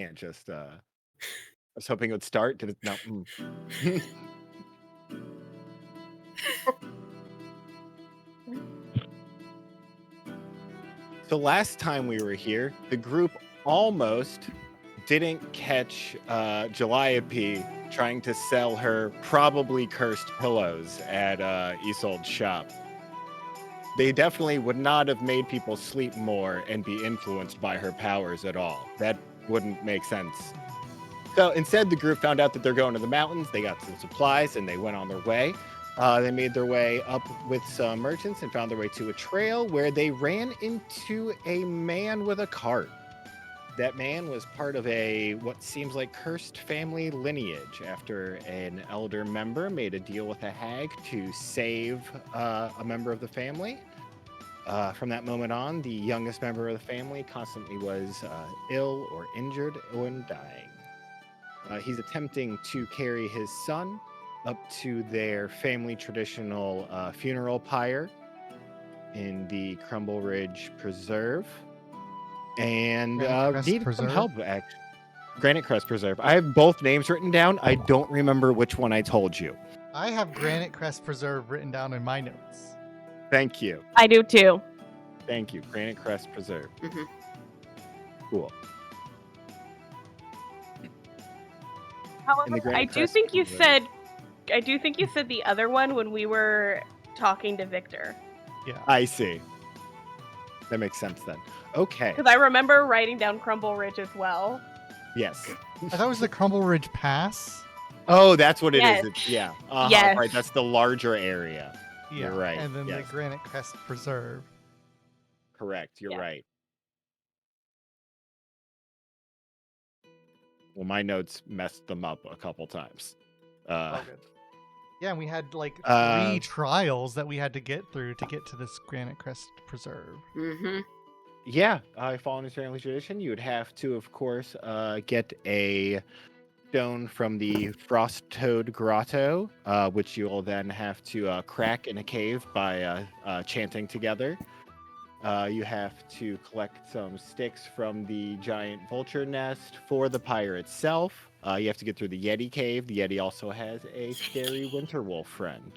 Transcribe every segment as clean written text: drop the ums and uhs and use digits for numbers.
can't just. I was hoping it would start. Did it? No. So last time we were here, the group almost didn't catch Calliope trying to sell her probably cursed pillows at Isolde's shop. They definitely would not have made people sleep more and be influenced by her powers at all. That wouldn't make sense. So instead, the group found out that they're going to the mountains. They got some supplies and they went on their way. They made their way up with some merchants and found their way to a trail where they ran into a man with a cart. That man was part of a what seems like cursed family lineage after an elder member made a deal with a hag to save a member of the family. From that moment on, the youngest member of the family constantly was ill or injured or dying. He's attempting to carry his son up to their family traditional funeral pyre in the Crumble Ridge Preserve. And needed some help, actually. Granite Crest Preserve. I have both names written down. I don't remember which one I told you. I have Granite Crest Preserve written down in my notes. Thank you. I do too. Thank you. Granite Crest Preserve. Mm-hmm. Cool. However, I do think you said the other one when we were talking to Victor. Yeah. I see. That makes sense then. Okay. Because I remember writing down Crumble Ridge as well. Yes. I thought it was the Crumble Ridge Pass. Oh, that's what it Yes. is. Yeah. Yes. Right. That's the larger area. Yeah. You're right. And then yes. the Granite Crest Preserve. Correct. You're Yeah. right. Well, my notes messed them up a couple times. Oh, good. Yeah, and we had like 3 trials that we had to get through to get to this Granite Crest Preserve. Mm-hmm. Yeah, following this family tradition, you would have to, of course, get a stone from the Frost Toad Grotto, which you will then have to crack in a cave by chanting together. You have to collect some sticks from the giant vulture nest for the pyre itself. You have to get through the Yeti cave. The Yeti also has a scary winter wolf friend.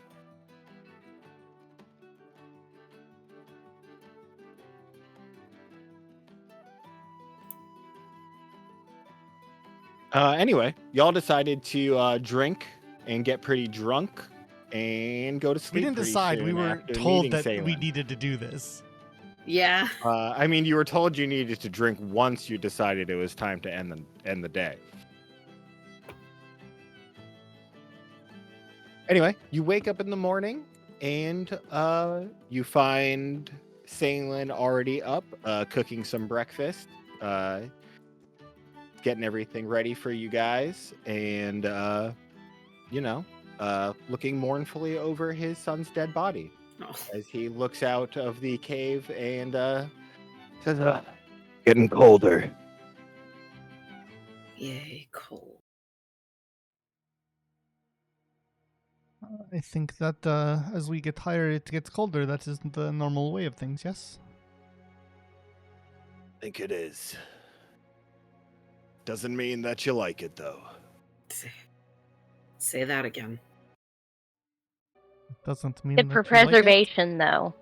Anyway, y'all decided to drink and get pretty drunk and go to sleep. We didn't decide. We were told that we needed to do this. Yeah. I mean, you were told you needed to drink once you decided it was time to end the day. Anyway, you wake up in the morning and you find Salen already up, cooking some breakfast, getting everything ready for you guys, and looking mournfully over his son's dead body. As he looks out of the cave and says, getting colder. Yay, cold. I think that as we get higher, it gets colder. That isn't the normal way of things, yes? I think it is. Doesn't mean that you like it, though. Say that again. It doesn't mean Good that for you like it. preservation, though.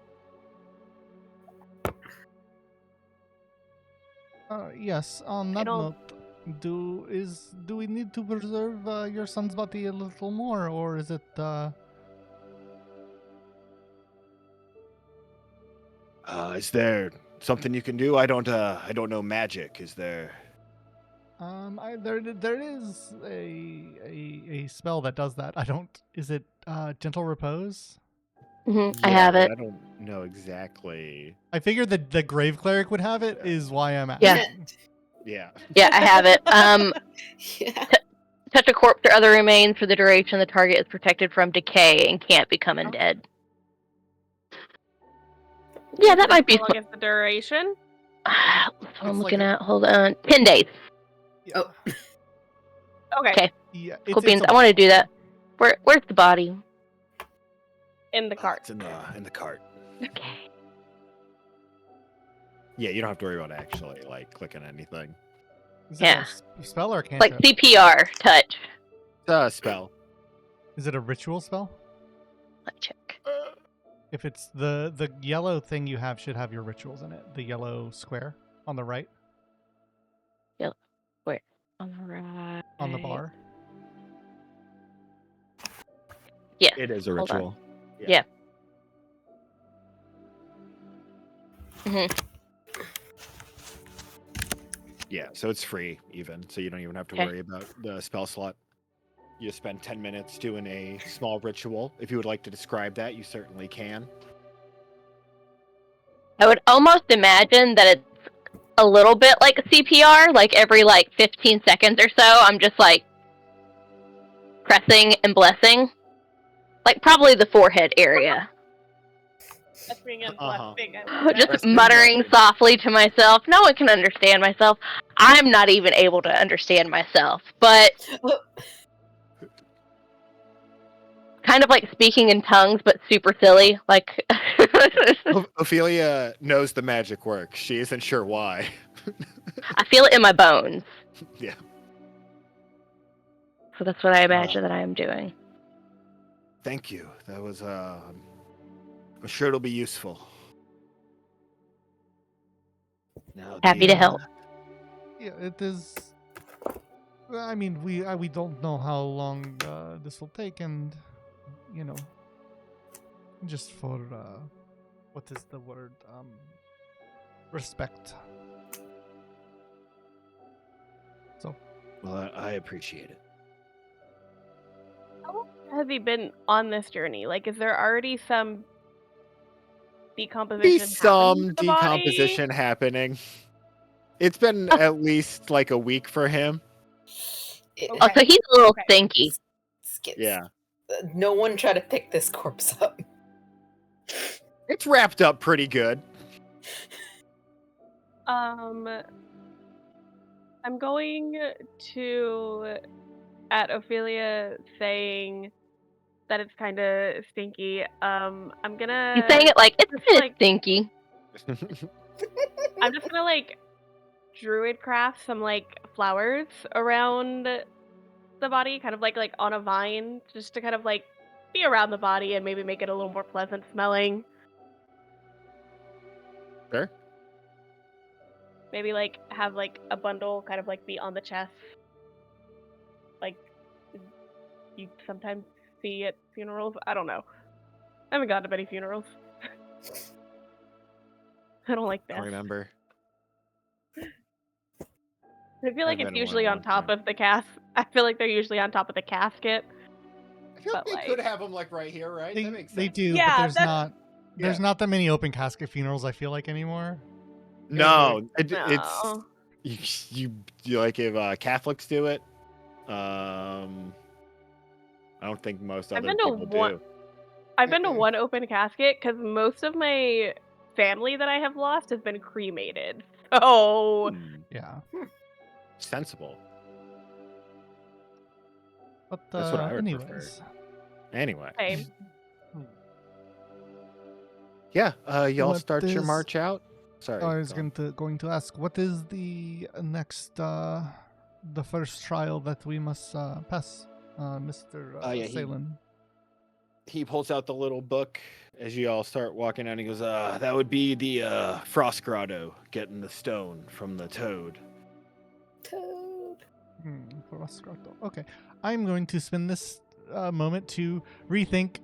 Yes, on that note, do we need to preserve your son's body a little more, or is it Is there something you can do? I don't know magic. Is there? There is a spell that does that. I don't. Is it Gentle Repose? I have it. I don't know exactly. I figured that the Grave Cleric would have it. Is why I'm asking. Yeah. Yeah. Yeah, I have it. Yeah. Touch a corpse or other remains for the duration. The target is protected from decay and can't become undead. Yeah, that might be. How long is the duration? I'm looking at. Hold on. 10 days. Yeah. Oh. Okay. Yeah. Cool beans. I want to do that. Where's the body? In the cart. It's in the cart. Okay. Yeah, you don't have to worry about actually like clicking anything. Is it Yeah. a spell or a Like cantrip? CPR touch. Spell. Is it a ritual spell? Let's check. If it's the yellow thing you have should have your rituals in it. The yellow square on the right Where? On the right. on the bar. Yes. It is a Hold on. ritual. Yeah. Mhm. Yeah, so it's free even, so you don't even have to Okay. worry about the spell slot. You spend 10 minutes doing a small ritual. If you would like to describe that, you certainly can. I would almost imagine that it's a little bit like a CPR, like every 15 seconds or so, I'm just pressing and blessing. Like probably the forehead area. Blessing and Uh-huh. blessing. I love that. Just Pressing and muttering blessing. softly to myself. No one can understand myself. I'm not even able to understand myself, but kind of like speaking in tongues, but super silly. Like, Ophelia knows the magic works. She isn't sure why. I feel it in my bones. Yeah. So that's what I imagine that I am doing. Thank you. That was, I'm sure it'll be useful. Now, Happy to help. Yeah, it is. I mean, we don't know how long this will take, and you know, just for what is the word? Respect. So. Well, I appreciate it. How long has he been on this journey? Like, is there already some decomposition Be happening some to the body? decomposition happening. It's been at least like a week for him. Oh, so he's a little Okay. stinky. Yeah. No one try to pick this corpse up. It's wrapped up pretty good. I'm going to, at Ophelia saying that it's kind of stinky. I'm gonna. He's saying it like it's just, kind of like- stinky. I'm just gonna druid craft some flowers around the body, kind of like on a vine, just to kind of be around the body and maybe make it a little more pleasant smelling. Sure. Maybe have a bundle kind of be on the chest, like you sometimes see at funerals. I don't know. I haven't gone to many funerals. I don't like I that. don't remember. I feel like I've it's been to one usually a on long top time. of the I feel like they're usually on top of the casket. I feel But, like they could have them right here, right? That makes sense. They do, Yeah, but that's- there's not that many open casket funerals. I feel like anymore. No, it's No. you like if Catholics do it. I don't think most I've other been to people one- do. I've been to one open casket because most of my family that I have lost has been cremated. So Yeah, Sensible. but That's what I would prefer. anyways. Anyway. same. Yeah, y'all What start your is- march out. Sorry. I was go on. going to ask, what is the next the first trial that we must pass, Mr. Yeah, Salen? He pulls out the little book as you all start walking out. And he goes, that would be the Frost Grotto, getting the stone from the toad. Toad. Okay, I'm going to spend this moment to rethink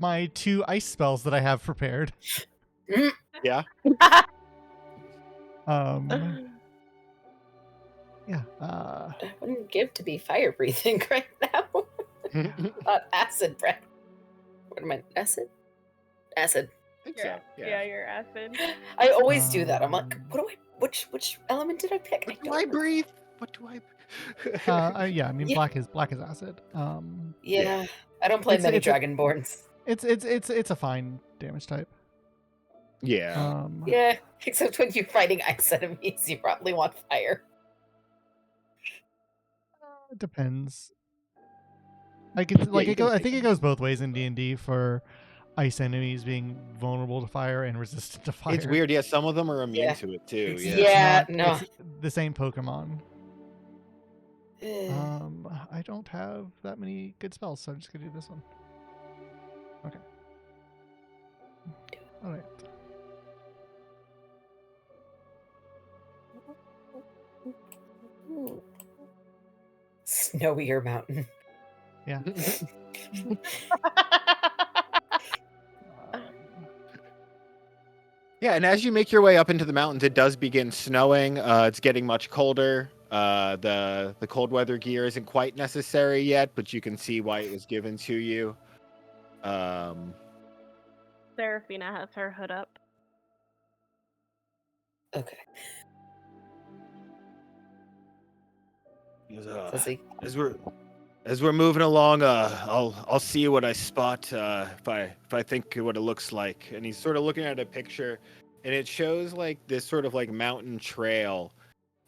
my 2 ice spells that I have prepared. Yeah. Yeah. I wouldn't give to be fire breathing right now. Acid breath. What am I? Acid? Acid. Yeah, you're acid. I always do that. I'm like, what do I? Which element did I pick? What do I breathe? What do I? Yeah. I mean, Yeah. black is acid. Yeah, I don't play It's- many it's a- Dragonborns. It's a fine damage type. Yeah. Yeah, except when you're fighting ice enemies, you probably want fire. It depends. I think can it goes both ways in D&D for ice enemies being vulnerable to fire and resistant to fire. It's weird. Yeah, some of them are immune Yeah. to it too. It's- Yeah. It's Yeah, not- no. it's the same Pokemon. I don't have that many good spells, so I'm just gonna do this one. Okay. All right. Snowier mountain. Yeah. Yeah, and as you make your way up into the mountains, it does begin snowing. It's getting much colder. The cold weather gear isn't quite necessary yet, but you can see why it was given to you. Seraphina has her hood up. Okay. Uh, Says he. as we're moving along, I'll see what I spot if I think what it looks like. And he's sort of looking at a picture, and it shows like this sort of like mountain trail.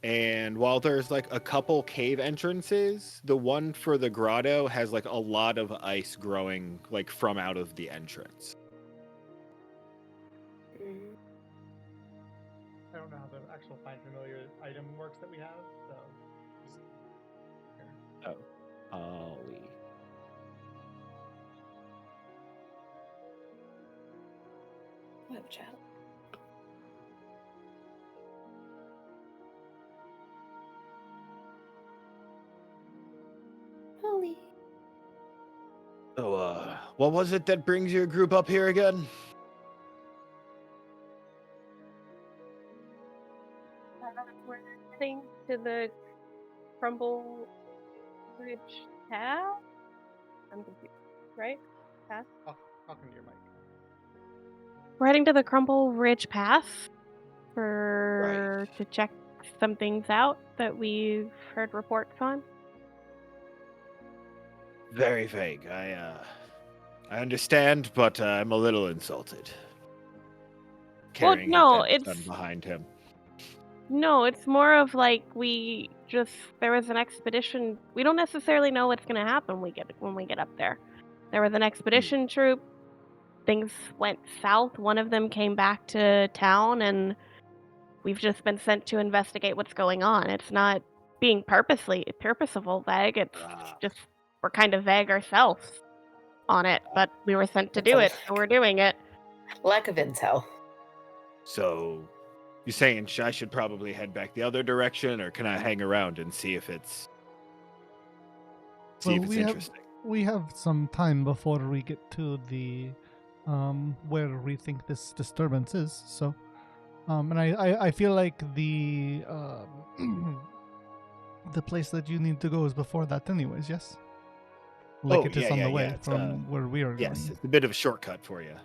And while there's like a couple cave entrances, the one for the grotto has like a lot of ice growing like from out of the entrance. I don't know how the actual find familiar item works that we have, so. Ollie. What child? Holly. So, what was it that brings your group up here again? We're heading to the Crumble Ridge Path? I'm confused, right? Path? Talking to your mic. We're heading to the Crumble Ridge Path to check some things out that we've heard reports on. Very vague. I understand, but I'm a little insulted. Carrying no, a dead son it's- behind him. No, it's more of like there was an expedition. We don't necessarily know what's gonna happen when we get up there. There was an expedition troop. Things went south. One of them came back to town, and we've just been sent to investigate what's going on. It's not being purposeful vague. It's just we're kind of vague ourselves on it, but we were sent to do it, so we're doing it. Lack of intel. So, you're saying I should probably head back the other direction, or can I hang around and see if it's interesting? We have some time before we get to the where we think this disturbance is. So, and I feel like the the place that you need to go is before that, anyways. Yes. Like it is on the way from where we are going. Yes, it's a bit of a shortcut for you.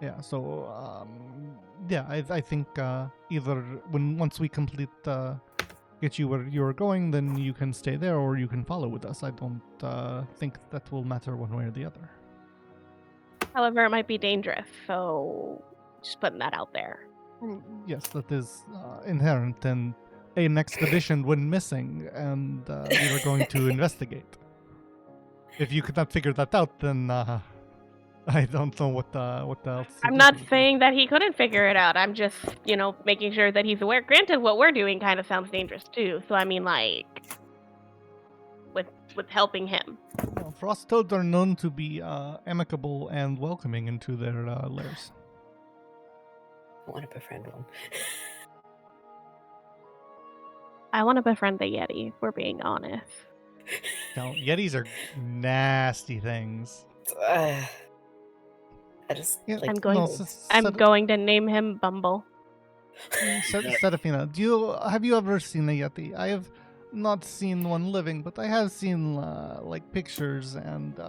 Yeah. So, yeah, I think either once we complete get you where you're going, then you can stay there, or you can follow with us. I don't think that will matter one way or the other. However, it might be dangerous, so just putting that out there. Well, yes, that is inherent in an expedition when missing, and we were going to investigate. If you could not figure that out, then I don't know what else. I'm not saying that he couldn't figure it out. I'm just, making sure that he's aware. Granted, what we're doing kind of sounds dangerous too. So I mean, like, with helping him. Well, frost toads are known to be amicable and welcoming into their lairs. I want to befriend one. I want to befriend the Yeti, if we're being honest. Now, Yetis are nasty things. I just Yeah, like. I'm going to name him Bumble. Seraphina, have you ever seen a Yeti? I have not seen one living, but I have seen like pictures and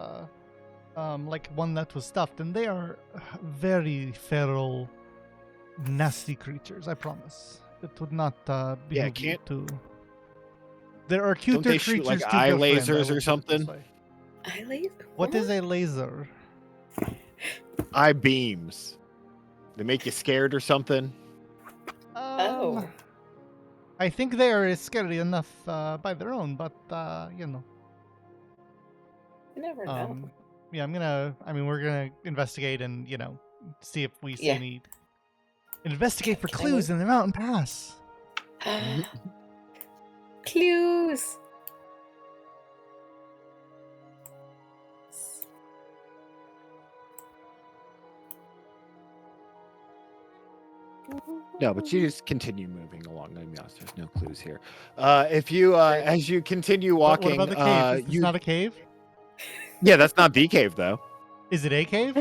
like one that was stuffed, and they are very feral, nasty creatures. I promise. It would not be to. There are cuter Don't they creatures shoot, like, to eye befriend, I lasers will or put it this something? way. Eye laser? What is a laser? Eye beams. They make you scared or something? Oh. I think they are scary enough by their own, but You never know. Yeah, we're gonna investigate and see if we see any. Investigate for clues in the mountain pass. Clues. No, but you just continue moving along. I mean, there's no clues here. If you, as you continue What walking, about the cave? Is this not a cave? Yeah, that's not the cave though. Is it a cave?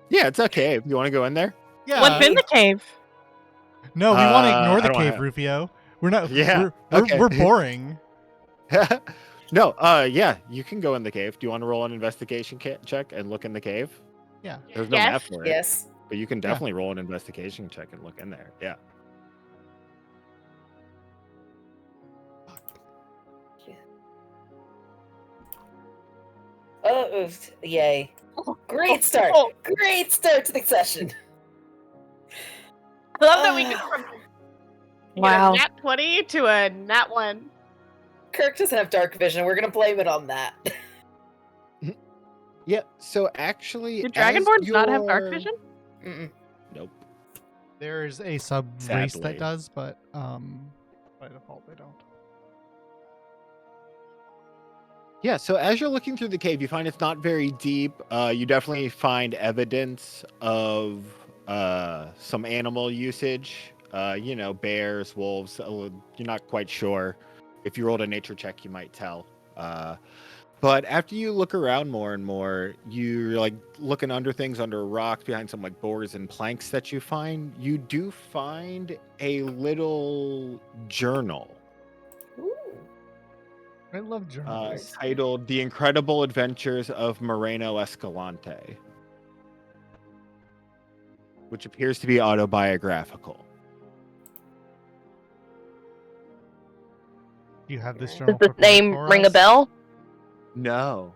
Yeah, it's a cave. You want to go in there? Yeah. What's in the cave? No, we want to ignore I the don't cave, have- Rufio. We're not. Yeah, We're okay. we're boring. No, yeah, you can go in the cave. Do you want to roll an investigation check and look in the cave? Yeah. There's no Yes. map for it, Yes. but you can definitely roll an investigation check and look in there. Yeah. Oh, yay. Great start. Oh. Great start to the session. I love that we go from Wow. a nat 20 to a nat 1. Kirk doesn't have dark vision. We're going to blame it on that. Yeah. So actually, Do Dragonborns not have dark you're- vision? Mm-mm. Nope. There's a sub race Sadly. that does, but by default they don't. Yeah, so as you're looking through the cave, you find it's not very deep. You definitely find evidence of some animal usage. Bears, wolves. You're not quite sure. If you rolled a nature check, you might tell. But after you look around more and more, you're like looking under things, under rocks, behind some like boards and planks that you find. You do find a little journal. Ooh. I love journals. Titled The Incredible Adventures of Moreno Escalante, which appears to be autobiographical. Do you have this Does journal this prepared name for ring a us? bell? No.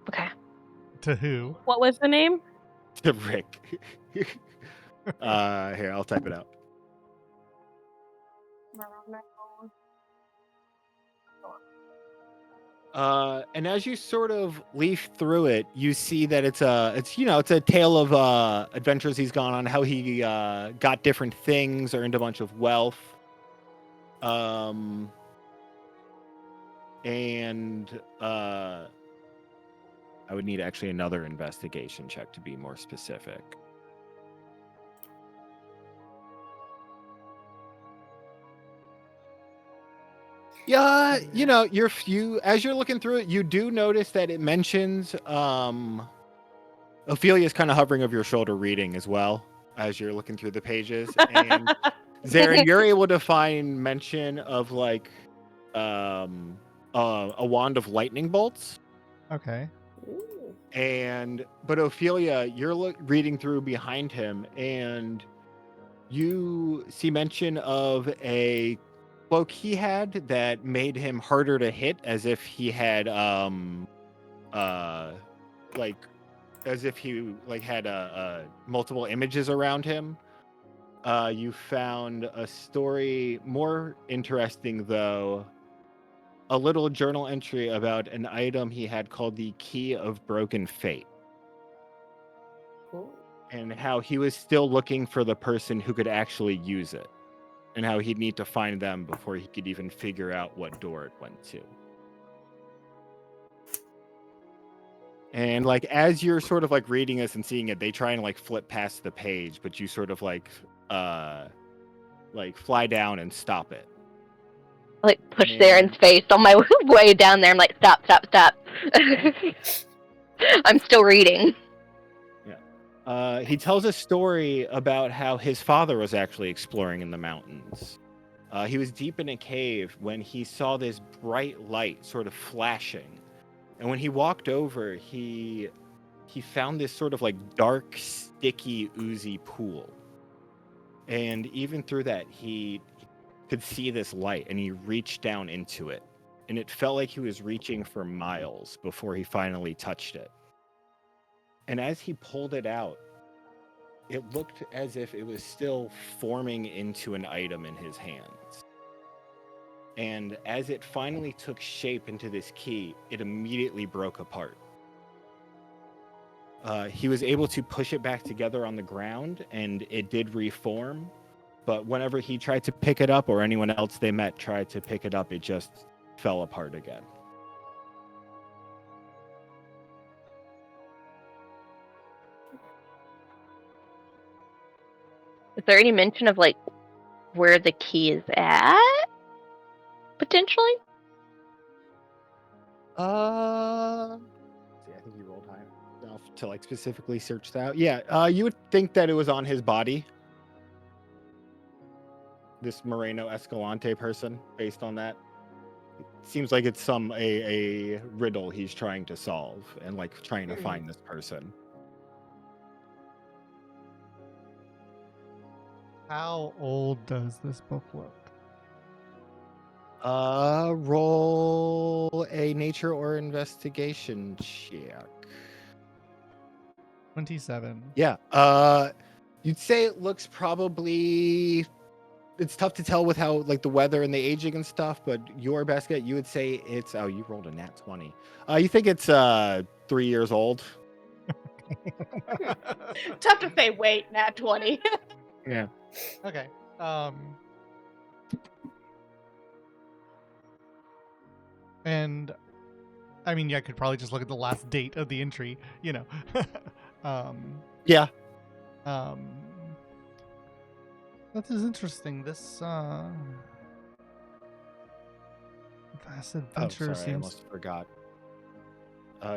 Okay. To who? What was the name? To Rick. Here, I'll type it out. And as you sort of leaf through it, you see that it's a tale of adventures he's gone on, how he got different things, earned a bunch of wealth. And I would need actually another investigation check to be more specific. Yeah, as you're looking through it, you do notice that it mentions Ophelia's kind of hovering over your shoulder reading as well as you're looking through the pages. And Zarin, you're able to find mention of like a wand of lightning bolts. Okay. Ooh. But Ophelia, you're reading through behind him, and you see mention of a cloak he had that made him harder to hit, as if he had had multiple images around him. You found a story more interesting, though. A little journal entry about an item he had called the Key of Broken Fate, Ooh. and how he was still looking for the person who could actually use it, and how he'd need to find them before he could even figure out what door it went to. And like as you're sort of like reading this and seeing it, they try and like flip past the page, but you sort of like fly down and stop it. Like push Yeah. Zaren's face on my way down there. I'm like, stop. I'm still reading. He tells a story about how his father was actually exploring in the mountains. He was deep in a cave when he saw this bright light sort of flashing. And when he walked over, he found this sort of like dark, sticky, oozy pool. And even through that, he could see this light, and he reached down into it. And it felt like he was reaching for miles before he finally touched it. And as he pulled it out, it looked as if it was still forming into an item in his hands. And as it finally took shape into this key, it immediately broke apart. He was able to push it back together on the ground, and it did reform. But whenever he tried to pick it up, or anyone else they met tried to pick it up, it just fell apart again. there any mention of like where the key is at? Potentially? See, I think you rolled high enough to like specifically search that out. Yeah, you would think that it was on his body. This Moreno Escalante person, based on that. It seems like it's a riddle he's trying to solve and like trying to find this person. How old does this book look? Roll a nature or investigation check. 27. Yeah. You'd say it looks probably. It's tough to tell with how like the weather and the aging and stuff, but your best guess, you would say it's. Oh, you rolled a nat 20. You think it's 3 years old? Tough to say. Wait, nat 20. Yeah. Okay. And I mean, yeah, I could probably just look at the last date of the entry, you know. Yeah. That is interesting. This vast Oh, adventure sorry, I seems. almost forgot.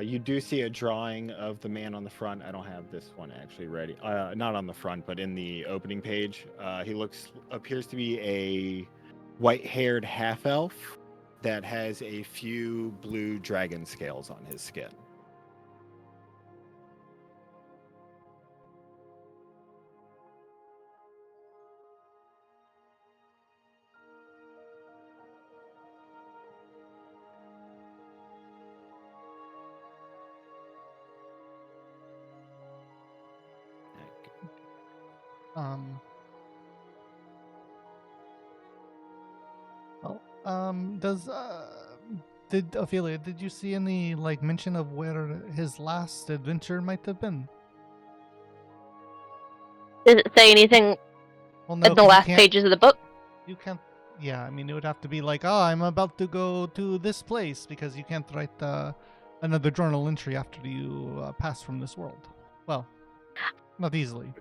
You do see a drawing of the man on the front. I don't have this one actually ready. Not on the front, but in the opening page. He appears to be a white-haired half-elf that has a few blue dragon scales on his skin. Did Ophelia, did you see any like mention of where his last adventure might have been? Does it say anything Well, no, in the 'cause last pages of the book? you can't. Yeah, I mean, it would have to be like, oh, I'm about to go to this place, because you can't write another journal entry after you pass from this world. Well, not easily.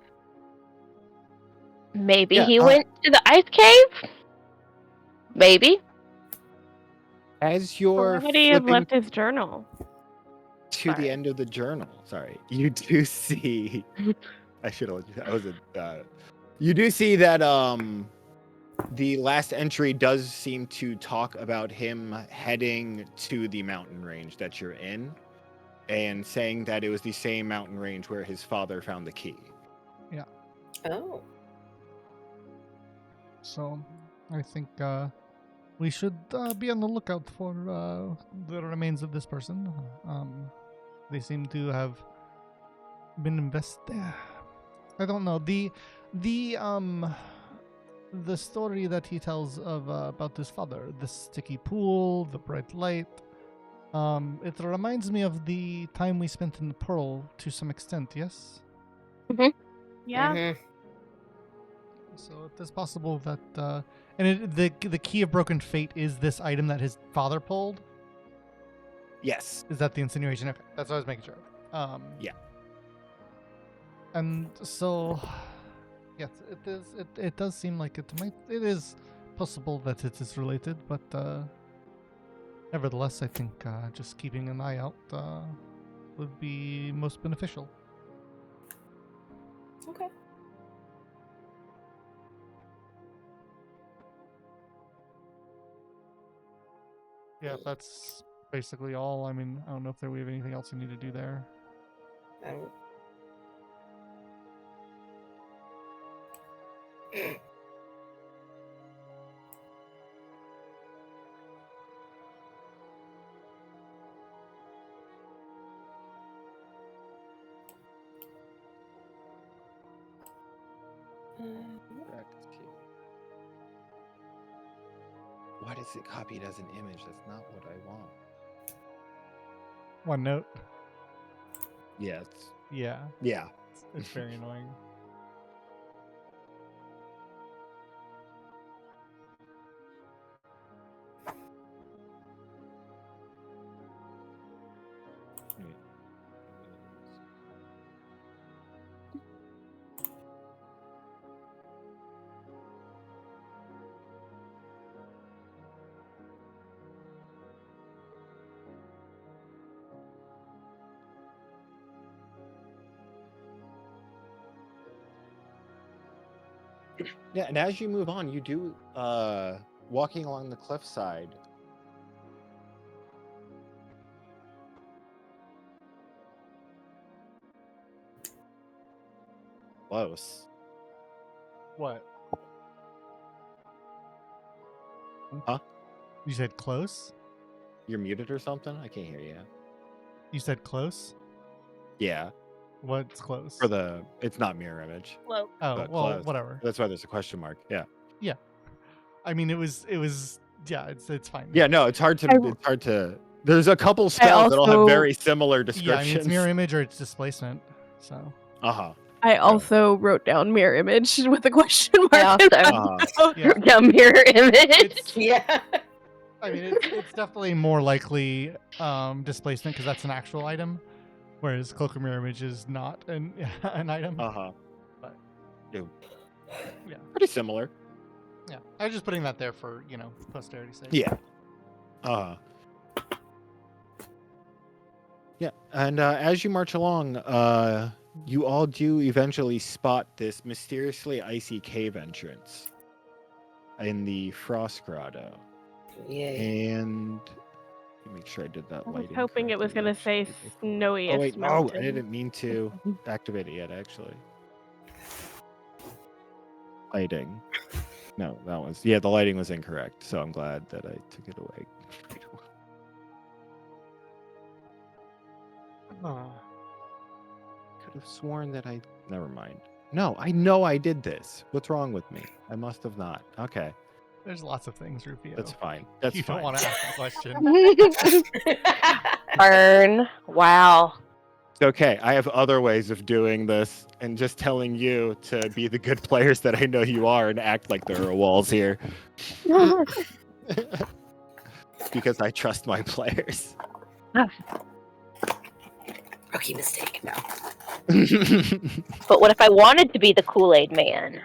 Maybe Yeah, he went to the ice cave? Maybe. As Why you're would he have flipping left his journal? to the Sorry. end of the journal, sorry, you do see. I should have. I was. You do see that the last entry does seem to talk about him heading to the mountain range that you're in, and saying that it was the same mountain range where his father found the key. Oh. So, I think we should be on the lookout for the remains of this person. They seem to have been invested. I don't know the story that he tells of about his father, the sticky pool, the bright light. It reminds me of the time we spent in the Pearl to some extent. Yes. Yeah. Mhm. So it is possible that the key of broken fate is this item that his father pulled. Yes. Is that the insinuation? Okay, that's what I was making sure. Yeah. And so, yes, it is. It does seem like it is possible that it is related, but nevertheless, I think just keeping an eye out would be most beneficial. Okay. Yeah, that's basically all. I mean, I don't know if we have anything else we need to do there. Um, Why does it copied as an image? That's not what I want. OneNote. Yes. Yeah, Yeah. it's very annoying. Yeah, and as you move on, you do walking along the cliffside. Close. What? Huh? You said close? You're muted or something? I can't hear you. You said close? Yeah. What's close? It's not mirror image. Well, Oh, but well, close. whatever. That's why there's a question mark. Yeah. I mean, it was. Yeah, it's fine. Yeah, no, it's hard to. I- It's hard to. There's a couple spells that'll have also- very similar Yeah, I descriptions. mean, it's mirror image or it's displacement. So. Uh-huh. I also wrote down mirror image with a question mark. I also Uh-huh. Yeah. down mirror image. It's. Yeah. I mean, it's definitely more likely displacement because that's an actual item, whereas cloak and mirror image is not an item. Uh-huh. But- Yeah. Yeah. Pretty similar. Yeah, I was just putting that there for posterity's sake. Yeah. Yeah, and as you march along, you all do eventually spot this mysteriously icy cave entrance in the Frost Grotto. Yay. And let me make sure I did that I was lighting. hoping it was correctly, gonna say actually. snowiest Oh wait, no, mountain. I didn't mean to activate it yet. Actually, lighting. No, that was the lighting was incorrect. So I'm glad that I took it away. Could have sworn that I. Never mind. No, I know I did this. What's wrong with me? I must have not. Okay, There's lots of things, Rufio. that's fine. That's you fine. don't want to ask that question. Burn. Wow. It's okay. I have other ways of doing this, and just telling you to be the good players that I know you are and act like there are walls here. Because I trust my players. Rookie mistake. No. But what if I wanted to be the Kool-Aid man?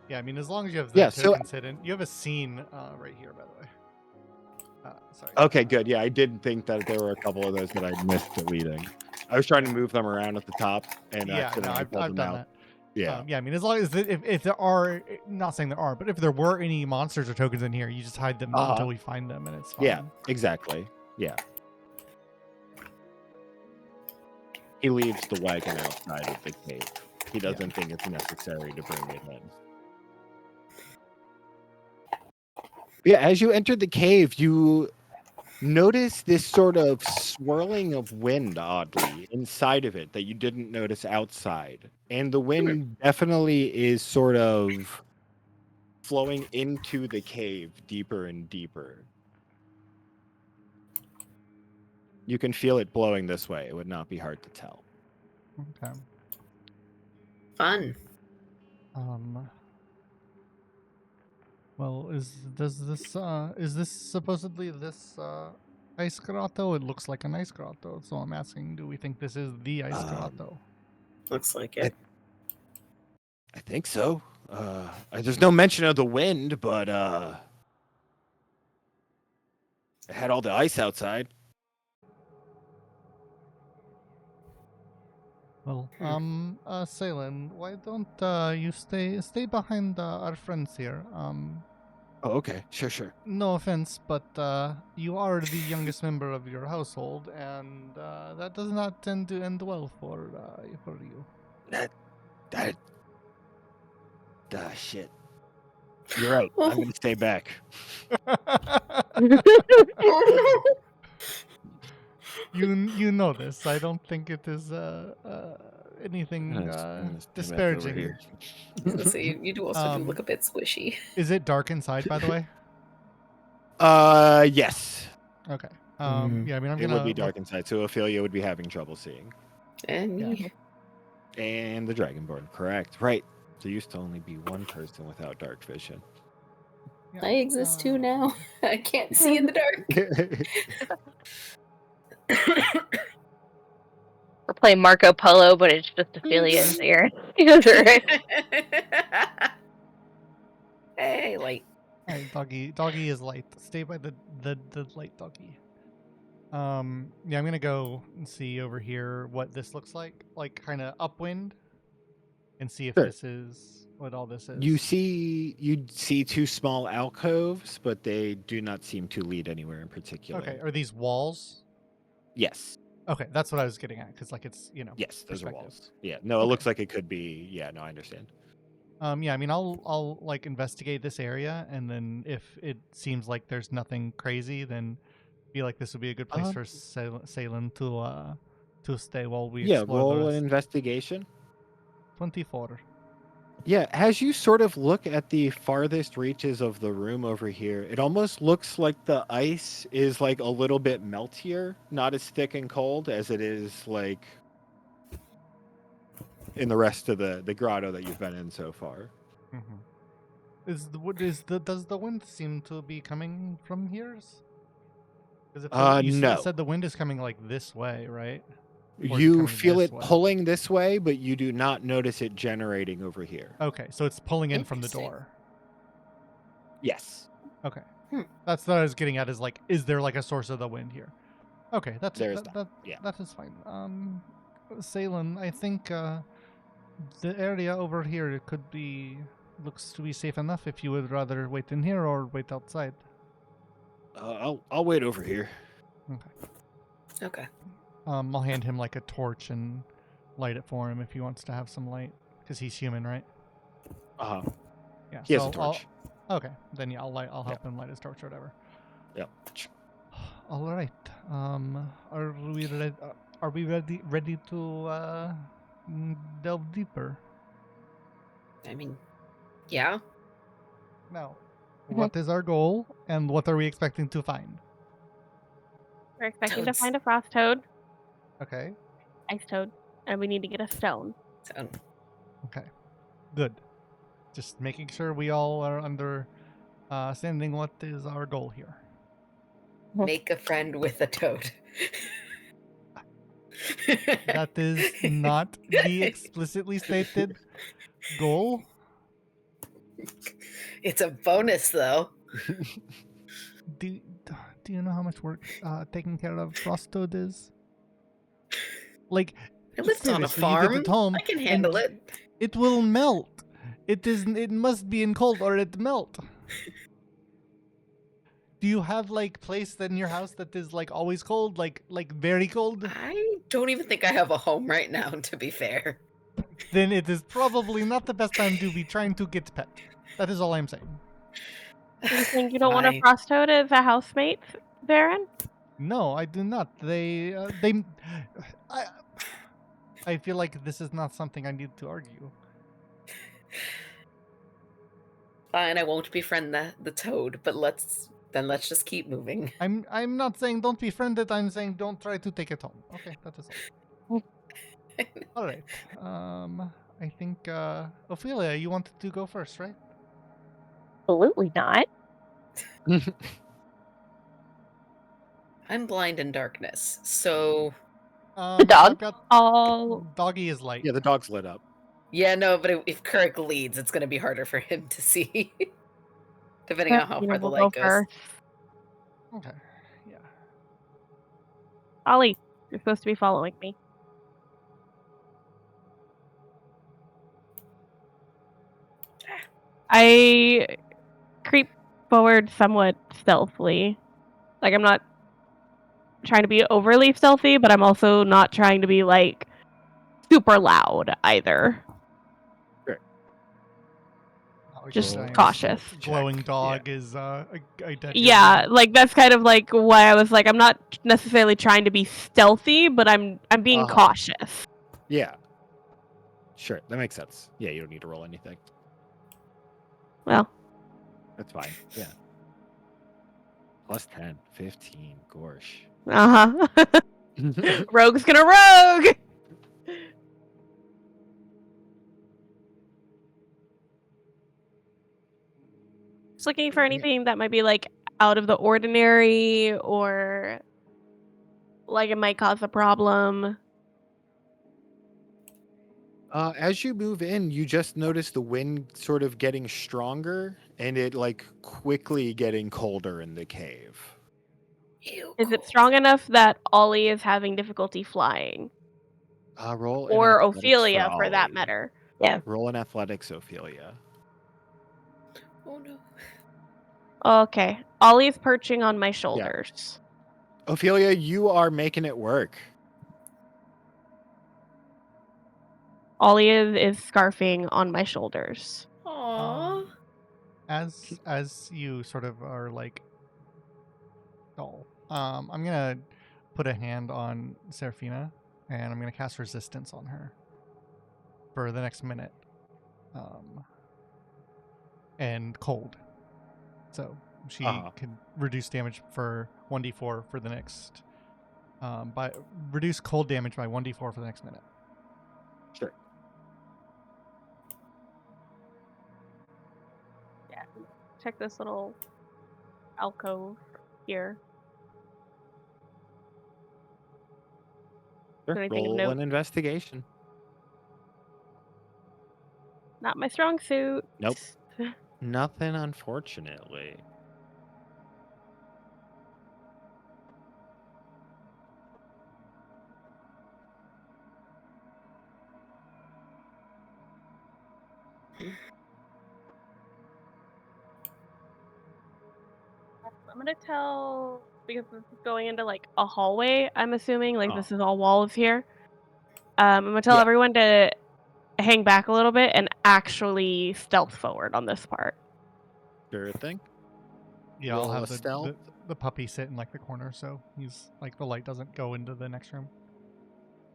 Yeah, I mean, as long as you have the Yeah, so- tokens hidden, you have a scene right here, by the way. Sorry. Okay, good. Yeah, I did think that there were a couple of those that I missed deleting. I was trying to move them around at the top, and Yeah, no, accidentally I've pulled done them out. that. Yeah. Yeah, I mean, as long as if there are, not saying there are, but if there were any monsters or tokens in here, you just hide them Uh-huh. until we find them, and it's fine. Yeah, exactly. Yeah. He leaves the wagon outside of the cave. He doesn't think it's necessary to bring it in. Yeah, as you enter the cave, you notice this sort of swirling of wind, oddly, inside of it that you didn't notice outside. And the wind definitely is sort of flowing into the cave deeper and deeper. You can feel it blowing this way. It would not be hard to tell. Okay. Fun. Well, is this supposedly this ice grotto? It looks like an ice grotto, so I'm asking, do we think this is the ice grotto? Looks like it. I think so. There's no mention of the wind, but it had all the ice outside. Well, Salen, why don't you stay behind our friends here? Oh, okay. Sure. No offense, but you are the youngest member of your household, and that does not tend to end well for you. Shit. You're right. I'm gonna stay back. You know this. I don't think it is anything I'm gonna stay back over disparaging. here. So you do also do Um, look a bit squishy. Is it dark inside, by the way? Yes. Okay. Mm, Yeah, I mean, I'm it gonna would be dark inside, so Ophelia would be having trouble seeing. And Yeah. me. And the Dragonborn, correct. Right. There used to only be one person without dark vision. Yeah, I exist too now. I can't see in the dark. We're playing Marco Polo, but it's just Ophelia's here. Right? Hey, light. Hey, doggy is light. Stay by the light, doggy. Yeah, I'm gonna go and see over here what this looks like kind of upwind, and see if Sure. this is what all this is. You see two small alcoves, but they do not seem to lead anywhere in particular. Okay, are these walls? Yes. Okay, that's what I was getting at, because like it's Yes, those are perspective. walls. Yeah. No, it Okay. looks like it could be. Yeah. No, I understand. Yeah, I mean, I'll like investigate this area, and then if it seems like there's nothing crazy, then feel like this would be a good place for Salem to stay while we Yeah. explore the Roll an rest. investigation. 24. Yeah, as you sort of look at the farthest reaches of the room over here, it almost looks like the ice is like a little bit meltier, not as thick and cold as it is like in the rest of the grotto that you've been in so far. Does the wind seem to be coming from here? Because you No. said the wind is coming like this way, right? Or is it You coming feel this it way? pulling this way, but you do not notice it generating over here. Okay, so it's pulling in from the Interesting. door. Yes. Okay, Hmm. that's what I was getting at. Is like, is there like a source of the wind here? Okay, There's that yeah. that is fine. Salem, I think the area over here looks to be safe enough. If you would rather wait in here or wait outside. I'll wait over here. Okay. Okay. I'll hand him like a torch and light it for him if he wants to have some light, because he's human, right? Uh-huh. Yeah. He has a I'll- torch. okay, then yeah, I'll help him light his torch or whatever. Yep. All right. Are we ready? Are we ready to delve deeper? I mean, yeah. Now, what is our goal, and what are we expecting to find? We're expecting Toads. to find a frost toad, Okay. ice toad, and we need to get a stone. So Okay. Good. Just making sure we all are understanding what is our goal here. make a friend with a toad. That is not the explicitly stated goal. It's a bonus, though. Do you know how much work taking care of frost toad is? Like, I lived on a seriously, you get farm. it home I can and handle it. it will melt. It must be in cold or it melt. Do you have like place in your house that is like always cold, like very cold? I don't even think I have a home right now, to be fair. Then it is probably not the best time to be trying to get pet. That is all I'm saying. You think you don't want a Fine. frost toad as a housemate, Baron? No, I do not. I feel like this is not something I need to argue. Fine, I won't befriend the toad, but let's just keep moving. I'm not saying don't befriend it. I'm saying don't try to take it home. Okay, that is all. All right. I think Ophelia, you wanted to go first, right? Absolutely not. I'm blind in darkness, so The dog? I've got Oh, doggy is light. Yeah, the dog's lit up. yeah, no. But if Kirk leads, it's going to be harder for him to see, depending on how far the we'll light go goes. first. Okay. Yeah. Ollie, you're supposed to be following me. I creep forward somewhat stealthily. Like, I'm not trying to be overly stealthy, but I'm also not trying to be, like, super loud either. Just Giant cautious. Glowing Check, dog is identified. Yeah, like, that's kind of, like, why I was like, I'm not necessarily trying to be stealthy, but I'm being Uh-huh. cautious. Yeah. Sure, that makes sense. Yeah, you don't need to roll anything. Well, That's fine. Yeah. Plus 10, 15, gorsh. uh-huh. Rogue's gonna rogue! Just looking for anything that might be, like, out of the ordinary, or, like, it might cause a problem. As you move in, you just notice the wind sort of getting stronger and it like quickly getting colder in the cave. Ew, Is it cold. strong enough that Ollie is having difficulty flying? Roll an Or athletics for Ophelia, for that Ollie. matter. Yeah. Roll an athletics, Ophelia. Oh no. Okay. Ollie's perching on my shoulders. Ophelia, you are making it work. Ollie is scarfing on my shoulders. Aww. As you sort of are like, I'm gonna put a hand on Seraphina, and I'm gonna cast resistance on her for the next minute, and cold, so she can reduce damage for 1d4 for the next, by reduce cold damage by 1d4 for the next minute. Sure. Yeah. Check this little alcove here. Sure. Anything of Roll note? an investigation. Not my strong suit. Nope. Nothing, unfortunately. I'm gonna tell, because this is going into like a hallway, I'm assuming, like this Oh. is all walls here. I'm gonna tell Yeah. everyone to hang back a little bit and actually stealth forward on this part. Sure thing. Yeah, I'll Roll have a stealth. the puppy sit in like the corner, so he's like the light doesn't go into the next room.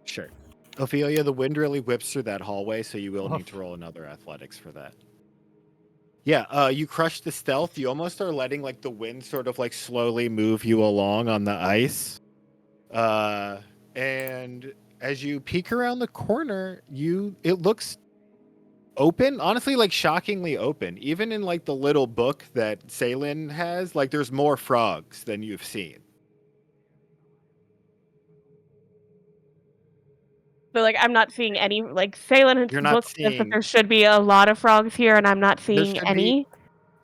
Sure. Ophelia, the wind really whips through that hallway, so you will need Oof. to roll another athletics for that. Yeah, you crush the stealth. You almost are letting like the wind sort of like slowly move you along on the ice. And as you peek around the corner, it looks open, honestly, like shockingly open. Even in like the little book that Salen has, like there's more frogs than you've seen. So like I'm not seeing any, like Salen in You're his not book says that seeing. there should be a lot of frogs here, and I'm not There seeing should be. any.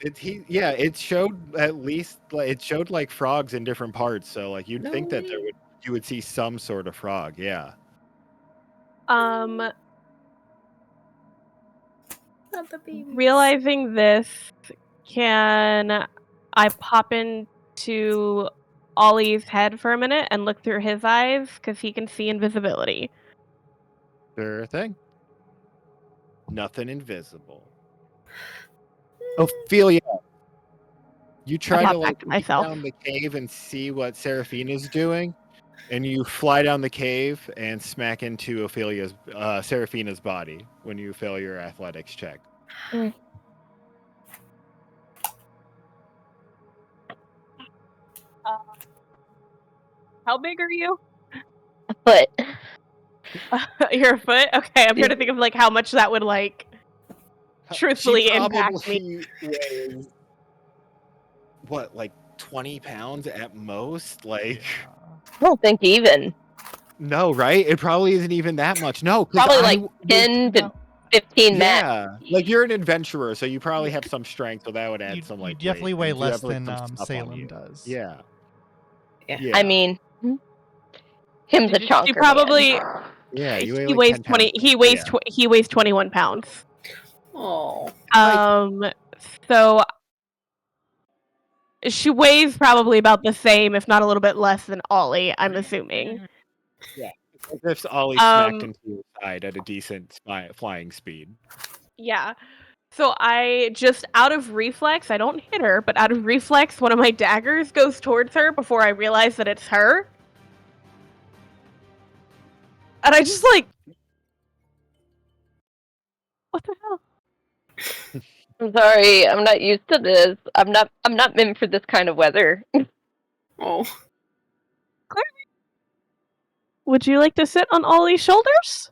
It showed at least it showed like frogs in different parts. So like you'd No think that way. you would see some sort of frog. Yeah. Um, Not the babies. realizing this, can I pop into Ollie's head for a minute and look through his eyes because he can see invisibility? Sure thing. Nothing invisible. Ophelia, you I try to pop like back to leap myself. down the cave and see what Seraphina's doing, and you fly down the cave and smack into Seraphina's body when you fail your athletics check. How big are you? But You're a foot? Okay, I'm trying to think of like how much that would like truthfully She impact me. probably weighs what, like 20 pounds at most? Like, I don't think even. no, right? It probably isn't even that much. No, because Probably I like would. 10 to No, 15 max. Yeah, like you're an adventurer, so you probably Yeah. have some strength, so that would add you some you like definitely weight. weigh And you less have like than some stuff on Salem you. does. Yeah. Yeah. Yeah. I mean, him's a She chonker, probably man. yeah, you weigh he like weighs 10 20. pounds. He weighs Yeah. he weighs 21 pounds. Oh. Like, So she weighs probably about the same, if not a little bit less than Ollie, I'm assuming. yeah. If Ollie smacked Um, into your side at a decent flying speed. yeah. So I just out of reflex, I don't hit her, but out of reflex, one of my daggers goes towards her before I realize that it's her. And I just like, what the hell? I'm sorry, I'm not used to this. I'm not meant for this kind of weather. Oh. Would you like to sit on Ollie's shoulders?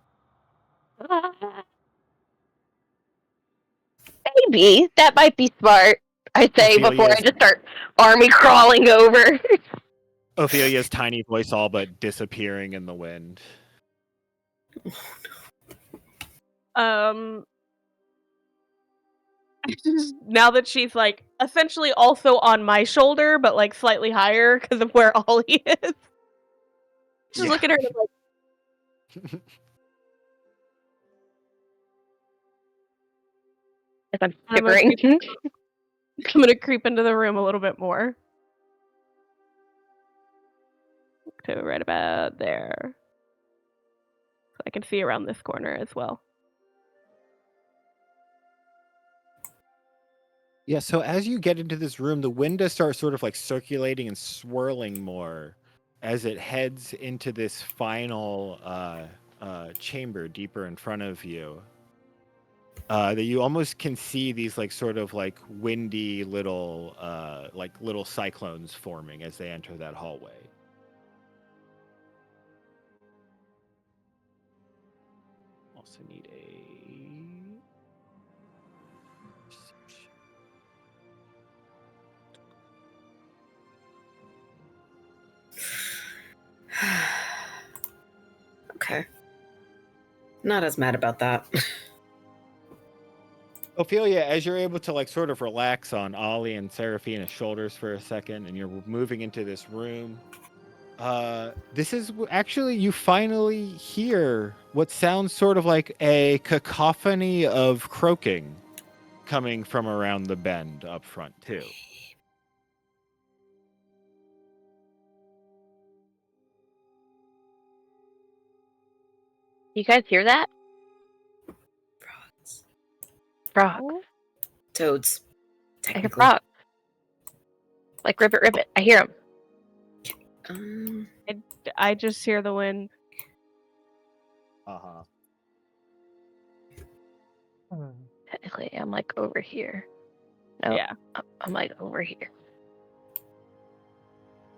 Maybe. That might be smart. I say before I Ophelia's, just start army crawling over. Ophelia's tiny voice all but disappearing in the wind. now that she's like essentially also on my shoulder, but like slightly higher because of where Ollie is. Just Yeah. look at her and I'm like, As I'm I'm gonna shivering. I'm gonna creep into the room a little bit more. To right about there. So I can see around this corner as well. Yeah, so as you get into this room, the wind does start sort of like circulating and swirling more as it heads into this final chamber deeper in front of you. That you almost can see these like sort of like windy little little cyclones forming as they enter that hallway. Also need a Okay. Not as mad about that. Ophelia, as you're able to like sort of relax on Ollie and Seraphina's shoulders for a second, and you're moving into this room, this is actually you finally hear what sounds sort of like a cacophony of croaking coming from around the bend up front too. You guys hear that? Frogs. Frogs. Toads. I hear Technically. frogs. Like ribbit, ribbit. I hear them. I just hear the wind. Uh-huh. Technically, I'm like over here. No, Yeah. I'm like over here.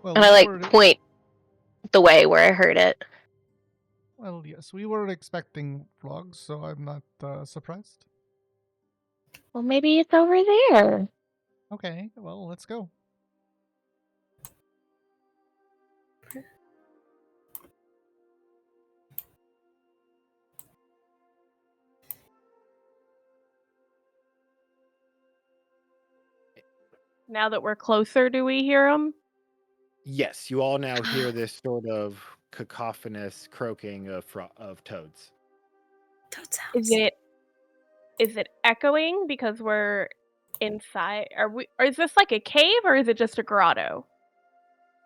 Well, And I we like were- point the way where I heard it. Well, yes, we were expecting frogs, so I'm not surprised. Well, maybe it's over there. Okay, well, let's go. Now that we're closer, do we hear them? Yes, you all now hear this sort of cacophonous croaking of toads. Toad sounds. Is it echoing because we're inside? Or is this like a cave or is it just a grotto?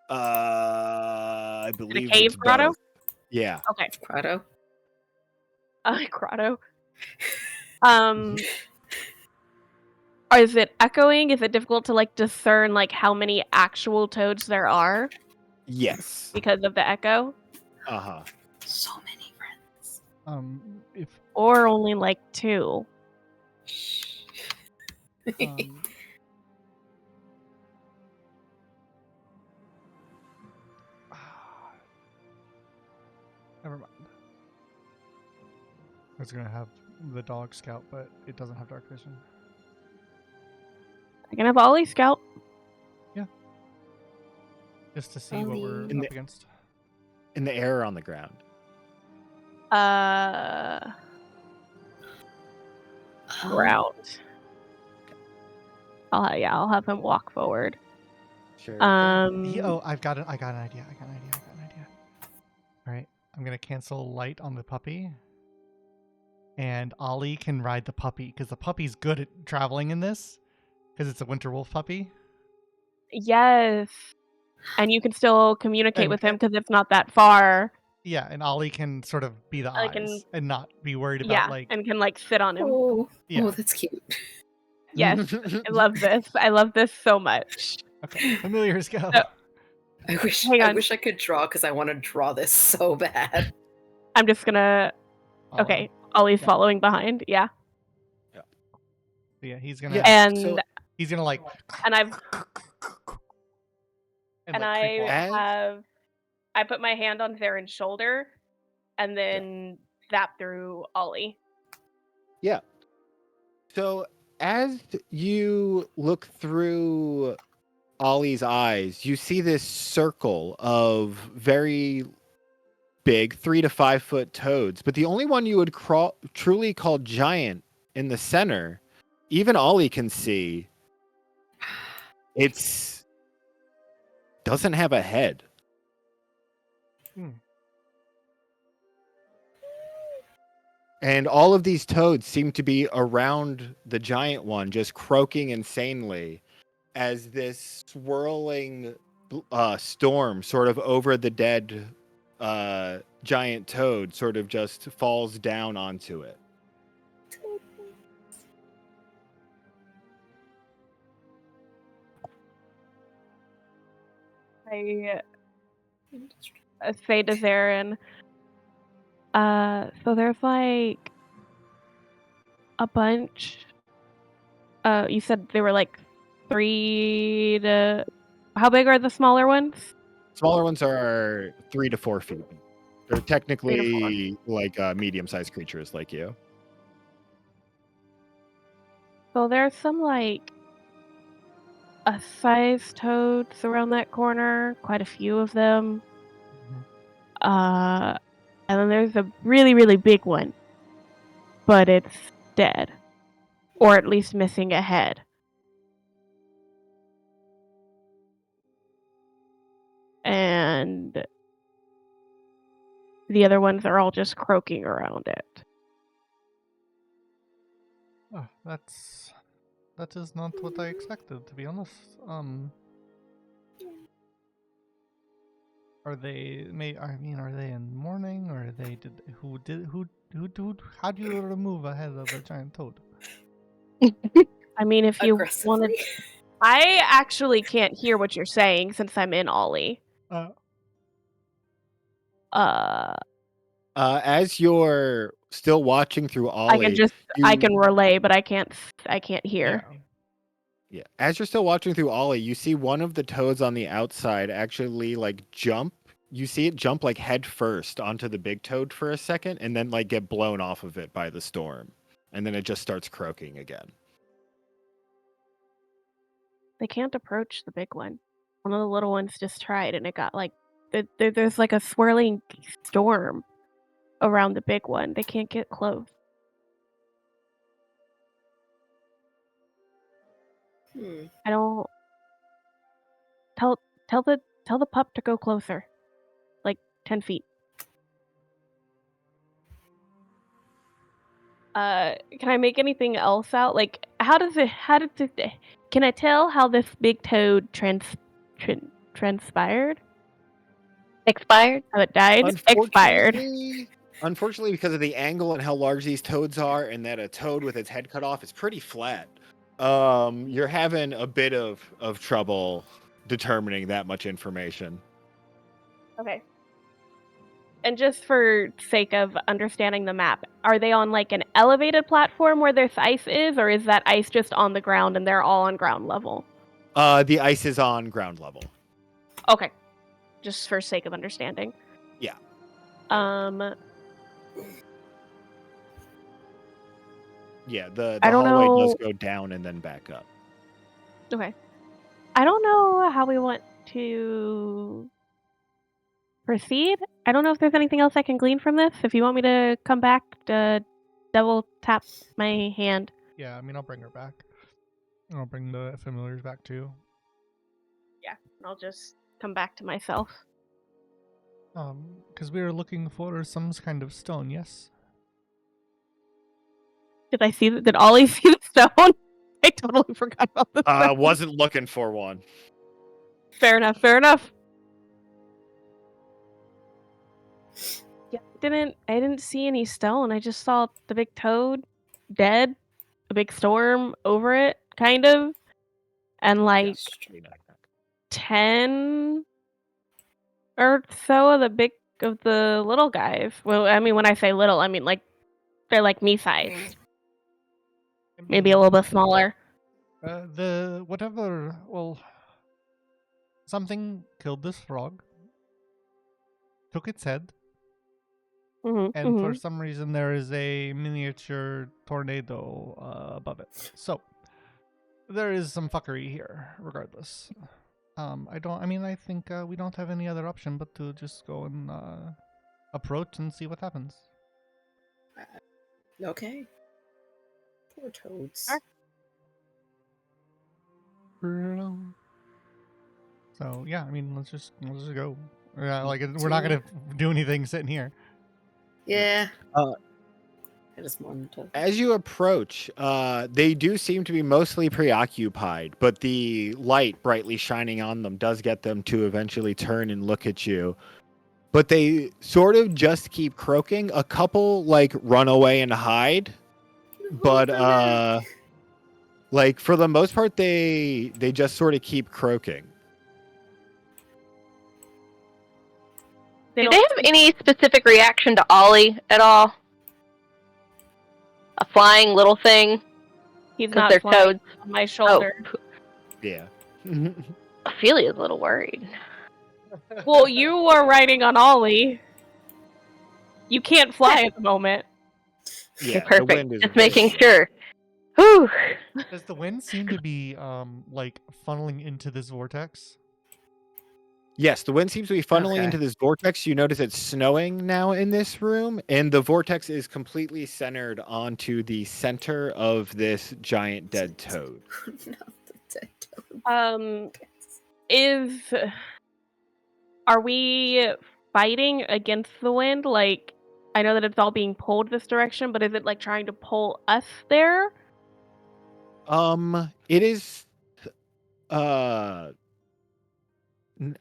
I believe cave it's grotto? both. Yeah. Okay. Grotto. Grotto. Or is it echoing? Is it difficult to like discern like how many actual toads there are Yes. because of the echo? Uh-huh. So many friends. If Or only like 2? um, never mind. I was gonna have the dog scout, but it doesn't have dark vision. I can have Ollie scout. Just to see what we're In up the- against. In the air or on the ground? Ground. I'll have him walk forward. Sure. I got an idea. All right, I'm gonna cancel light on the puppy, and Ollie can ride the puppy because the puppy's good at traveling in this because it's a winter wolf puppy. Yes. And you can still communicate And- with him because it's not that far. Yeah, and Ollie can sort of be the I eyes can- and not be worried about Yeah, like. and can like sit on him. Oh, Yeah. oh, that's cute. Yes, I love this. I love this so much. Okay, familiars go. So- I Hang on. wish I could draw because I want to draw this so bad. I'm just gonna. Ollie. Okay, Ollie's Yeah. following behind. Yeah, Yeah, he's gonna. Yeah. and So- He's gonna like. and I've and and like, creep I off. As- have I put my hand on Zaren's shoulder, and then zap through Ollie. Yeah. So as you look through Ollie's eyes, you see this circle of very big 3 to 5 foot toads, but the only one you would truly call giant in the center even Ollie can see it's doesn't have a head. And all of these toads seem to be around the giant one, just croaking insanely as this swirling storm sort of over the dead giant toad sort of just falls down onto it. I say to Zarin, so there's like a bunch. You said they were like 3 to. How big are the smaller ones? Smaller ones are 3 to 4 feet. They're 3 to 4. technically like medium-sized creatures like you. So there's some like a size toads around that corner, quite a few of them. And then there's a really, really big one, but it's dead, or at least missing a head. And the other ones are all just croaking around it. Oh, that is not what I expected, to be honest. Are they are they in mourning, or how do you remove a head of a giant toad? I mean, if you Aggressively. wanted, I actually can't hear what you're saying since I'm in Ollie. As you're still watching through Ollie, I can relay, but I can't hear. Yeah. As you're still watching through Ollie, you see one of the toads on the outside actually like jump. You see it jump like head first onto the big toad for a second and then like get blown off of it by the storm. And then it just starts croaking again. They can't approach the big one. One of the little ones just tried, and it got like there's like a swirling storm around the big one. They can't get close. I don't tell the pup to go closer, like 10 feet. Can I make anything else out? Like, can I tell how this big toad transpired? Expired? How it died? Expired. Unfortunately, because of the angle and how large these toads are, and that a toad with its head cut off is pretty flat, you're having a bit of trouble determining that much information. Okay. And just for sake of understanding the map, are they on like an elevated platform where this ice is, or is that ice just on the ground and they're all on ground level? The ice is on ground level. Okay. Just for sake of understanding. Yeah. Yeah, the hallway does go down and then back up. Okay. I don't know how we want to proceed. I don't know if there's anything else I can glean from this. If you want me to come back to double tap my hand. Yeah, I mean, I'll bring her back. I'll bring the familiars back too. Yeah, I'll just come back to myself. Because we were looking for some kind of stone, yes? Did Ollie see the stone? I totally forgot about the stone. Wasn't looking for one. Fair enough. Yeah, I didn't see any stone. I just saw the big toad dead, a big storm over it, kind of, and like 10 or so of the little guys. Well, I mean, when I say little, I mean like they're like me size, maybe a little bit smaller. Something killed this frog, took its head, and for some reason there is a miniature tornado above it. So there is some fuckery here, regardless. I think we don't have any other option but to just go and approach and see what happens. Okay. Poor toads. Sure. So yeah, I mean, let's just go. Yeah, like we're not gonna do anything sitting here. Yeah. Uh, I just wanted to. As you approach, they do seem to be mostly preoccupied, but the light brightly shining on them does get them to eventually turn and look at you. But they sort of just keep croaking. A couple like run away and hide, but like for the most part, they just sort of keep croaking. Do they have any specific reaction to Ollie at all? A flying little thing? He's 'Cause not they're flying toads. on my shoulder. Yeah. Ophelia's a little worried. Well, you are riding on Ollie. You can't fly at the moment. Yeah, Okay, the perfect. wind is Just very making slow. sure. Whew. Does the wind seem to be like funneling into this vortex? Yes, the wind seems to be funneling Okay. into this vortex. You notice it's snowing now in this room, and the vortex is completely centered onto the center of this giant dead toad. Not the dead toad. Are we fighting against the wind? Like, I know that it's all being pulled this direction, but is it like trying to pull us there? It is.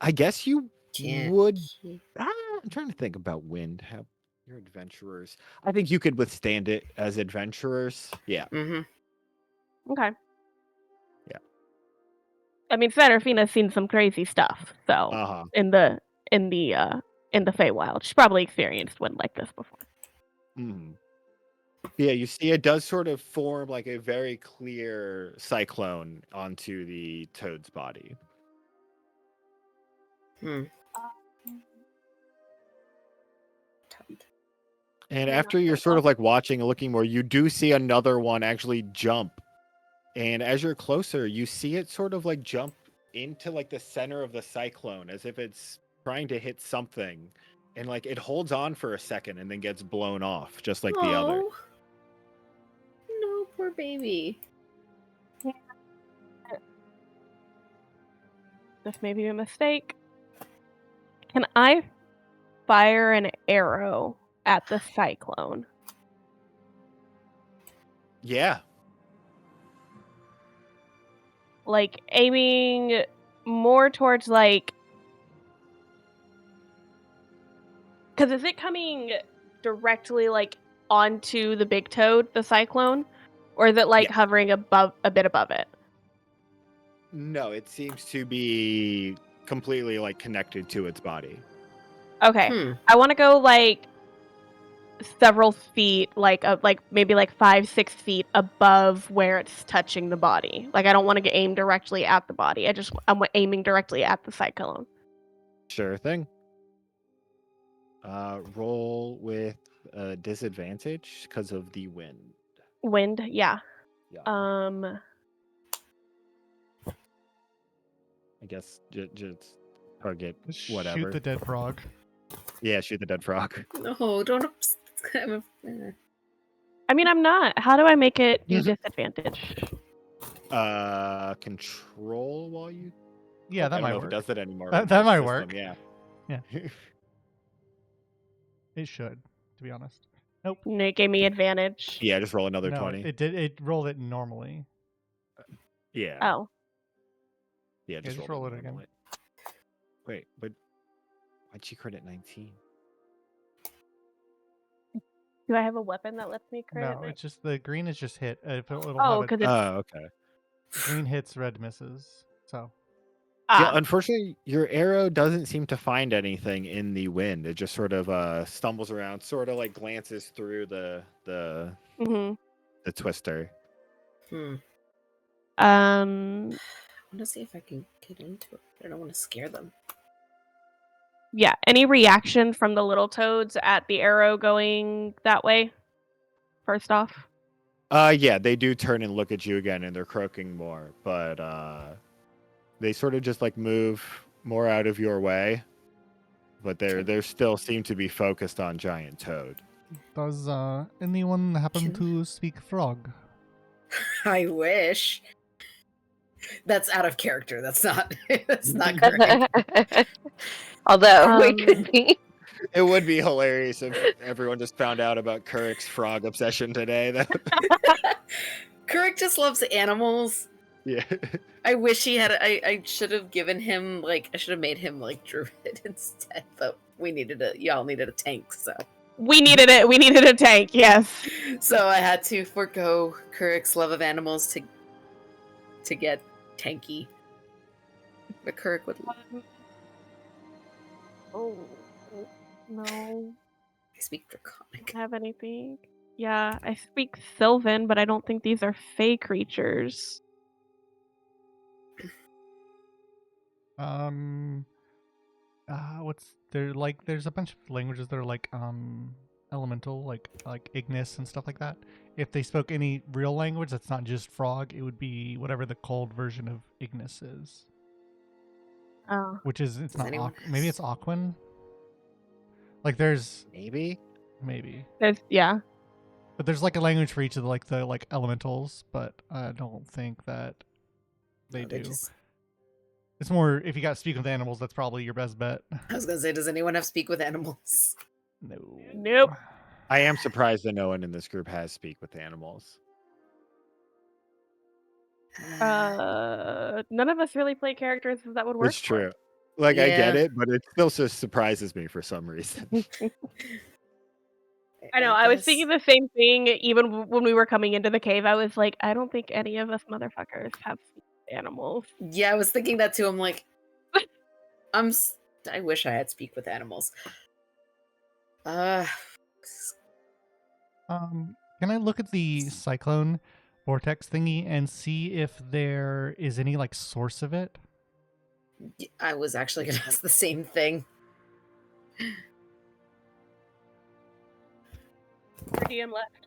I guess you Can't would. keep- I'm trying to think about wind. How you're adventurers. I think you could withstand it as adventurers. Yeah. Okay. Yeah. I mean, Serafina's seen some crazy stuff, so Uh-huh. in the Feywild, she's probably experienced wind like this before. Yeah, you see it does sort of form like a very clear cyclone onto the toad's body. Toad. And Yeah, after not you're very sort well. of like watching and looking more, you do see another one actually jump. And as you're closer, you see it sort of like jump into like the center of the cyclone as if it's trying to hit something. And like it holds on for a second and then gets blown off, just like the other. Oh. No, poor baby. This may be a mistake. Can I fire an arrow at the cyclone? Yeah. Like aiming more towards like, because is it coming directly like onto the big toad, the cyclone, or is it like Yes. hovering above, a bit above it? No, it seems to be completely like connected to its body. Okay, I want to go like several feet, like maybe like 5-6 feet above where it's touching the body. Like I don't want to get aimed directly at the body. I'm aiming directly at the cyclone. Sure thing. Roll with disadvantage because of the wind. Wind, yeah. Yeah. I guess just target Just whatever. shoot the dead frog. Yeah, shoot the dead frog. No, don't. I mean, I'm not. How do I make it do disadvantage? Control while you. Yeah, that I don't might know work. if it does that anymore. That in this might system, work. Yeah. Yeah. It should, to be honest. Nope. And it gave me advantage. Yeah, just roll another No, 20. it did. It rolled it normally. Yeah. Oh, Yeah, just just roll it again. normally. Wait, but why'd she crit at 19? do I have a weapon that lets me crit? No, it's just the green is just hit. It'll Oh, have because it. it's Okay. Green hits, red misses. So Yeah, unfortunately, your arrow doesn't seem to find anything in the wind. It just sort of stumbles around, sort of like glances through the twister. I want to see if I can get into it. I don't want to scare them. Yeah. Any reaction from the little toads at the arrow going that way? First off. Yeah, they do turn and look at you again, and they're croaking more, but they sort of just like move more out of your way. But they still seem to be focused on giant toad. does anyone happen to speak frog? I wish. That's out of character. That's not. That's not correct. Although it could be. It would be hilarious if everyone just found out about Kurik's frog obsession today. Kurik just loves animals. Yeah. I wish he had. I should have given him like. I should have made him like druid instead. But y'all needed a tank, so. We needed it. We needed a tank. Yes. So I had to forego Kurik's love of animals to get tanky. But Kurik would. Oh no. I speak Draconic. Have anything? Yeah, I speak Sylvan, but I don't think these are fey creatures. What's there like? There's a bunch of languages that are like elemental, like Ignis and stuff like that. If they spoke any real language that's not just frog, it would be whatever the cold version of Ignis is. Oh. Which is it's Does not anyone maybe it's Aquan. Like there's Maybe. Yeah. but there's like a language for each of the elementals, but I don't think that they No, do. just- It's more if you got to speak with animals, that's probably your best bet. I was gonna say, does anyone have speak with animals? No. Nope. I am surprised that no one in this group has speak with animals. None of us really play characters that would work. It's true. Like, I get Yeah. it, but it still just surprises me for some reason. I know. I was guess- thinking the same thing even when we were coming into the cave. I was like, I don't think any of us motherfuckers have animals. Yeah, I was thinking that too. I'm like, I wish I had speak with animals. Can I look at the cyclone vortex thingy and see if there is any like source of it? I was actually gonna ask the same thing. Our DM left.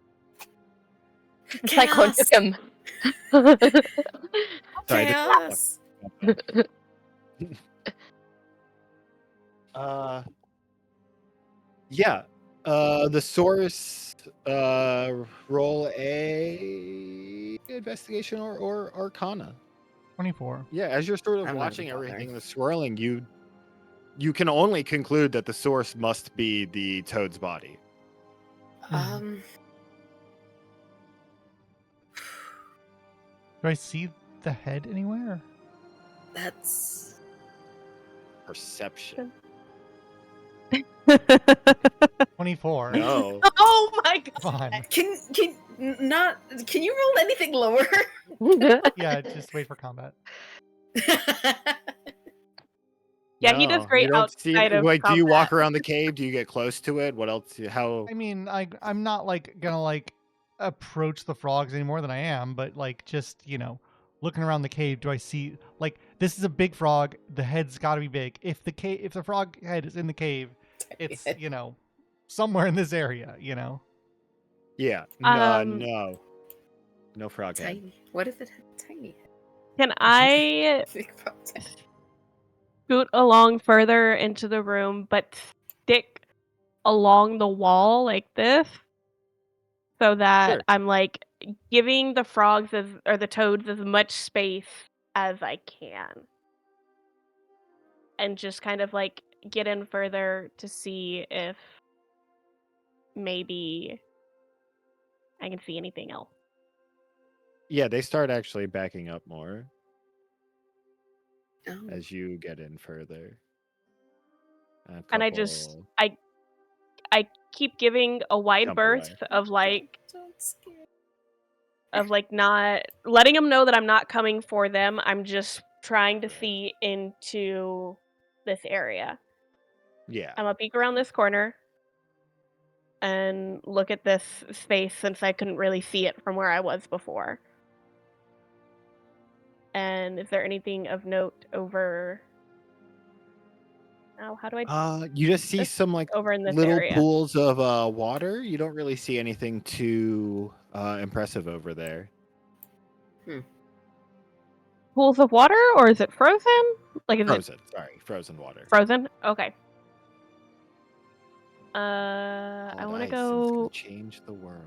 Cyclone took him. Sorry, the- Chaos. Yeah. The source, roll a investigation or arcana. 24. Yeah, as you're sort of I'm not watching even everything bothering. that's swirling, you can only conclude that the source must be the toad's body. Do I see the head anywhere? That's. Perception. 24. No. Oh my god. Come on. Can you roll anything lower? Yeah, just wait for combat. Yeah, he does No, great you don't see outside it. of Like, do you walk combat. around the cave? Do you get close to it? What else? How? I mean, I'm not like gonna like approach the frogs any more than I am, but like just looking around the cave, do I see like this is a big frog? The head's got to be big. If the frog head is in the cave, it's somewhere in this area. Yeah. Um, No frog head. Tiny. What if it had tiny head? Can I Big frog head. scoot along further into the room, but stick along the wall like this, so that Sure. I'm like giving the frogs or the toads as much space as I can, and just kind of like get in further to see if maybe I can see anything else. Yeah, they start actually backing up more Oh. as you get in further. And I just I keep giving a wide Jump berth away. of like Don't scare. not letting them know that I'm not coming for them. I'm just trying to see into this area. Yeah. I'm gonna peek around this corner and look at this space since I couldn't really see it from where I was before. And is there anything of note over? Oh, how do I You just see This- some like over in this little area? pools of water. You don't really see anything too impressive over there. Pools of water, or is it frozen? Like is it Frozen. Sorry, frozen water. frozen? Okay. I Cold want to ice, and it's gonna go. change the world.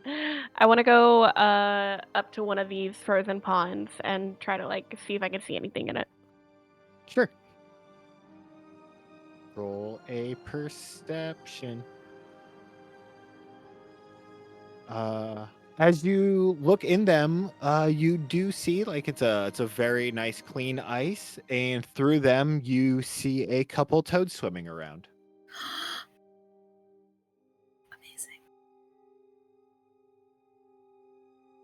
I want to go up to one of these frozen ponds and try to like see if I can see anything in it. Sure. Roll a perception. As you look in them, you do see like it's a very nice clean ice, and through them you see a couple toads swimming around. Amazing.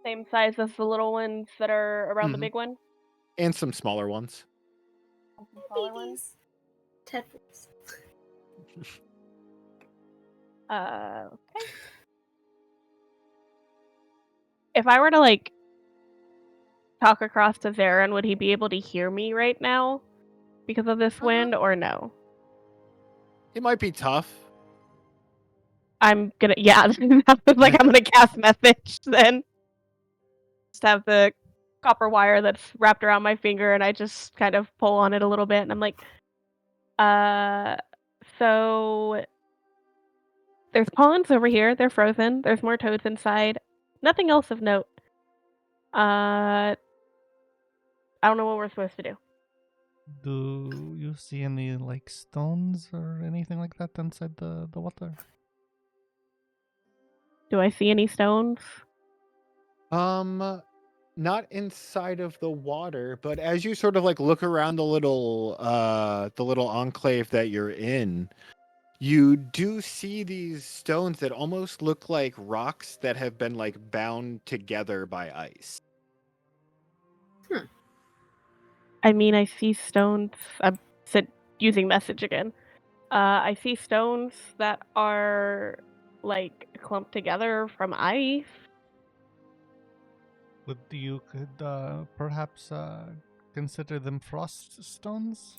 Same size as the little ones that are around the Mhm. big one. And some smaller ones. Some smaller ones. Tetris. Okay. If I were to like talk across to Zarin, would he be able to hear me right now because of this wind, or no? It might be tough. I'm gonna that was like I'm gonna cast message then. Just have the copper wire that's wrapped around my finger, and I just kind of pull on it a little bit, and I'm like, so there's ponds over here. They're frozen. There's more toads inside. Nothing else of note. I don't know what we're supposed to do. Do you see any like stones or anything like that inside the water? Do I see any stones? Not inside of the water, but as you sort of like look around the little enclave that you're in, you do see these stones that almost look like rocks that have been like bound together by ice. I mean, I see stones. I'm using message again. I see stones that are like clumped together from ice. Would you could perhaps consider them frost stones?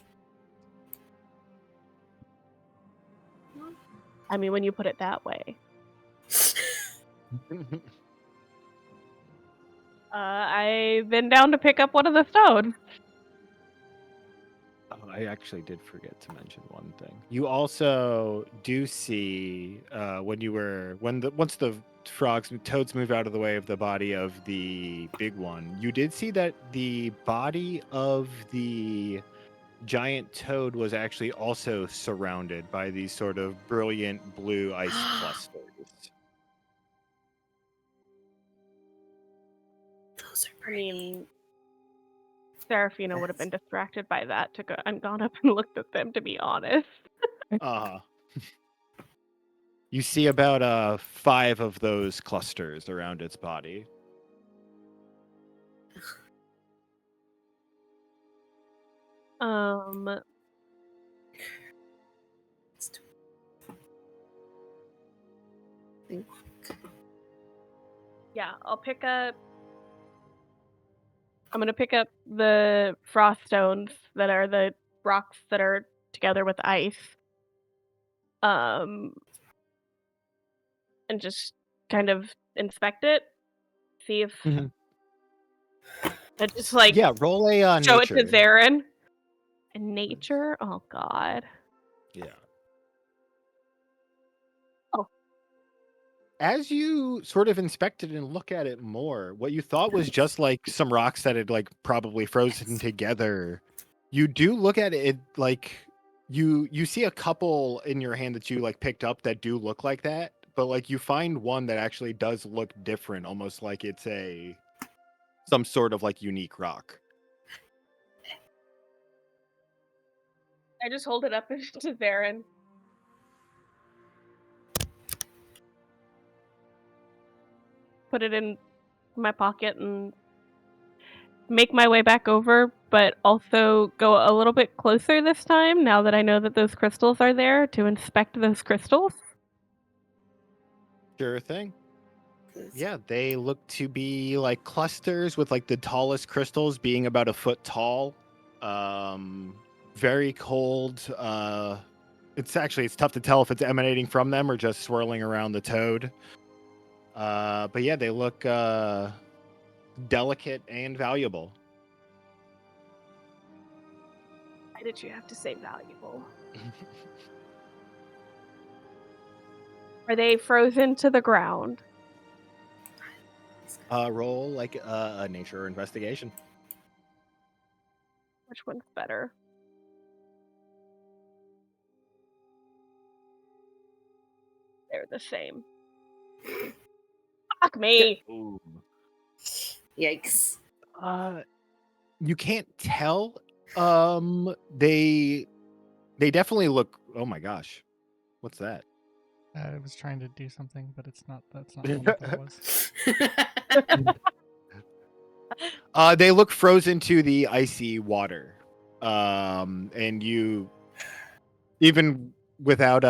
I mean, when you put it that way. I've been down to pick up one of the stones. Oh, I actually did forget to mention one thing. You also do see once the toads move out of the way of the body of the big one, you did see that the body of the giant toad was actually also surrounded by these sort of brilliant blue ice clusters. Those are I pretty. mean, Serafina would have been distracted by that to go and gone up and looked at them, to be honest. Uh-huh. You see about 5 of those clusters around its body. Um, yeah, I'm gonna pick up the frost stones that are the rocks that are together with ice. And just kind of inspect it, see if Mhm. I just like Yeah, roll a show it to nature. Zarin. And nature? Oh god. Yeah. Oh. As you sort of inspect it and look at it more, what you thought was just like some rocks that had like probably frozen together, you do look at it like you see a couple in your hand that you like picked up that do look like that, but like you find one that actually does look different, almost like it's some sort of like unique rock. I just hold it up to Zarin. Put it in my pocket and make my way back over, but also go a little bit closer this time now that I know that those crystals are there to inspect those crystals. Sure thing. Yeah, they look to be like clusters with like the tallest crystals being about a foot tall. Very cold. It's tough to tell if it's emanating from them or just swirling around the toad. But yeah, they look delicate and valuable. Why did you have to say valuable? Are they frozen to the ground? Roll like a nature investigation. Which one's better? They're the same. Fuck me. Ooh. Yikes. You can't tell. They definitely look. Oh my gosh, what's that? I was trying to do something, but it's not. That's not what I thought it was. They look frozen to the icy water. And you, even without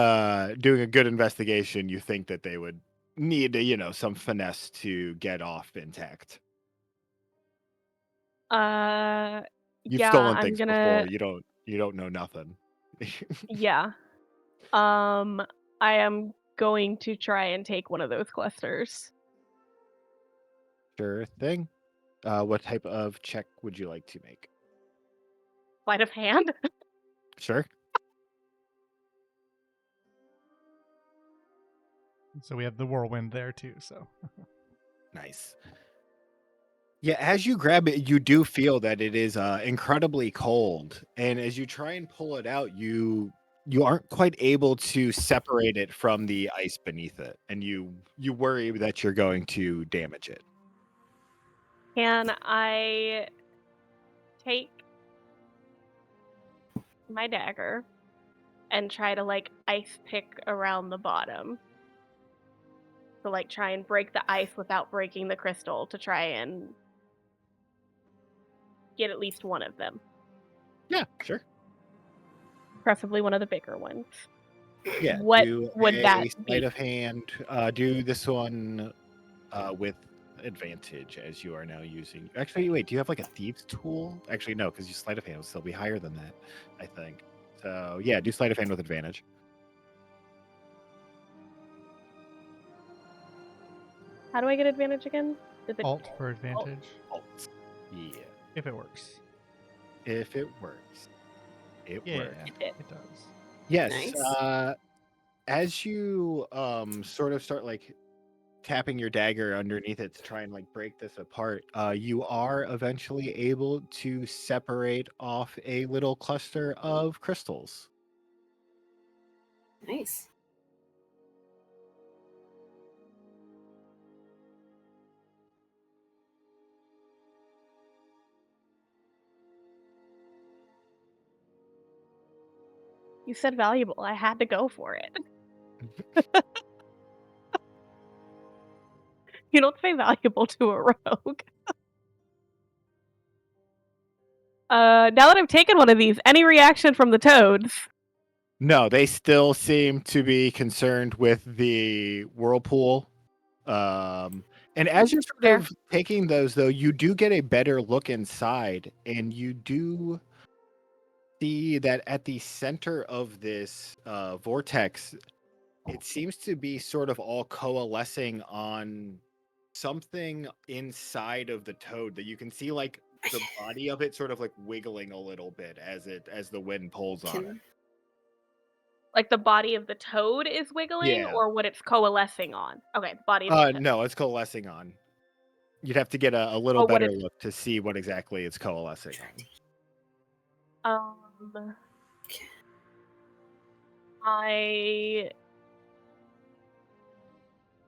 doing a good investigation, you think that they would need, some finesse to get off intact. You've Yeah, stolen I'm things before. gonna. You don't know nothing. Yeah. I am going to try and take one of those clusters. Sure thing. What type of check would you like to make? Sleight of hand. Sure. So we have the whirlwind there too. So Nice. Yeah, as you grab it, you do feel that it is incredibly cold, and as you try and pull it out, you aren't quite able to separate it from the ice beneath it, and you worry that you're going to damage it. Can I take my dagger and try to like ice pick around the bottom? To like try and break the ice without breaking the crystal to try and get at least one of them. Yeah, sure. Preferably one of the bigger ones. Yeah, What do would that a sleight be? of hand. Do this one with advantage, as you are now using. Actually, wait, do you have like a thieves tool? Actually, no, because your sleight of hand will still be higher than that, I think. So yeah, do sleight of hand with advantage. How do I get advantage again? Is it alt for advantage Alt. Yeah, if it works. if it works. It Yeah, works. it does. Yes. Nice. As you sort of start like tapping your dagger underneath it to try and like break this apart, you are eventually able to separate off a little cluster of crystals. Nice. You said valuable. I had to go for it. You don't say valuable to a rogue. Now that I've taken one of these, any reaction from the toads? No, they still seem to be concerned with the whirlpool. And as you're sort Fair. of taking those, though, you do get a better look inside, and you do see that at the center of this vortex, it seems to be sort of all coalescing on something inside of the toad that you can see, like the body of it sort of like wiggling a little bit as the wind pulls on it. Can, Like the body of the toad is wiggling, Yeah. or what it's coalescing on? Okay, the body of the toad. No, it's coalescing on. You'd have to get a little Oh, what better it's- look to see what exactly it's coalescing on.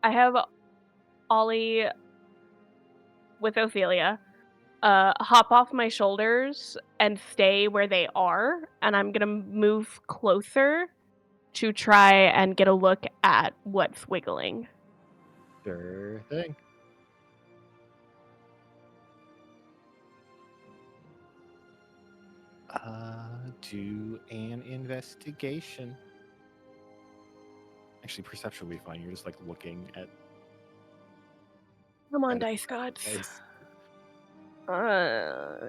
I have Ollie with Ophelia hop off my shoulders and stay where they are, and I'm gonna move closer to try and get a look at what's wiggling. Sure thing. Do an investigation. Actually, perception will be fine. You're just like looking at. Come on, at dice gods. dice.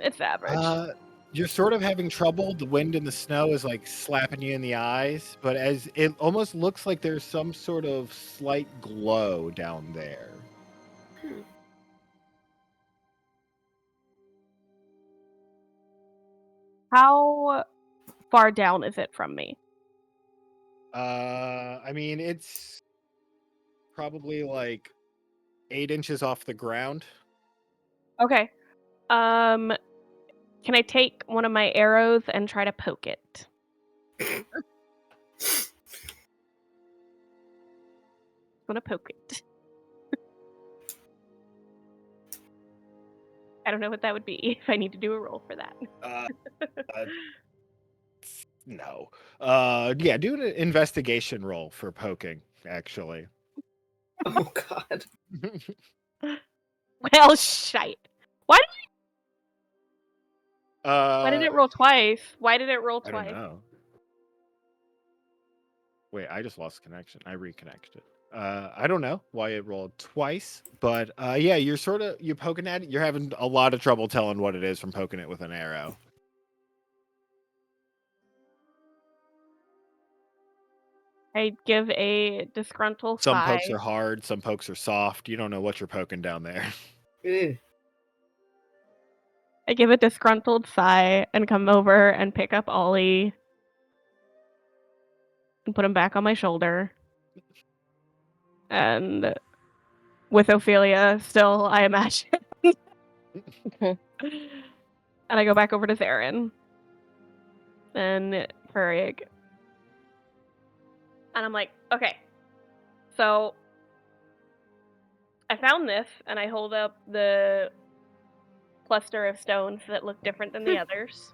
It's average. You're sort of having trouble. The wind and the snow is like slapping you in the eyes, but as it almost looks like there's some sort of slight glow down there. How far down is it from me? I mean, it's probably like 8 inches off the ground. Okay. Can I take one of my arrows and try to poke it? I'm gonna poke it. I don't know what that would be if I need to do a roll for that. Uh, uh, no. Yeah, do an investigation roll for poking, actually. Oh God. Well, shite. Why did it roll twice? Why did it roll I don't twice? know. Wait, I just lost connection. I reconnected. I don't know why it rolled twice, but yeah, you're poking at it. You're having a lot of trouble telling what it is from poking it with an arrow. I give a disgruntled Some sigh. pokes are hard, some pokes are soft. You don't know what you're poking down there. Ugh. I give a disgruntled sigh and come over and pick up Ollie and put him back on my shoulder. And with Ophelia still, I imagine. And I go back over to Theron and Furig. And I'm like, okay, so I found this, and I hold up the cluster of stones that look different than the others.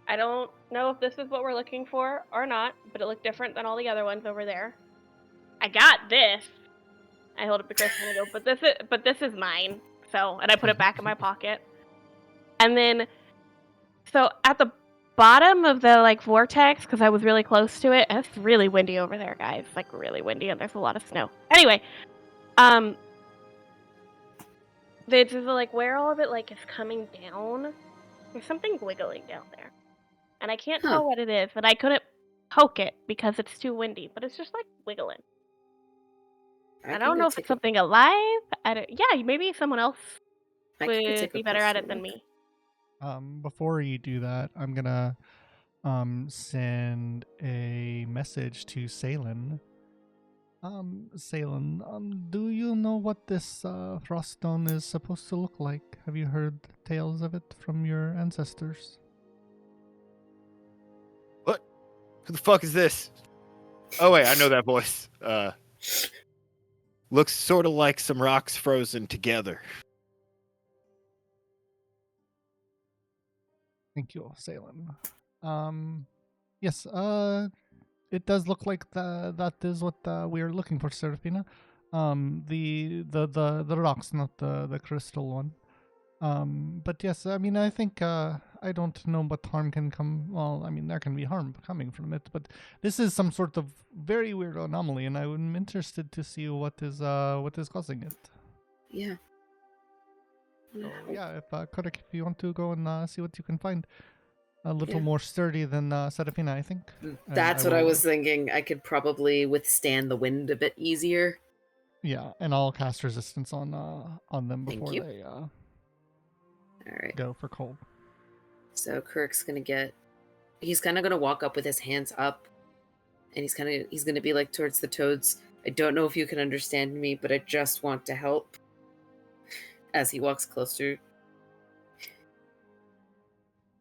I don't know if this is what we're looking for or not, but it looked different than all the other ones over there. I got this. I hold up the crystal and I go, but this is mine. So, and I put it back in my pocket. And then, so at the bottom of the like vortex, because I was really close to it, and it's really windy over there, guys. Like really windy, and there's a lot of snow. Anyway, there's like where all of it like is coming down. There's something wiggling down there, and I can't Huh. tell what it is, and I couldn't poke it because it's too windy. But it's just like wiggling. I can don't go know if take it's something alive. Yeah, maybe someone else I can go would take a be better at closer it than look. me. Before you do that, I'm gonna send a message to Salen. Salen, do you know what this frost stone is supposed to look like? Have you heard tales of it from your ancestors? What? Who the fuck is this? Oh wait, I know that voice. Looks sort of like some rocks frozen together. Thank you, Salen. Yes, it does look like that is what we are looking for, Serafina. The rocks, not the crystal one. But yes, I mean, I think I don't know what harm can come. Well, I mean, there can be harm coming from it, but this is some sort of very weird anomaly, and I'm interested to see what is causing it. Yeah. So yeah, if Kodak, if you want to go and see what you can find, a little Yeah. more sturdy than Serafina, I think. That's I what I will- was thinking. I could probably withstand the wind a bit easier. Yeah, and I'll cast resistance on them Thank before you. they All right. go for cold. So Kirk's gonna get. He's kind of gonna walk up with his hands up, and he's gonna be like towards the toads. I don't know if you can understand me, but I just want to help. As he walks closer.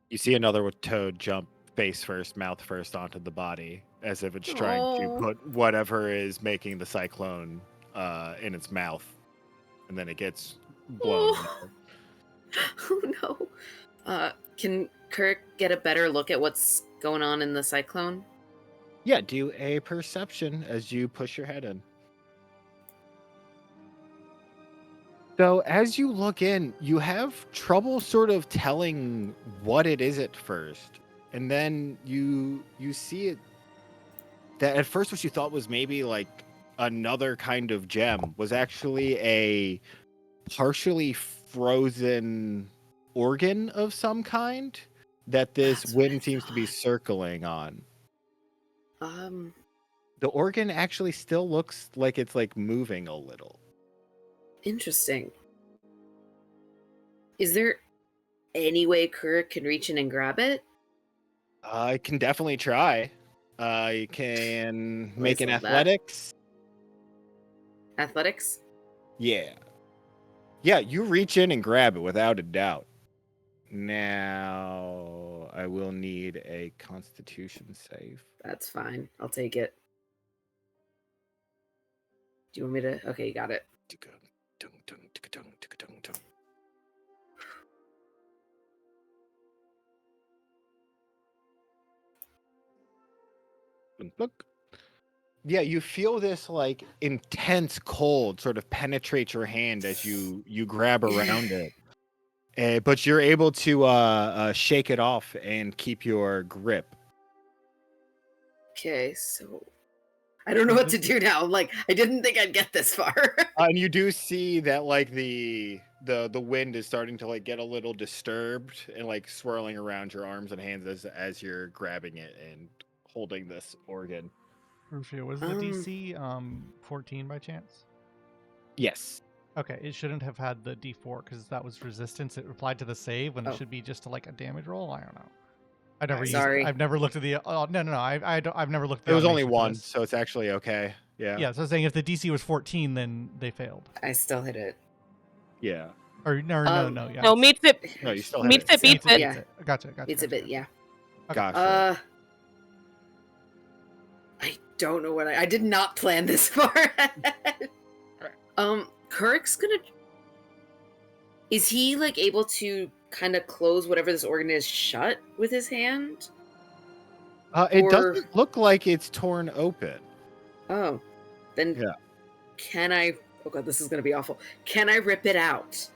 You see another toad jump face first, mouth first onto the body, as if it's trying to Oh. put whatever is making the cyclone in its mouth, and then it gets blown. Oh. Oh no. Can Kirk get a better look at what's going on in the cyclone? Yeah, do a perception as you push your head in. So as you look in, you have trouble sort of telling what it is at first. And then you see it that at first what you thought was maybe like another kind of gem was actually a partially frozen organ of some kind that this That's what I wind seems to be thought. circling on. Um, The organ actually still looks like it's like moving a little. Interesting. Is there any way Kirk can reach in and grab it? I can definitely try. You can make an Isn't that- athletics. Athletics? Yeah. Yeah, you reach in and grab it without a doubt. Now, I will need a Constitution save. That's fine. I'll take it. Do you want me to? Okay, you got it. Look. Yeah, you feel this like intense cold sort of penetrate your hand as you grab around it. But you're able to shake it off and keep your grip. Okay, so I don't know what to do now. I'm like, I didn't think I'd get this far. And you do see that like the wind is starting to like get a little disturbed and like swirling around your arms and hands as you're grabbing it and holding this organ. Rufio, was the DC 14 by chance? Yes. Okay, it shouldn't have had the D4 because that was resistance. It applied to the save when it should be just like a damage roll. I don't know. I've never looked at the. Oh no. I've never looked at the. It was only automation for one, this. so it's actually okay. Yeah. Yeah, so I was saying if the DC was 14, then they failed. I still hit it. Yeah. Or no. Yeah. No, meets it. No, you still have Meets it, beats it. Yeah. Gotcha. It's a bit, yeah. Gotcha. I don't know what I did not plan this far ahead. Kurik's gonna. Is he like able to kind of close whatever this organ is shut with his hand? It doesn't look like it's torn open. Oh, then can I? Oh god, this is gonna be awful. Can I rip it out?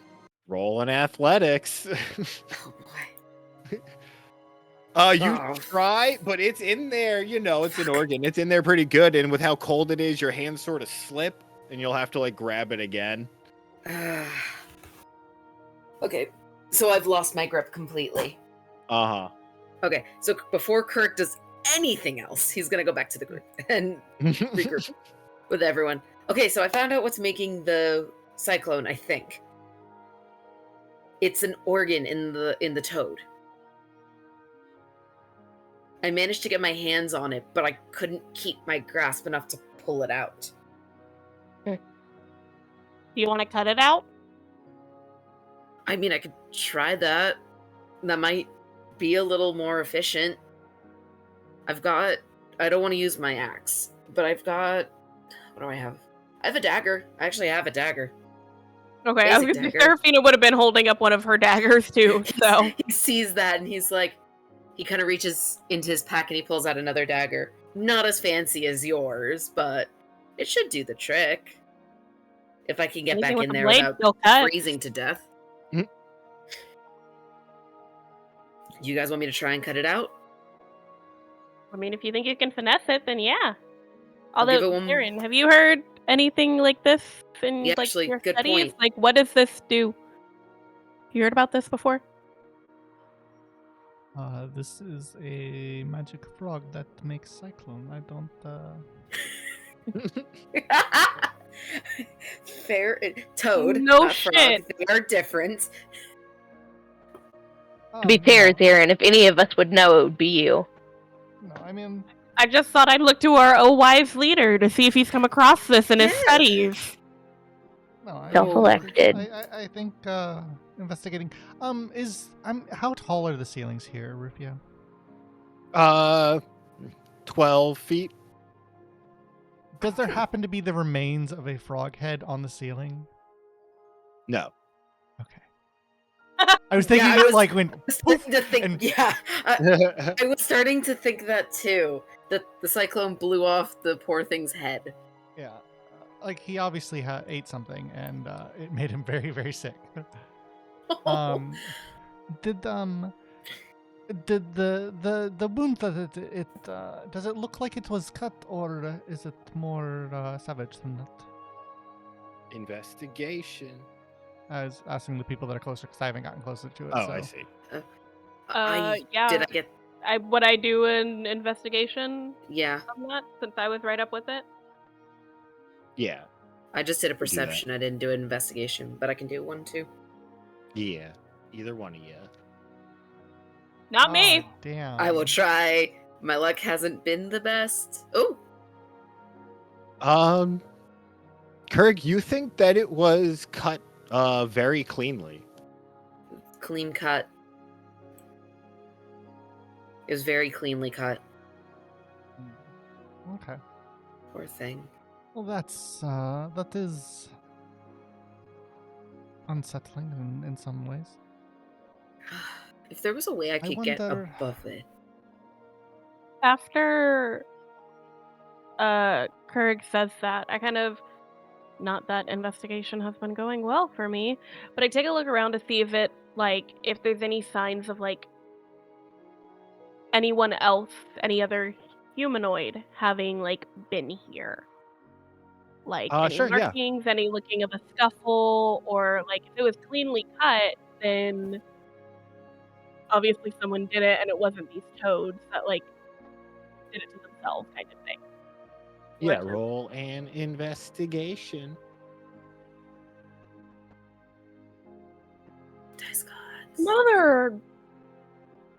Roll in athletics. Oh boy. You try, but it's in there. You know, it's an organ. It's in there pretty good. And with how cold it is, your hands sort of slip, and you'll have to like grab it again. Okay, so I've lost my grip completely. Okay, so before Kirk does anything else, he's gonna go back to the group and regroup with everyone. Okay, so I found out what's making the cyclone. I think it's an organ in the toad. I managed to get my hands on it, but I couldn't keep my grasp enough to pull it out. Do you want to cut it out? I mean, I could try that. That might be a little more efficient. I don't want to use my axe, but I've got, what do I have? I have a dagger. I actually have a dagger. Okay, I was gonna say Serafina would have been holding up one of her daggers too, so. He sees that and he's like, he kind of reaches into his pack and he pulls out another dagger. Not as fancy as yours, but it should do the trick. If I can get back in there without freezing to death. Mm-hmm. You guys want me to try and cut it out? I mean, if you think you can finesse it, then yeah. Although, I'll give it Aaron, have you heard anything like this in Yeah, like actually, your good studies? point. Like, what does this do? You heard about this before? This is a magic frog that makes cyclone. I don't. Fair. Toad. No not shit. Frog. They are different. To be fair, Zarin, if any of us would know, it would be you. No, I mean, I just thought I'd look to our wise leader to see if he's come across this in his studies. no. Self-elected. I think investigating. How tall are the ceilings here, Rufio? 12 feet. Does there happen to be the remains of a frog head on the ceiling? No. Okay. I was thinking when Starting to think, and- I was starting to think that too. That the cyclone blew off the poor thing's head. Yeah, like he obviously ate something, and it made him very, very sick. Did the wound that it does it look like it was cut, or is it more savage than that? Investigation. I was asking the people that are closer because I haven't gotten closer to it. Oh, so. I see. Yeah. Did I get? Would I do an investigation Yeah, on that since I was right up with it? Yeah. I just did a do that. perception. I didn't do an investigation, but I can do one too. Yeah. Either one of you. Not me. Oh, damn. I will try. My luck hasn't been the best. Oh, Kurg, you think that it was cut very cleanly. Clean cut. It was very cleanly cut. Okay. Poor thing. Well, that is unsettling in some ways. If there was a way I could get wonder- above it. After Kurg says that, I kind of, not that investigation has been going well for me, but I take a look around to see if if there's any signs of like anyone else, any other humanoid having like been here. Like any Sure, yeah. markings, any looking of a scuffle, or like if it was cleanly cut, then obviously someone did it and it wasn't these toads that like did it to themselves kind of thing. Yeah, Which is- roll an investigation. Dice gods. Mother,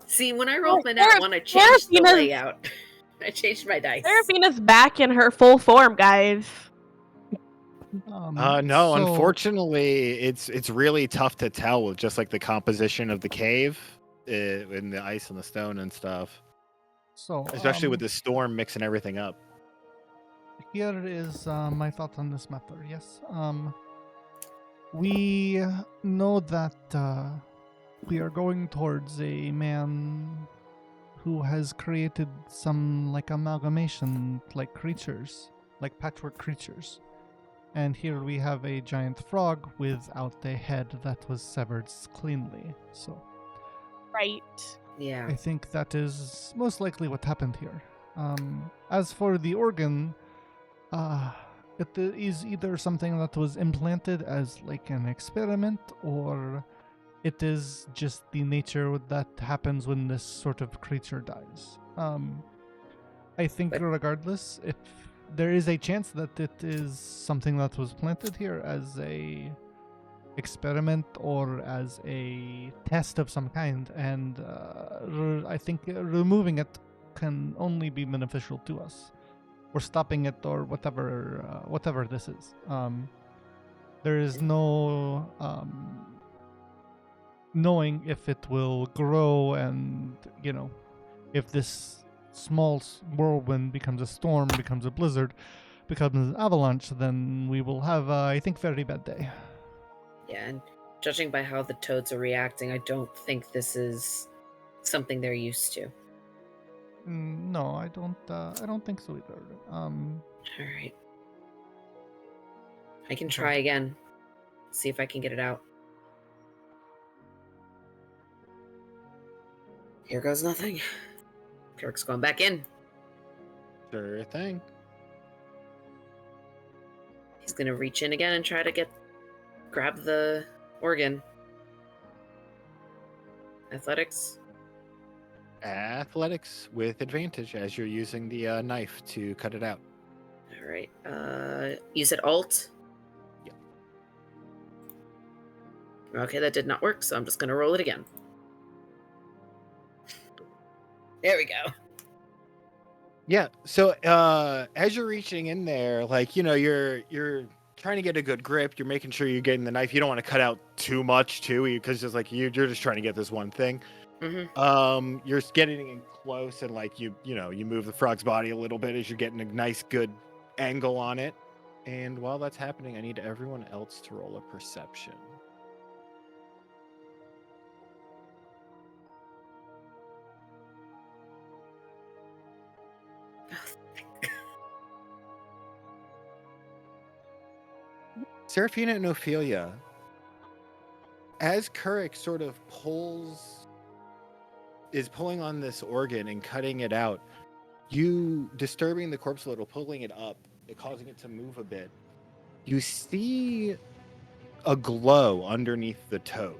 See, when I rolled my Sarah- nat one, I changed the Seraphina's- layout. I changed my dice. Seraphina's back in her full form, guys. No, So- unfortunately, it's really tough to tell with just like the composition of the cave, and the ice and the stone and stuff, So, especially with the storm mixing everything up. here is my thought on this matter. Yes. We know that we are going towards a man who has created some like amalgamation like creatures, like patchwork creatures. And here we have a giant frog without a head that was severed cleanly. So Right. Yeah. I think that is most likely what happened here. As for the organ, it is either something that was implanted as like an experiment, or it is just the nature that happens when this sort of creature dies. I think But- regardless, if there is a chance that it is something that was planted here as a experiment or as a test of some kind, and I think removing it can only be beneficial to us, or stopping it, or whatever this is. There is no knowing if it will grow, and if this small whirlwind becomes a storm, becomes a blizzard, becomes an avalanche, then we will have I think very bad day. Yeah, and judging by how the toads are reacting, I don't think this is something they're used to. No, I don't think so either. All right. I can Okay. try again. See if I can get it out. Here goes nothing. Kirk's going back in. Sure thing. He's gonna reach in again and try to grab the organ. Athletics. Athletics with advantage as you're using the knife to cut it out. All right. You said alt. Yep. Okay, that did not work, so I'm just gonna roll it again. There we go. Yeah. So as you're reaching in there, like you're trying to get a good grip. You're making sure you're getting the knife. You don't want to cut out too much too, because just like you're just trying to get this one thing. Mm-hmm. You're getting in close, and like you move the frog's body a little bit as you're getting a nice good angle on it. And while that's happening, I need everyone else to roll a perception. Seraphina and Ophelia, as Kurik sort of is pulling on this organ and cutting it out, you disturbing the corpse a little, pulling it up, causing it to move a bit. You see a glow underneath the toad.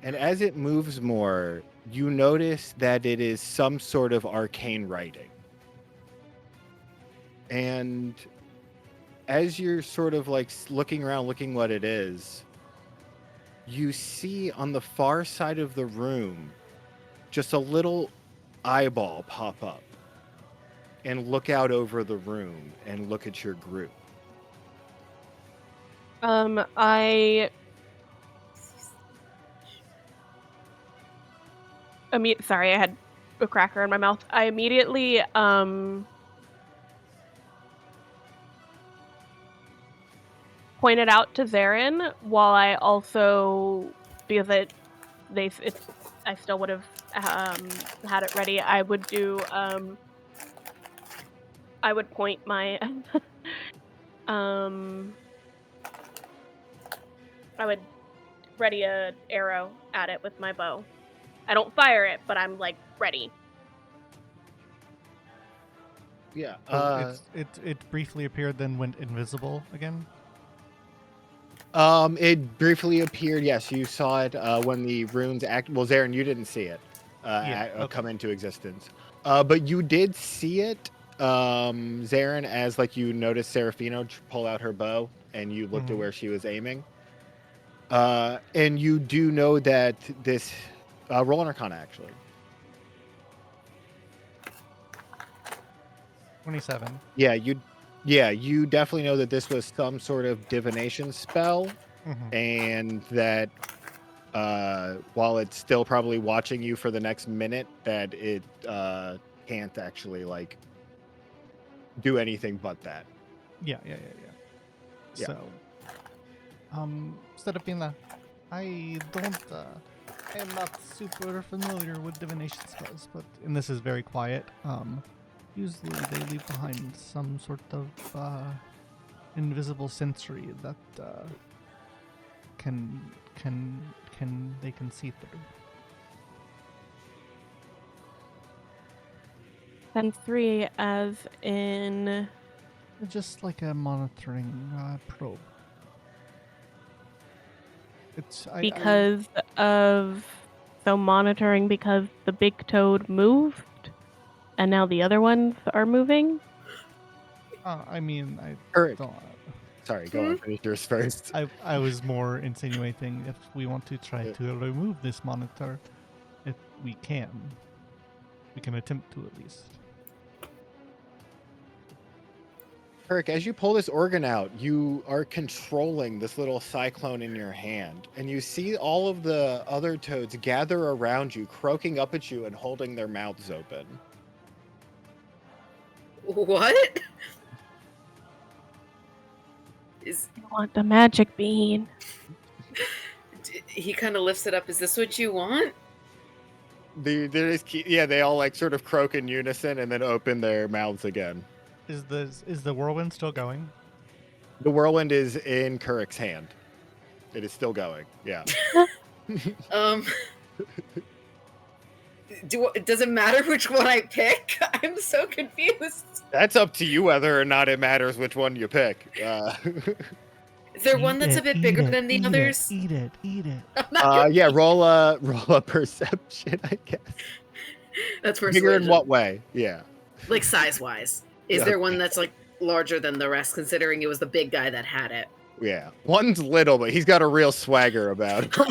And as it moves more, you notice that it is some sort of arcane writing. And as you're sort of like looking around, looking what it is, you see on the far side of the room just a little eyeball pop up and look out over the room and look at your group. I sorry, I had a cracker in my mouth. I immediately pointed out to Zarin while I also, because I still would have had it ready. I would do I would point my um I would ready a arrow at it with my bow. I don't fire it, but I'm like ready. Yeah. So it briefly appeared, then went invisible again. It briefly appeared. Yes, you saw it when the runes act. Well, Zarin, you didn't see it Yeah. Okay. come into existence. But you did see it, Zarin, as like you noticed Serafino pull out her bow, and you looked at Mhm. where she was aiming. And you do know that this roll an Arcana actually. 27. Yeah, you definitely know that this was some sort of divination spell, Mhm. and that while it's still probably watching you for the next minute, that it can't actually like do anything but that. Yeah. Yeah. So, Serafina, I don't. I am not super familiar with divination spells, but and this is very quiet. Usually they leave behind some sort of invisible sensory that can they can see through. Sense 3 as in Just like a monitoring probe. It's because of monitoring because the big toad moved and now the other ones are moving. I mean I Eric, don't. sorry, go on, finish yours first. I was more insinuating if we want to try to remove this monitor, if we can attempt to at least. Eric, as you pull this organ out, you are controlling this little cyclone in your hand, and you see all of the other toads gather around you, croaking up at you and holding their mouths open. What? Is I want the magic bean. he kind of lifts it up? Is this what you want? They all like sort of croak in unison and then open their mouths again. Is the whirlwind still going? The whirlwind is in Kurik's hand. It is still going. Yeah. Um, does it matter which one I pick? I'm so confused. That's up to you whether or not it matters which one you pick. Is there one that's a bit bigger than the others? Eat it. I'm not gonna Yeah. eat- Roll a perception, I guess. That's Bigger persuasion. in what way? Yeah. Like size wise. Is there one that's like larger than the rest, considering it was the big guy that had it? Yeah. One's little, but he's got a real swagger about him.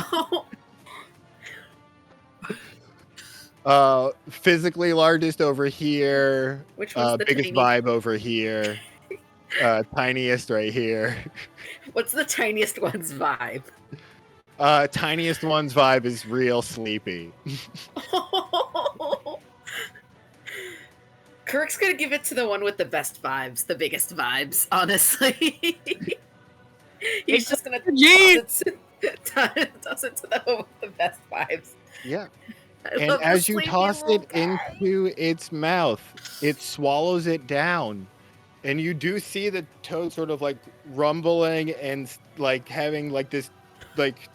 Physically largest over here. Which one's the Biggest tiny? vibe over here. Tiniest right here. What's the tiniest one's vibe? Tiniest one's vibe is real sleepy. Kirk's gonna give it to the one with the best vibes, the biggest vibes, honestly. He's just gonna toss it to the one with the best vibes. Yeah. I And love the as you sleepy toss little it guy. into its mouth, it swallows it down. And you do see the toad sort of like rumbling and like having like this, like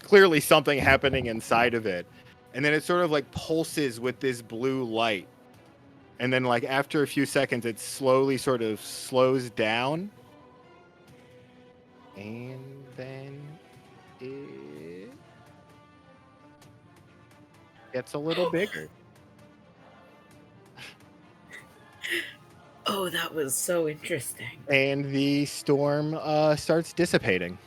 clearly something happening inside of it. And then it sort of like pulses with this blue light. And then like after a few seconds, it slowly sort of slows down. And then it gets a little bigger. Oh, that was so interesting. And the storm starts dissipating.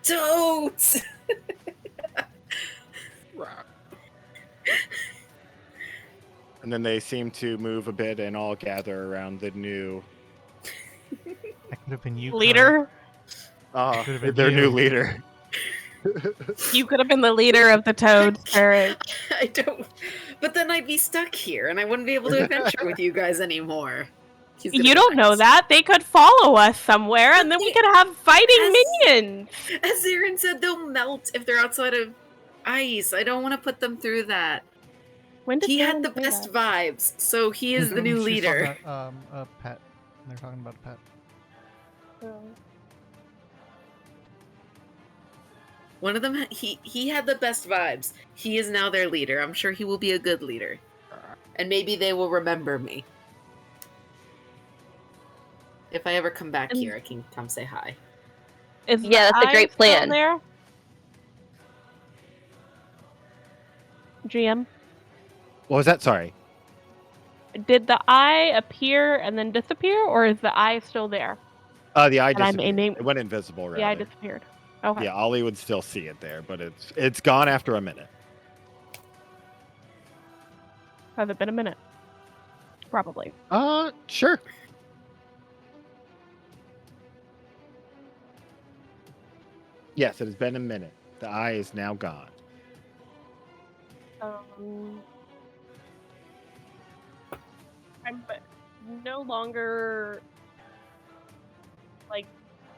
Toads! And then they seem to move a bit and all gather around the new That could have been you, Kurt. Leader? Could've been their new you. leader. You could have been the leader of the toads, Eric. I don't. But then I'd be stuck here, and I wouldn't be able to adventure with you guys anymore. He's gonna You go don't know next. that. They could follow us somewhere, and But then we they- could have fighting As- minions. As Aaron said, they'll melt if they're outside of ice. I don't want to put them through that. When did He had Aaron the say best that? vibes, so he is the new She's leader. talking about, a pet. They're talking about a pet. One of them, he had the best vibes. He is now their leader. I'm sure he will be a good leader. And maybe they will remember me. If I ever come back And- here, I can come say hi. Is Yeah, the that's a great eye still plan. There? GM, What was that? Sorry. did the eye appear and then disappear, or is the eye still there? The eye And I'm disappeared. aiming- It went invisible, rather. The eye disappeared. Okay. Yeah, Ollie would still see it there, but it's gone after a minute. Has it been a minute? Probably. Sure. Yes, it has been a minute. The eye is now gone. I'm no longer like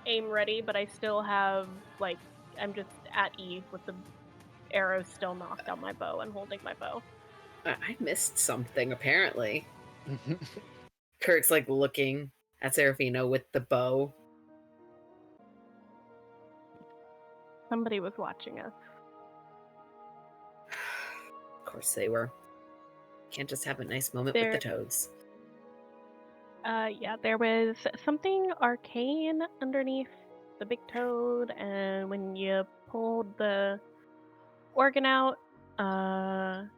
aim ready, but I still have like I'm just at ease with the arrows still knocked on my bow and holding my bow. I missed something, apparently. Kirk's like looking at Serafino with the bow. Somebody was watching us. Of course they were. Can't just have a nice moment with the toads. Yeah, there was something arcane underneath the big toad, and when you pulled the organ out, an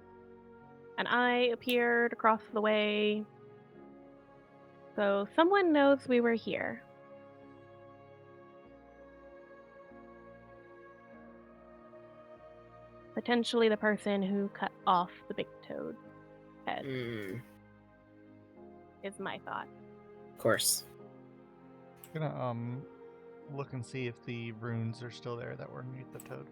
eye appeared across the way. So someone knows we were here. Potentially the person who cut off the big toad's head is my thought. Of course. Gonna look and see if the runes are still there that were underneath the toad.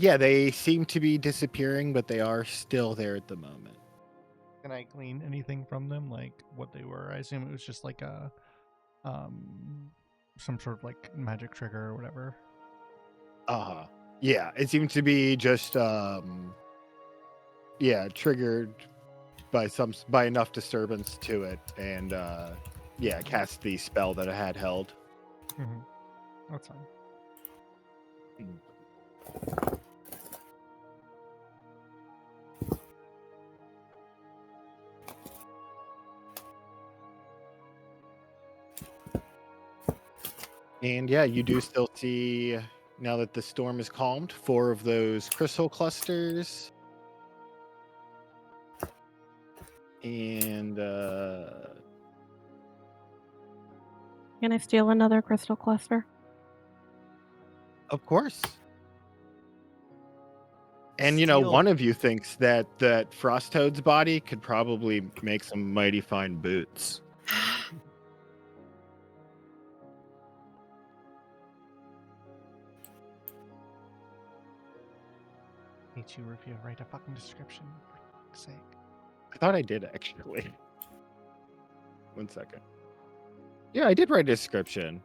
Yeah, they seem to be disappearing, but they are still there at the moment. Can I glean anything from them, like what they were? I assume it was just like a some sort of like magic trigger or whatever. Yeah, it seemed to be just triggered by enough disturbance to it, and cast the spell that it had held. Mm-hmm. That's fine. And yeah, you do still see, now that the storm is calmed, 4 of those crystal clusters. And Can I steal another crystal cluster? of course. And you know, Steal. one of you thinks that Frost Toad's body could probably make some mighty fine boots. Hate you if you write a fucking description, for fuck's sake. I thought I did, actually. 1 second. Yeah, I did write a description.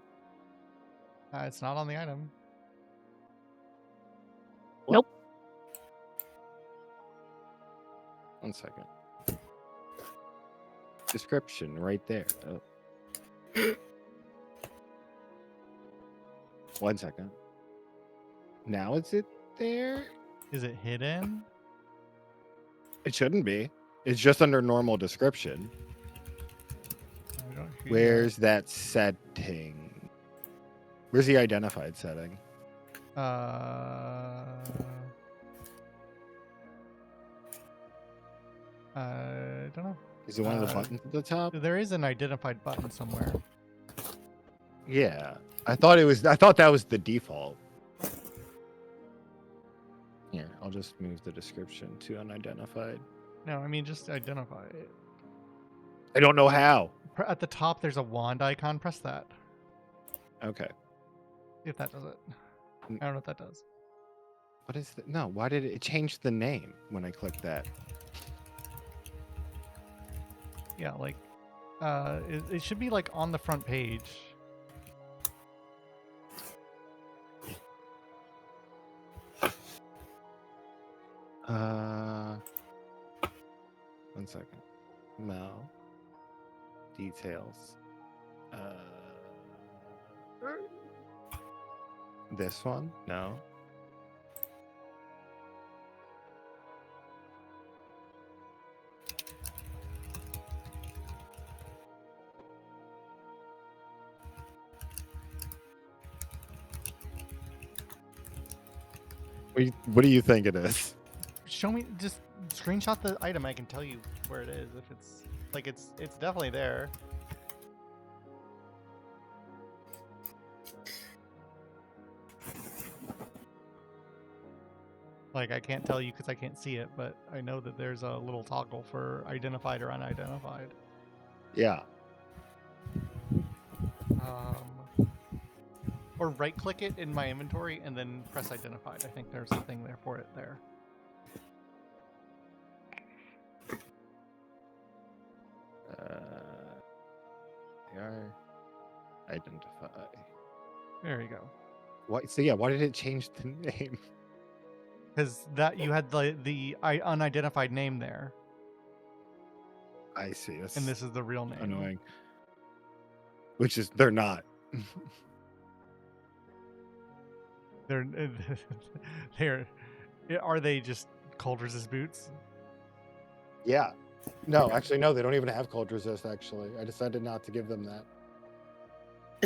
It's not on the item. Nope. 1 second. Description right there. Oh. 1 second. Now is it there? Is it hidden? It shouldn't be. It's just under normal description. I don't hear Where's that setting? Where's the identified setting? that. I don't know. Is it one of the buttons at the top? There is an identified button somewhere. Yeah. I thought that was the default. Here, I'll just move the description to unidentified. No, I mean just identify it. I don't know how. At the top, there's a wand icon. Press that. Okay. If that does it. I don't know what that does. What is that? No, why did it change the name when I clicked that? Yeah, like, it should be like on the front page. One second. Mel. Details. This one? No. What do you think it is? Show me, just screenshot the item. I can tell you where it is. If it's like it's definitely there. Like I can't tell you because I can't see it, but I know that there's a little toggle for identified or unidentified. Yeah. Or right click it in my inventory and then press identified. I think there's a thing there for it there. They are identify. There you go. What? So yeah, why did it change the name? Because that you had the unidentified name there, I see. That's and this is the real name. annoying. Which is they're not. They're they're are they just Coldress's boots? Yeah. No, actually, no. They don't even have cold resist. Actually, I decided not to give them that.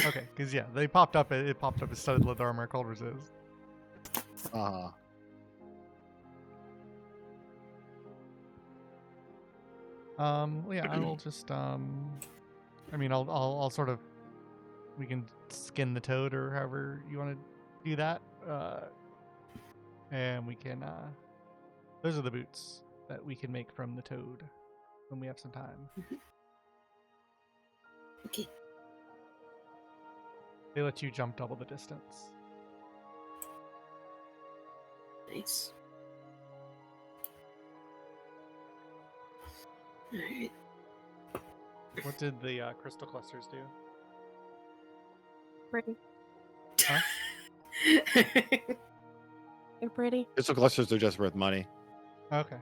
Okay, because yeah, they popped up. It popped up as studded leather armor Coldress's. Uh-huh. Well, yeah, I will just I mean, I'll sort of, we can skin the toad or however you want to do that, and we can those are the boots that we can make from the toad when we have some time. Okay. They let you jump double the distance. Nice. All right. What did the crystal clusters do? Pretty. Huh? They're pretty. Crystal clusters are just worth money. Okay.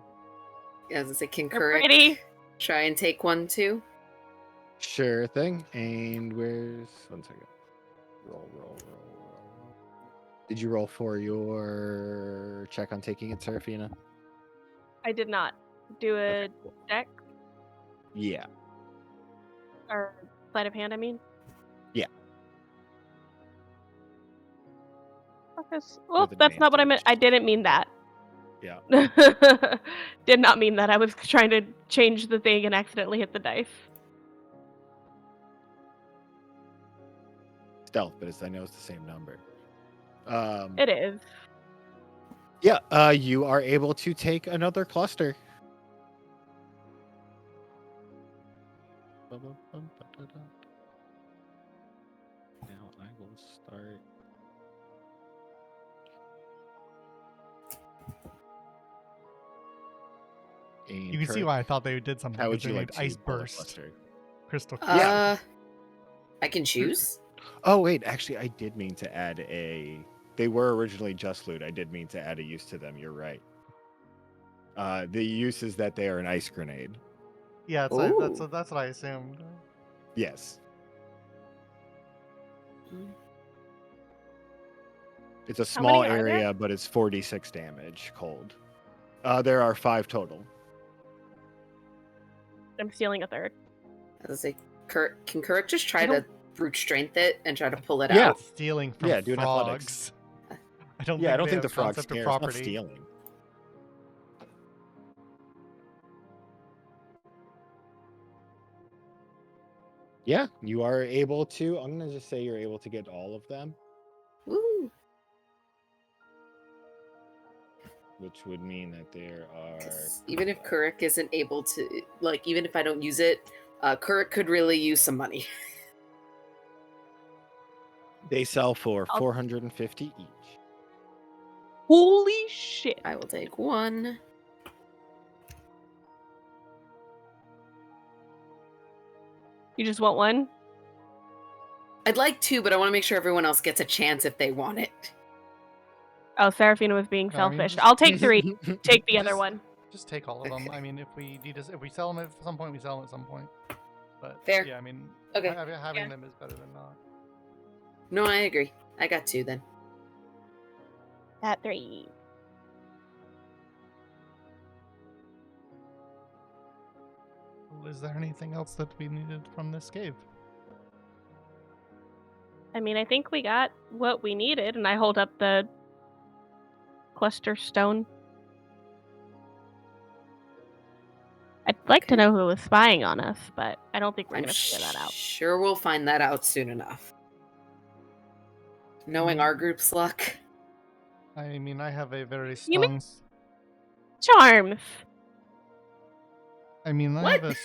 Yeah, I was gonna say, can They're Kurik pretty. try and take one too? Sure thing. And where's 1 second? Roll. Did you roll for your check on taking it, Serafina? I did not do a Okay, cool. deck Yeah. or sleight of hand. I mean. Yeah. Well, With that's not what I meant. I advantage. didn't mean that. Yeah. Did not mean that. I was trying to change the thing and accidentally hit the dice. Stealth, but I know it's the same number. It is. Yeah, you are able to take another cluster. Now I will start. You can see why I thought they did something. How would 'cause they you like named to Ice pull a Burst, cluster? Crystal. Yeah. I can choose. Oh wait, actually, I did mean to add a. They were originally just loot. I did mean to add a use to them. You're right. The use is that they are an ice grenade. Yeah, Ooh. that's what I assumed. Yes. It's a How many small are there? area, but it's 46 damage cold. There are 5 total. I'm stealing a third. I was like, can Kurik just try I to don't- brute strength it and try to pull it Yeah. out? Stealing from Yeah, do an athletics. frogs. I don't Yeah, I think don't they think the have frog's concept of care. It's not property. stealing. Yeah, you are able to. I'm gonna just say you're able to get all of them. Woo! which would mean that there are 'Cause even if Kurik isn't able to, like, even if I don't use it, Kurik could really use some money. they sell for I'll- 450 each. Holy shit! I will take one. You just want one? I'd like two, but I want to make sure everyone else gets a chance if they want it. Oh, Seraphina was being No, I mean, selfish. just- I'll take 3. Take the other Just- one. Just take all of them. I mean, if we need to, if we sell them at some point, we sell them at some point. But Fair. yeah, I mean, Okay. having Yeah. them is better than not. No, I agree. I got two then. At 3. Well, is there anything else that we needed from this cave? I mean, I think we got what we needed, and I hold up the cluster stone. I'd like to Okay. know who was spying on us, but I don't think we're I'm going to figure that out. sure we'll find that out soon enough. Knowing our group's luck. I mean, I have a very You mean- strong. Charms! I mean, I What? have a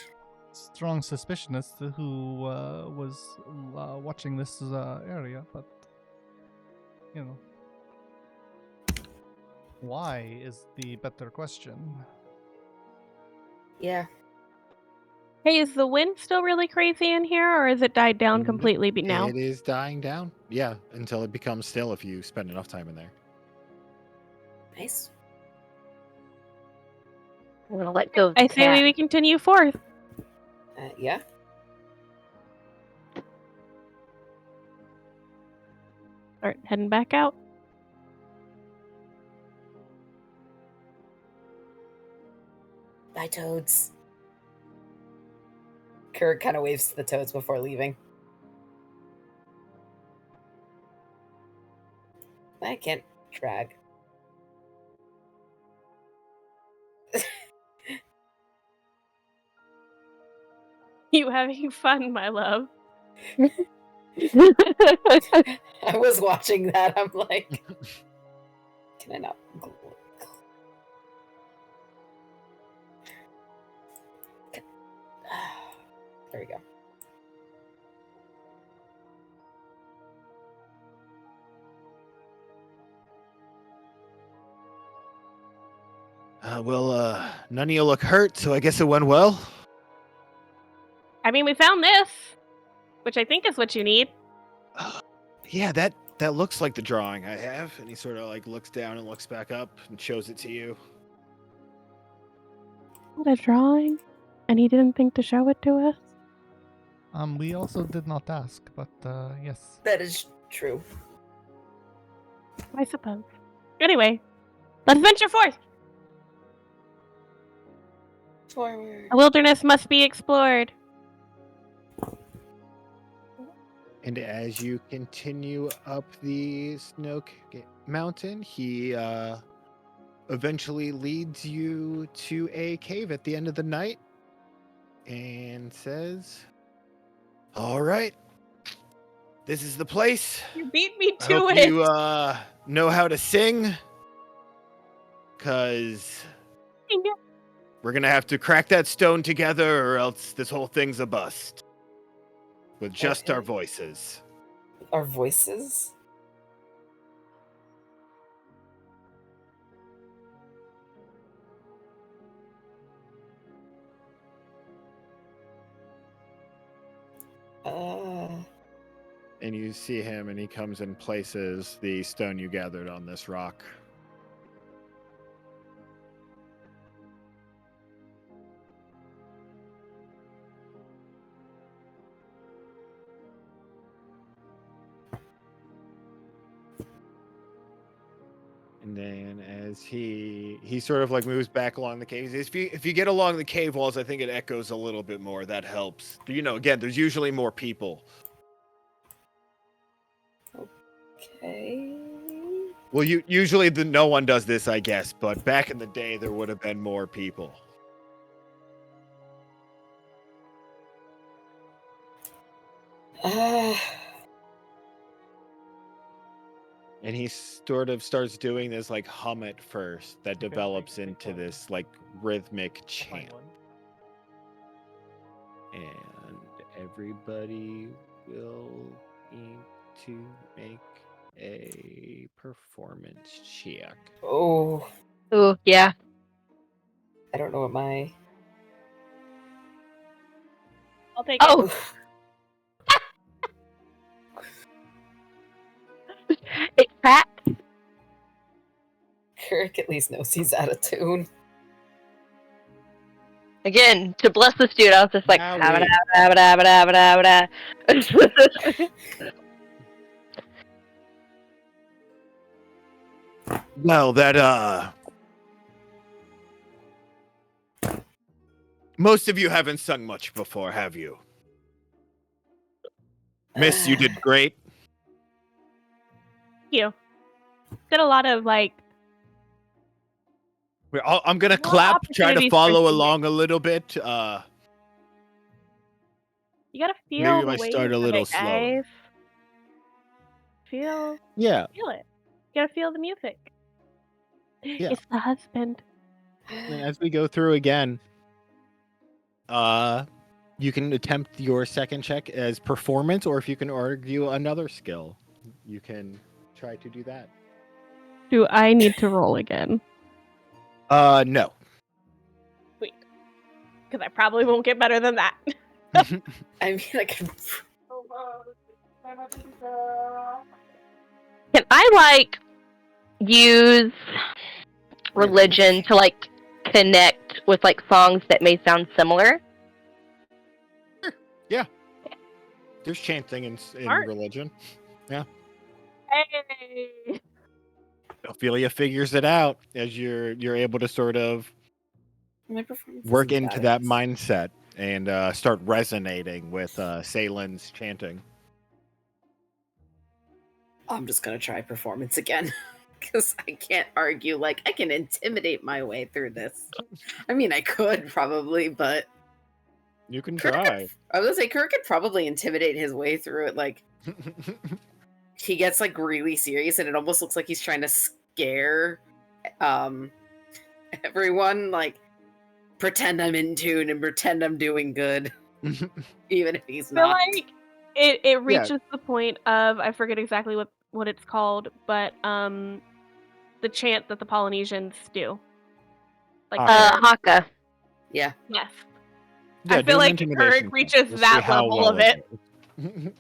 strong suspicion as to who was watching this area, but you know, why is the better question. Yeah. Hey, is the wind still really crazy in here, or has it died down Nope. completely now? It is dying down. Yeah, until it becomes still if you spend enough time in there. Nice. I'm gonna let go of the I say cat. we continue forth. Yeah. Start heading back out. Bye, toads. Kurik kind of waves to the toads before leaving. I can't drag. You having fun, my love? I was watching that. I'm like, can I not? There we go. Well, none of you look hurt, so I guess it went well. I mean, we found this, which I think is what you need. Yeah, that looks like the drawing I have. And he sort of like looks down and looks back up and shows it to you. What a drawing. And he didn't think to show it to us? We also did not ask, but yes. That is true. I suppose. Anyway, let's venture forth. Forward. The wilderness must be explored. And as you continue up the mountain, he eventually leads you to a cave at the end of the night and says, "All right, this is the place. You beat me I to hope it. you know how to sing, because we're going to have to crack that stone together or else this whole thing's a bust. With just our Okay. voices." Our voices? And you see him, and he comes and places the stone you gathered on this rock. And then as he sort of like moves back along the cave, he says, if you get along the cave walls, I think it echoes a little bit more. That helps. You know, again, there's usually more people. Okay. Well, usually no one does this, I guess, but back in the day, there would have been more people. And he sort of starts doing this like hum at first that Okay, develops make into one. this like rhythmic I'll find chant. one. And everybody will need to make a performance check. Oh, Ooh, yeah. I don't know what my. I'll take it. Oh, it cracked. Kirk at least knows he's out of tune. Again, to bless this dude, I was just like, Now "Habada, we- habada, habada, habada." Well, that most of you haven't sung much before, have you? Miss, you did great. Thank you. Did a lot of like I'm gonna lot of clap, try to opportunities for follow singing. along a little bit. You gotta Maybe feel if the I start waves a of little it, slower. guys. Feel Yeah, it. You gotta feel the music. Yeah. It's the husband. and as we go through again, you can attempt your second check as performance, or if you can argue another skill, you can try to do that. Do I need to roll again? No. Because I probably won't get better than that. I mean, like, Can I like use religion to like connect with like songs that may sound similar? There's chanting in Smart. religion. Hey! Ophelia figures it out as you're able to sort of my performance work isn't into bad, I that guess. mindset and start resonating with Saylin's chanting. I'm just gonna try performance again. Because I can't argue, like, I can intimidate my way through this. I mean, I could probably, but You can Kirk try. I was gonna say Kirk could probably intimidate his way through it. Like, he gets like really serious, and it almost looks like he's trying to scare everyone. Like, pretend I'm in tune and pretend I'm doing good, even if he's I feel not. like it reaches the point of I forget exactly what it's called, but the chant that the Polynesians do. Like Haka. Haka. Yeah. yes. Yeah, I feel do an like intimidation Kirk check. reaches We'll see that how level well of it. goes.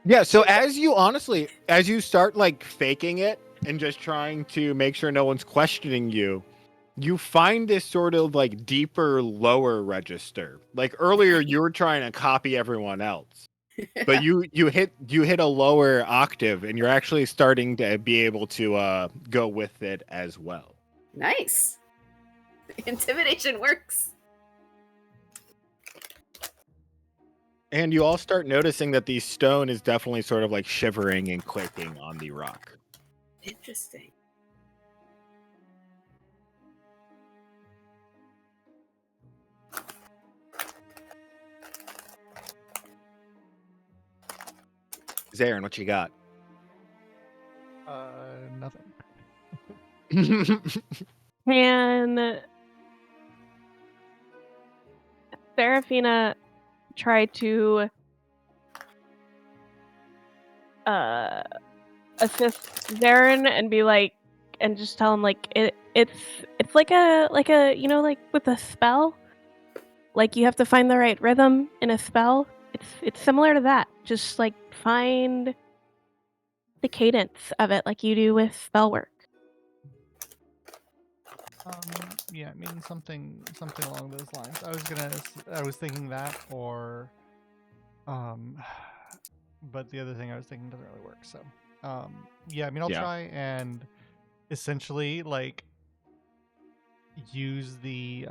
Yeah, so as you start like faking it and just trying to make sure no one's questioning you, you find this sort of like deeper lower register. Like earlier you were trying to copy everyone else. But you hit a lower octave and you're actually starting to be able to go with it as well. Nice. Intimidation works. And you all start noticing that the stone is definitely sort of like shivering and quaking on the rock. Interesting. Zarin, what you got? Nothing. Can Serafina try to assist Zarin and be like, and just tell him like it's like a you know, like with a spell, like you have to find the right rhythm in a spell. It's similar to that. Just like find the cadence of it, like you do with spell work. Yeah, I mean something along those lines. I was thinking that, or but the other thing I was thinking doesn't really work. So yeah, I mean I'll Yeah. try and essentially like use the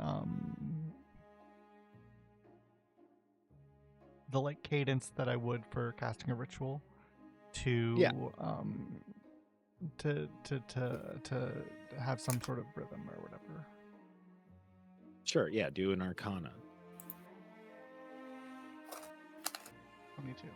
like cadence that I would for casting a ritual to Yeah. to have some sort of rhythm or whatever. Sure, yeah, do an arcana. 22.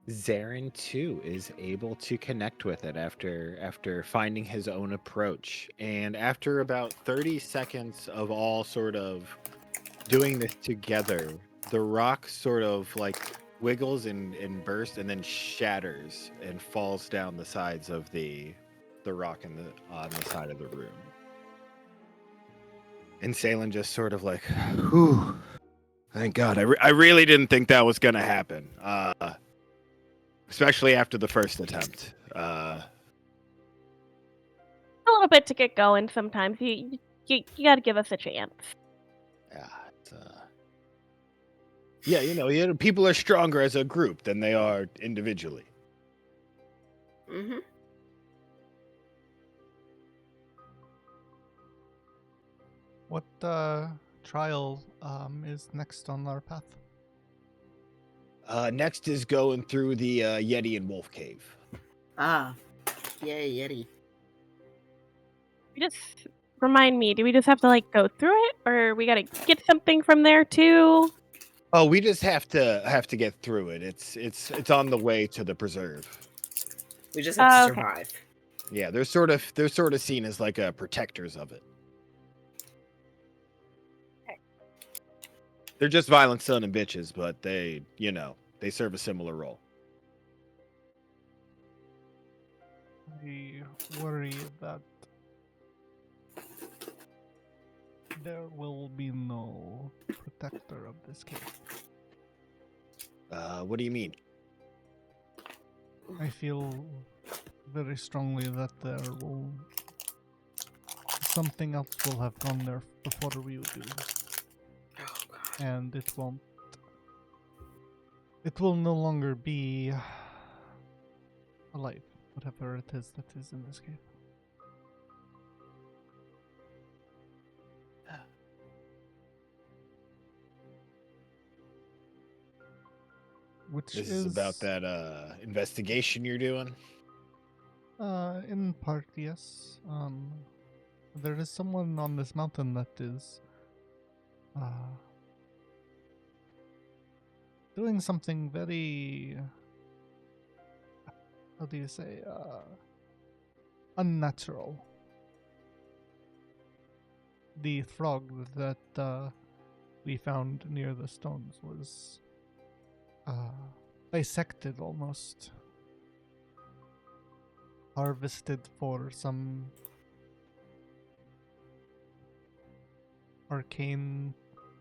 Zarin too is able to connect with it after finding his own approach, and after about 30 seconds of all sort of doing this together, the rock sort of like wiggles and bursts and then shatters and falls down the sides of the rock on the side of the room. And Salen just sort of like, whew, thank God. I really didn't think that was gonna happen. Especially after the first attempt. A little bit to get going sometimes. You gotta give us a chance. Yeah, yeah, people are stronger as a group than they are individually. Mm-hmm. What trial is next on our path? Next is going through the Yeti and Wolf Cave. Ah. Yay, Yeti. Just remind me, do we just have to like go through it, or we gotta get something from there too? Oh, we just have to get through it. It's on the way to the preserve. We just have to Okay. survive. Yeah, they're sort of seen as like protectors of it. Okay. They're just violent son of bitches, but they serve a similar role. I worry that there will be no protector of this cave. What do you mean? I feel very strongly that something else will have gone there before we do, Oh god. and it will no longer be alive, whatever it is that is in this cave. Which This is about that investigation you're doing? In part, yes. There is someone on this mountain that is doing something very, how do you say, unnatural. The frog that we found near the stones was dissected almost. Harvested for some arcane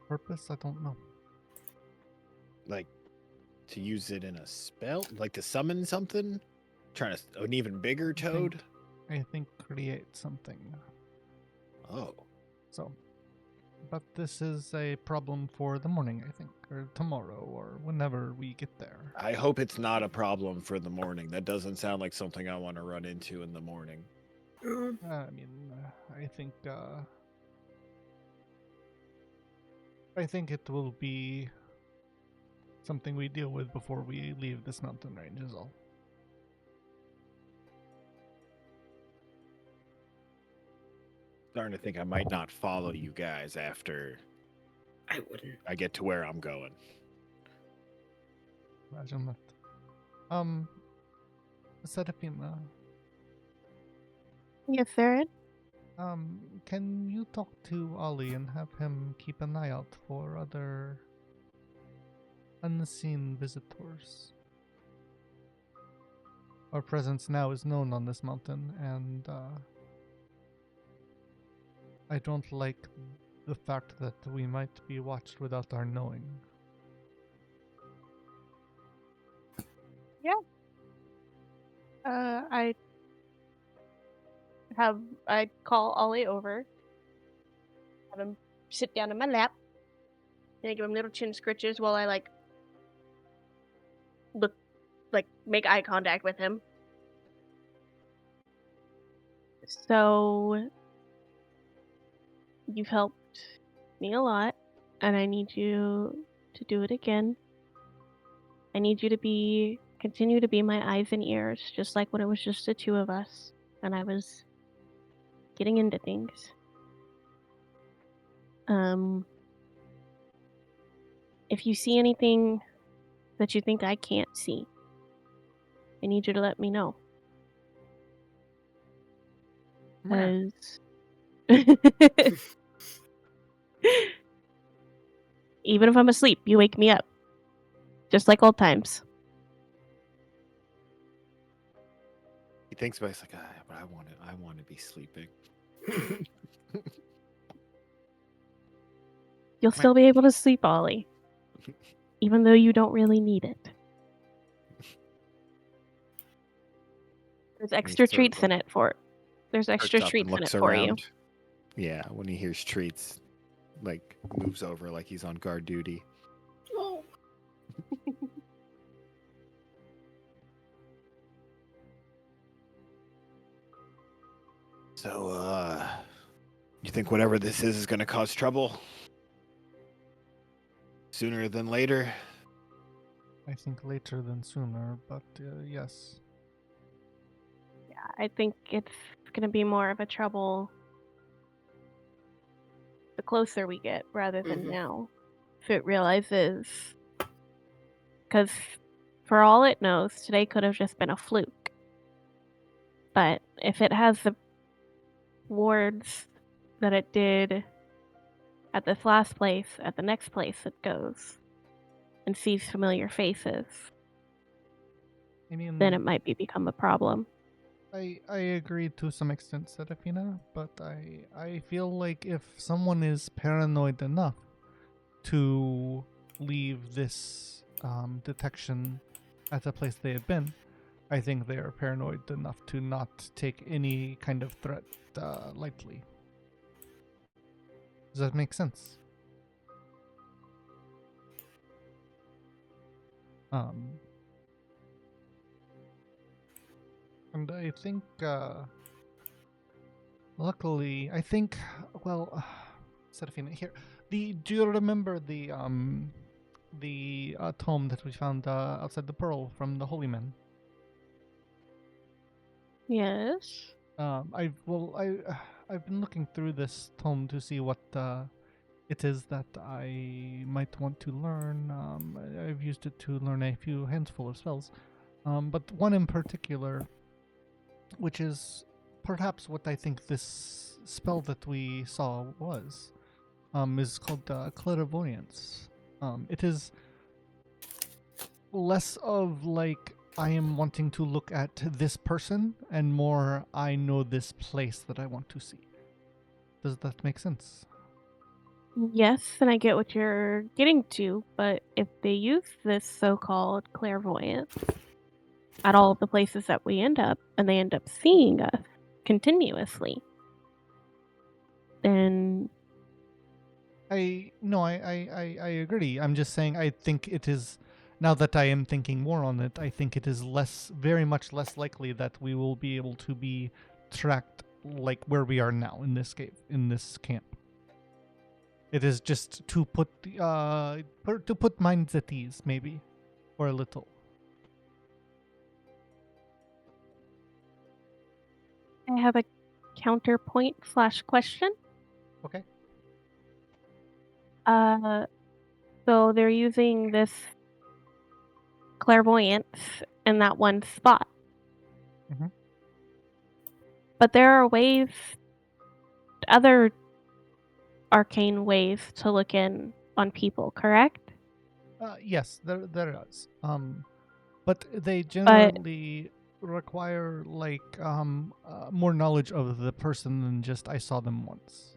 purpose, I don't know. Like to use it in a spell? Like to summon something? Trying to an even bigger toad? I think create something. Oh. So, but this is a problem for the morning, I think, or tomorrow, or whenever we get there. I hope it's not a problem for the morning. That doesn't sound like something I want to run into in the morning. I think it will be something we deal with before we leave this mountain range is all. Starting to think I might not follow you guys after I wouldn't. I get to where I'm going. Imagine that. Serafina, Yes, sir. can you talk to Ollie and have him keep an eye out for other unseen visitors? Our presence now is known on this mountain, and I don't like the fact that we might be watched without our knowing. I call Ollie over, have him sit down in my lap, and I give him little chin scritches while I make eye contact with him. So you've helped me a lot, and I need you to do it again. I need you to continue to be my eyes and ears, just like when it was just the two of us, and I was getting into things. If you see anything that you think I can't see. I need you to let me know. Where? 'Cause even if I'm asleep, you wake me up. Just like old times. He thinks about it, he's like, but I want to be sleeping. You'll still be able to sleep, Ollie. Even though you don't really need it. There's extra sort of, treats in it for There's extra perks up and treats in it looks for you. around. Yeah, when he hears treats, like moves over like he's on guard duty. Oh. So, you think whatever this is going to cause trouble? Sooner than later? I think later than sooner, but yes. Yeah, I think it's gonna be more of a trouble the closer we get rather than Mhm. now. If it realizes, because for all it knows, today could have just been a fluke. But if it has the wards that it did at this last place, at the next place it goes, and sees familiar faces, I mean, then it might become a problem. I agree to some extent, Serafina, but I feel like if someone is paranoid enough to leave this detection at the place they had been, I think they are paranoid enough to not take any kind of threat lightly. Does that make sense? And I think, luckily, I think, well, Serafina, here, do you remember the tome that we found outside the Pearl from the Holy Men? Yes. I've been looking through this tome to see what it is that I might want to learn. I've used it to learn a few handful of spells, but one in particular, which is perhaps what I think this spell that we saw was, is called clairvoyance. It is less of like I am wanting to look at this person and more I know this place that I want to see. Does that make sense? Yes, and I get what you're getting to, but if they use this so-called clairvoyance at all of the places that we end up, and they end up seeing us continuously, then I agree. I'm just saying I think it is, now that I am thinking more on it, I think it is very much less likely that we will be able to be tracked like where we are now in this cave, in this camp. It is just to put minds at ease, maybe, for a little. I have a counterpoint / question. Okay. So they're using this clairvoyance in that one spot. Mhm. But there are other arcane ways to look in on people, correct? Yes, there is. But they But generally require more knowledge of the person than just I saw them once.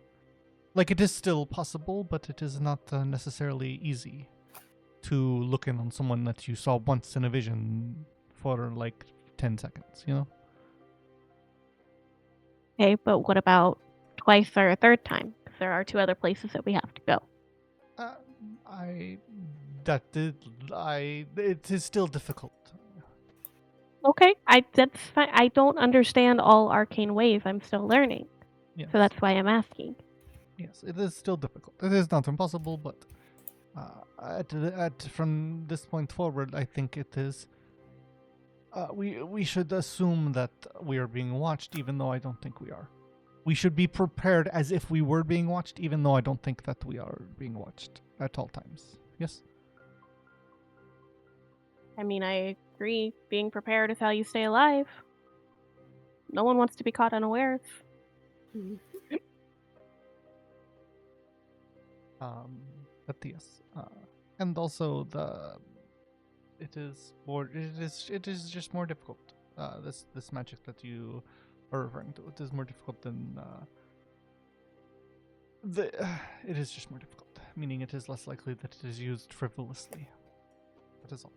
Like it is still possible, but it is not necessarily easy to look in on someone that you saw once in a vision for like 10 seconds, you know? okay, but what about twice or a third time? 'Cause there are 2 other places that we have to go. It is still difficult. Okay, that's fine. I don't understand all arcane ways. I'm still learning, Yes. so that's why I'm asking. Yes, it is still difficult. It is not impossible, but from this point forward, I think it is. We should assume that we are being watched, even though I don't think we are. We should be prepared as if we were being watched, even though I don't think that we are being watched at all times. Yes. I mean, I agree. Being prepared is how you stay alive. No one wants to be caught unawares. Mhm. But yes, and also it is just more difficult. This magic that you are referring to, it is more difficult than the. It is just more difficult, meaning it is less likely that it is used frivolously. That is all.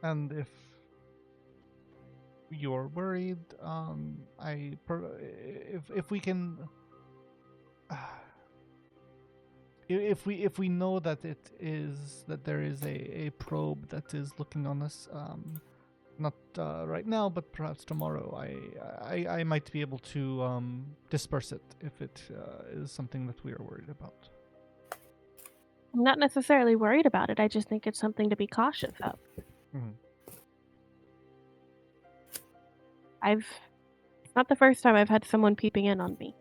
And if you're worried, if we can, if we know that there is a probe that is looking on us, not right now, but perhaps tomorrow, I might be able to disperse it if it is something that we are worried about. I'm not necessarily worried about it. I just think it's something to be cautious of. Mhm. It's not the first time I've had someone peeping in on me.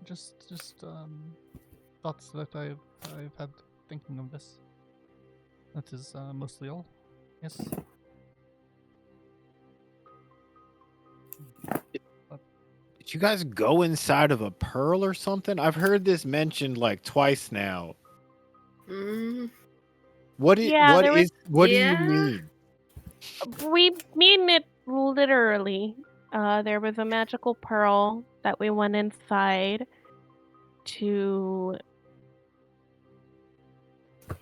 Just thoughts that I've had thinking of this. That is mostly all. Yes. Did you guys go inside of a pearl or something? I've heard this mentioned like twice now. Mm, What Yeah, there was. what do you yeah. mean? We mean it literally. There was a magical pearl that we went inside to.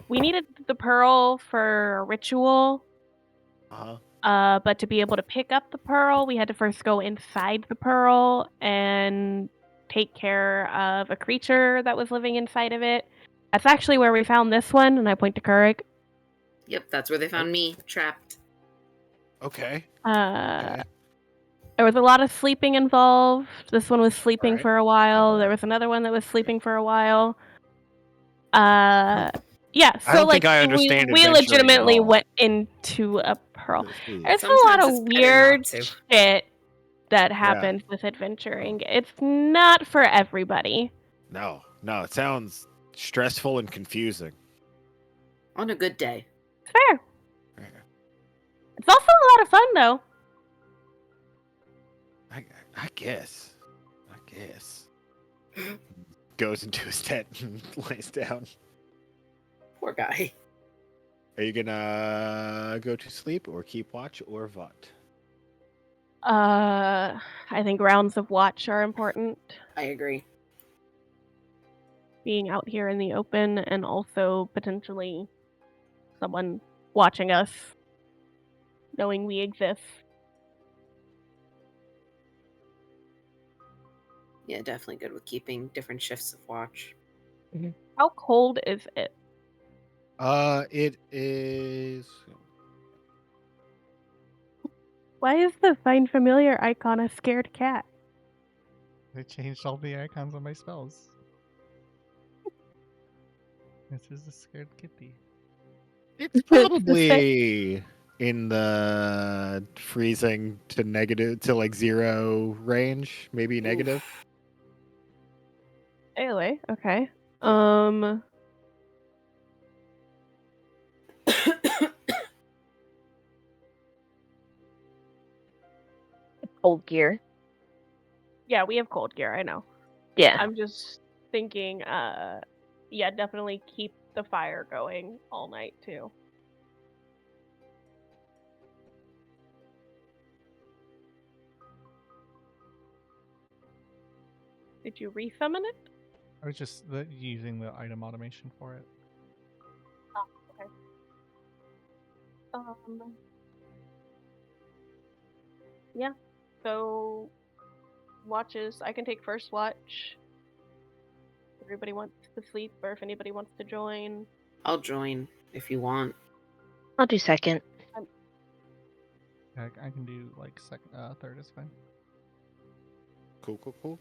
We needed the pearl for a ritual, Uh-huh. but to be able to pick up the pearl, we had to first go inside the pearl and take care of a creature that was living inside of it. That's actually where we found this one, and I point to Kurik. Yep, that's where they found me, trapped. Okay. Uh, Okay. there was a lot of sleeping involved. This one was sleeping Alright. for a while. There was another one that was sleeping for a while. Uh, yeah. I So don't think like I we understand we adventuring at legitimately all. went into a pearl. Please. There's a lot Sometimes it's of better not weird to. shit that Yeah. happens with adventuring. It's not for everybody. No, it sounds stressful and confusing. On a good day. It's fair. Yeah. It's also a lot of fun though. I guess. Goes into his tent and lays down. Poor guy. Are you gonna go to sleep or keep watch or what? I think rounds of watch are important. I agree. Being out here in the open and also potentially someone watching us, knowing we exist. Yeah, definitely good with keeping different shifts of watch. How cold is it? It is. Why is the find familiar icon a scared cat? They changed all the icons on my spells. This is a scared kitty. It's probably in the freezing to negative to like 0 range, maybe negative. Anyway, okay. Old gear. Yeah, we have cold gear, I know. Yeah. I'm just thinking, yeah, definitely keep the fire going all night too. Did you resummon it? I was just using the item automation for it. Okay. Yeah. So watches. I can take first watch. If everybody wants to sleep, or if anybody wants to join. I'll join if you want. I'll do second. I can do like second, third is fine. Cool.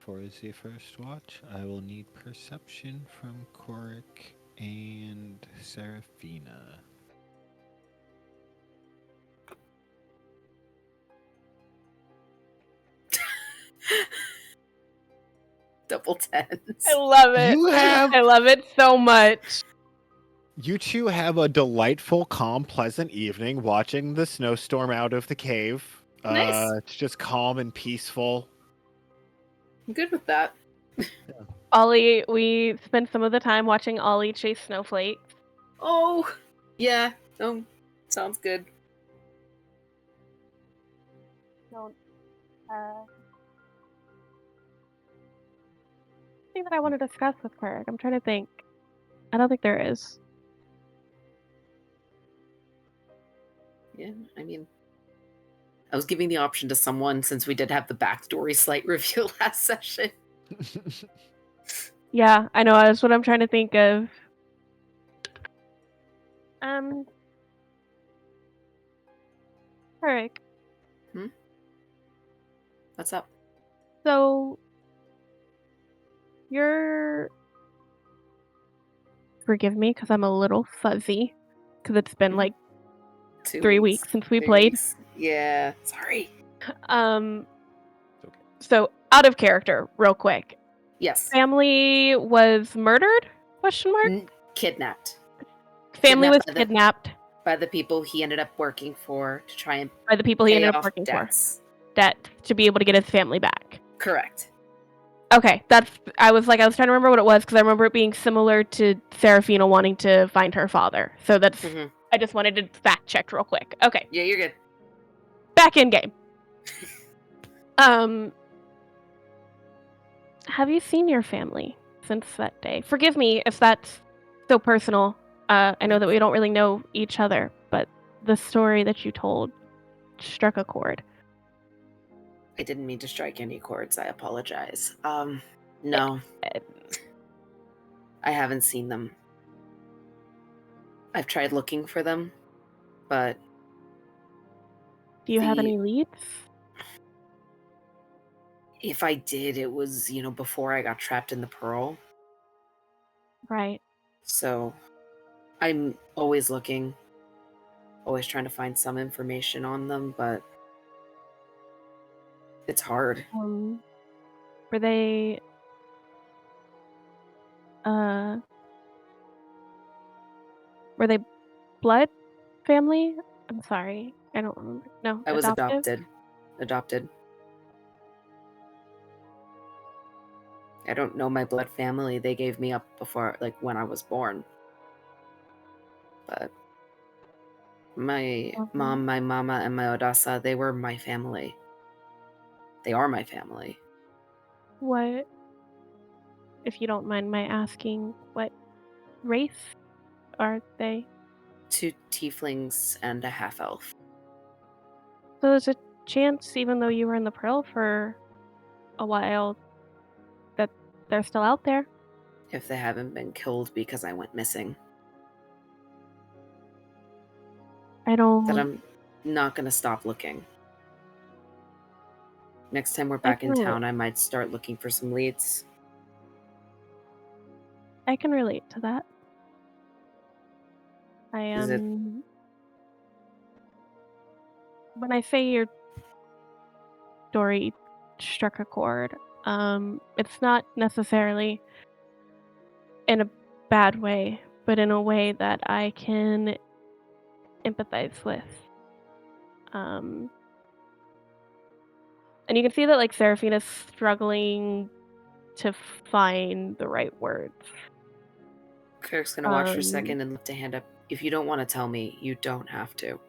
For the first watch, I will need perception from Korik and Seraphina. Double tens. I love it. You have- I love it so much. You two have a delightful, calm, pleasant evening watching the snowstorm out of the cave. Nice. It's just calm and peaceful. I'm good with that. Ollie, we spent some of the time watching Ollie chase snowflakes. Oh, yeah. Sounds good. No, thing that I want to discuss with Kirk. I'm trying to think. I don't think there is. Yeah, I mean, I was giving the option to someone since we did have the backstory slight reveal last session. Yeah, I know. That's what I'm trying to think of. Kirk. What's up? So, you're. Forgive me because I'm a little fuzzy. Because it's been like 2 3 weeks since we 3 played. weeks. Yeah, sorry. So out of character, real quick. Yes. Family was murdered? Question mark. Kidnapped. Family was Kidnapped kidnapped by the people he ended up working for to try and by the people he pay ended up off working debts. for. Debt to be able to get his family back. Correct. Okay, I was trying to remember what it was because I remember it being similar to Seraphina wanting to find her father. So that's I just wanted to fact check real quick. Okay. Yeah, you're good. Back in game. Have you seen your family since that day? Forgive me if that's so personal. I know that we don't really know each other, but the story that you told struck a chord. I didn't mean to strike any chords. I apologize. No. I haven't seen them. I've tried looking for them, but... Do you have any leads? If I did, it was, before I got trapped in the Pearl. Right. So, I'm always looking. Always trying to find some information on them, but... It's hard. Were they... Were they blood family? I'm sorry. I don't remember. No, I was adoptive? Adopted. I don't know my blood family. They gave me up before, when I was born. But my mom, my mama, and my Odessa, they were my family. They are my family. What, if you don't mind my asking, what race are they? 2 tieflings and a half-elf. So there's a chance, even though you were in the Pearl for a while, that they're still out there. If they haven't been killed because I went missing. That I'm not going to stop looking. Next time we're back in town, I might start looking for some leads. I can relate to that. I am... When I say your story struck a chord, it's not necessarily in a bad way, but in a way that I can empathize with. And you can see that Seraphina's struggling to find the right words. Kirk's gonna watch for a second and lift a hand up. If you don't want to tell me, you don't have to.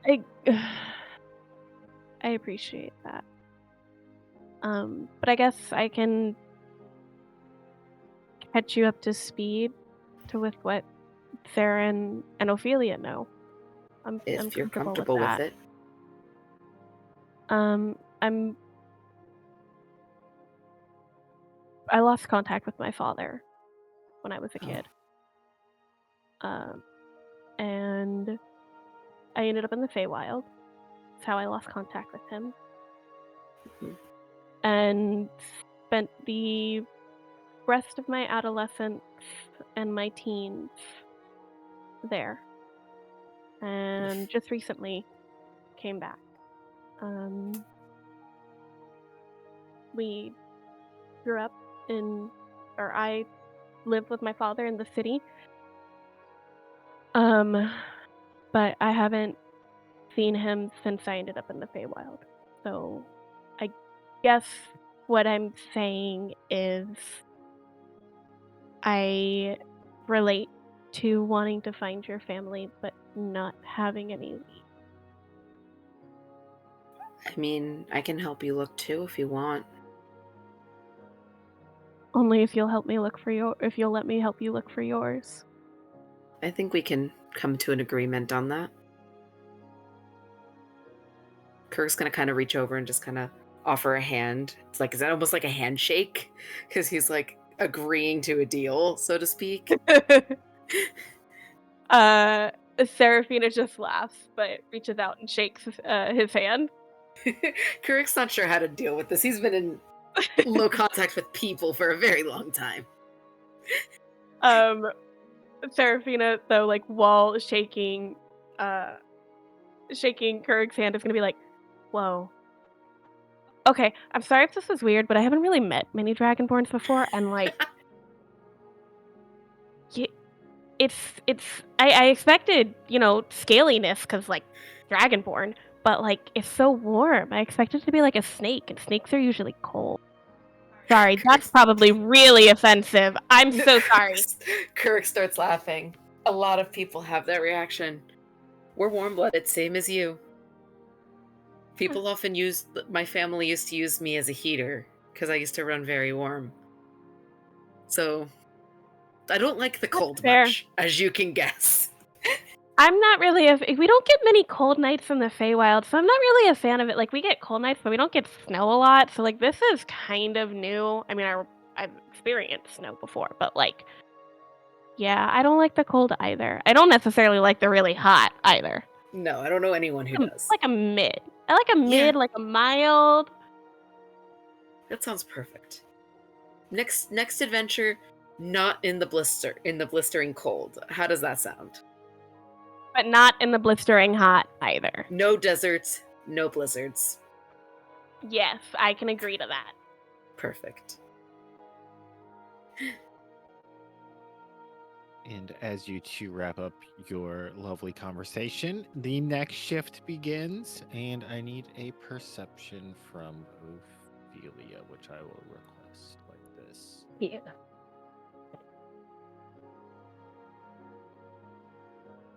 I appreciate that. But I guess I can catch you up to speed with what Sarah and Ophelia know. If you're comfortable with it. I lost contact with my father when I was a kid. And I ended up in the Feywild. That's how I lost contact with him. Mhm. And spent the rest of my adolescence and my teens there. And just recently came back. We grew up I lived with my father in the city. But I haven't seen him since I ended up in the Feywild. So I guess what I'm saying is I relate to wanting to find your family, but not having any lead. I mean, I can help you look too if you want. Only if you'll let me help you look for yours. I think we can come to an agreement on that. Kirk's gonna kind of reach over and just kind of offer a hand. It's like, is that almost like a handshake? Because he's like agreeing to a deal, so to speak. Seraphina just laughs, but reaches out and shakes his hand. Kirk's not sure how to deal with this. He's been in low contact with people for a very long time. Seraphina, though, like while shaking Kurg's hand, is gonna be like, "Whoa, okay. I'm sorry if this is weird, but I haven't really met many Dragonborns before, and like, it's I expected, scaliness because like Dragonborn, but like it's so warm. I expected it to be like a snake, and snakes are usually cold. Sorry, that's probably really offensive. I'm so sorry." Kirk starts laughing. A lot of people have that reaction. We're warm-blooded, same as you. People often my family used to use me as a heater because I used to run very warm. So I don't like the cold fair. much, as you can guess. I'm not really we don't get many cold nights in the Feywild, so I'm not really a fan of it. Like, we get cold nights, but we don't get snow a lot, so, like, this is kind of new. I mean, I've experienced snow before, but, like, yeah, I don't like the cold either. I don't necessarily like the really hot either. No, I don't know anyone who does. Like a mid. I like a mid, like a mild. That sounds perfect. Next adventure, not in the blistering cold. How does that sound? But not in the blistering hot either. No deserts, no blizzards. Yes, I can agree to that. Perfect. And as you two wrap up your lovely conversation, the next shift begins, and I need a perception from Ophelia, which I will request like this. Yeah.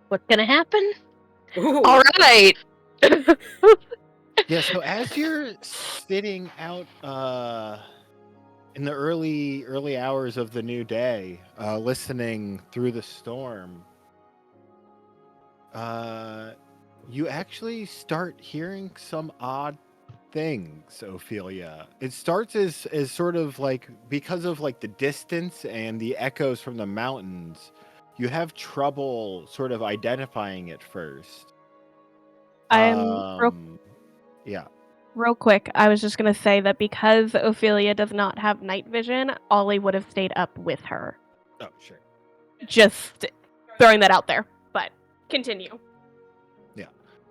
What's gonna happen? Ooh. All right. Yeah, so as you're sitting out in the early hours of the new day, listening through the storm, you actually start hearing some odd things, Ophelia. It starts as sort of like, because of like the distance and the echoes from the mountains, you have trouble sort of identifying it first. Yeah. Real quick, I was just gonna say that because Ophelia does not have night vision, Ollie would have stayed up with her. Oh, sure. Just throwing that out there. But continue.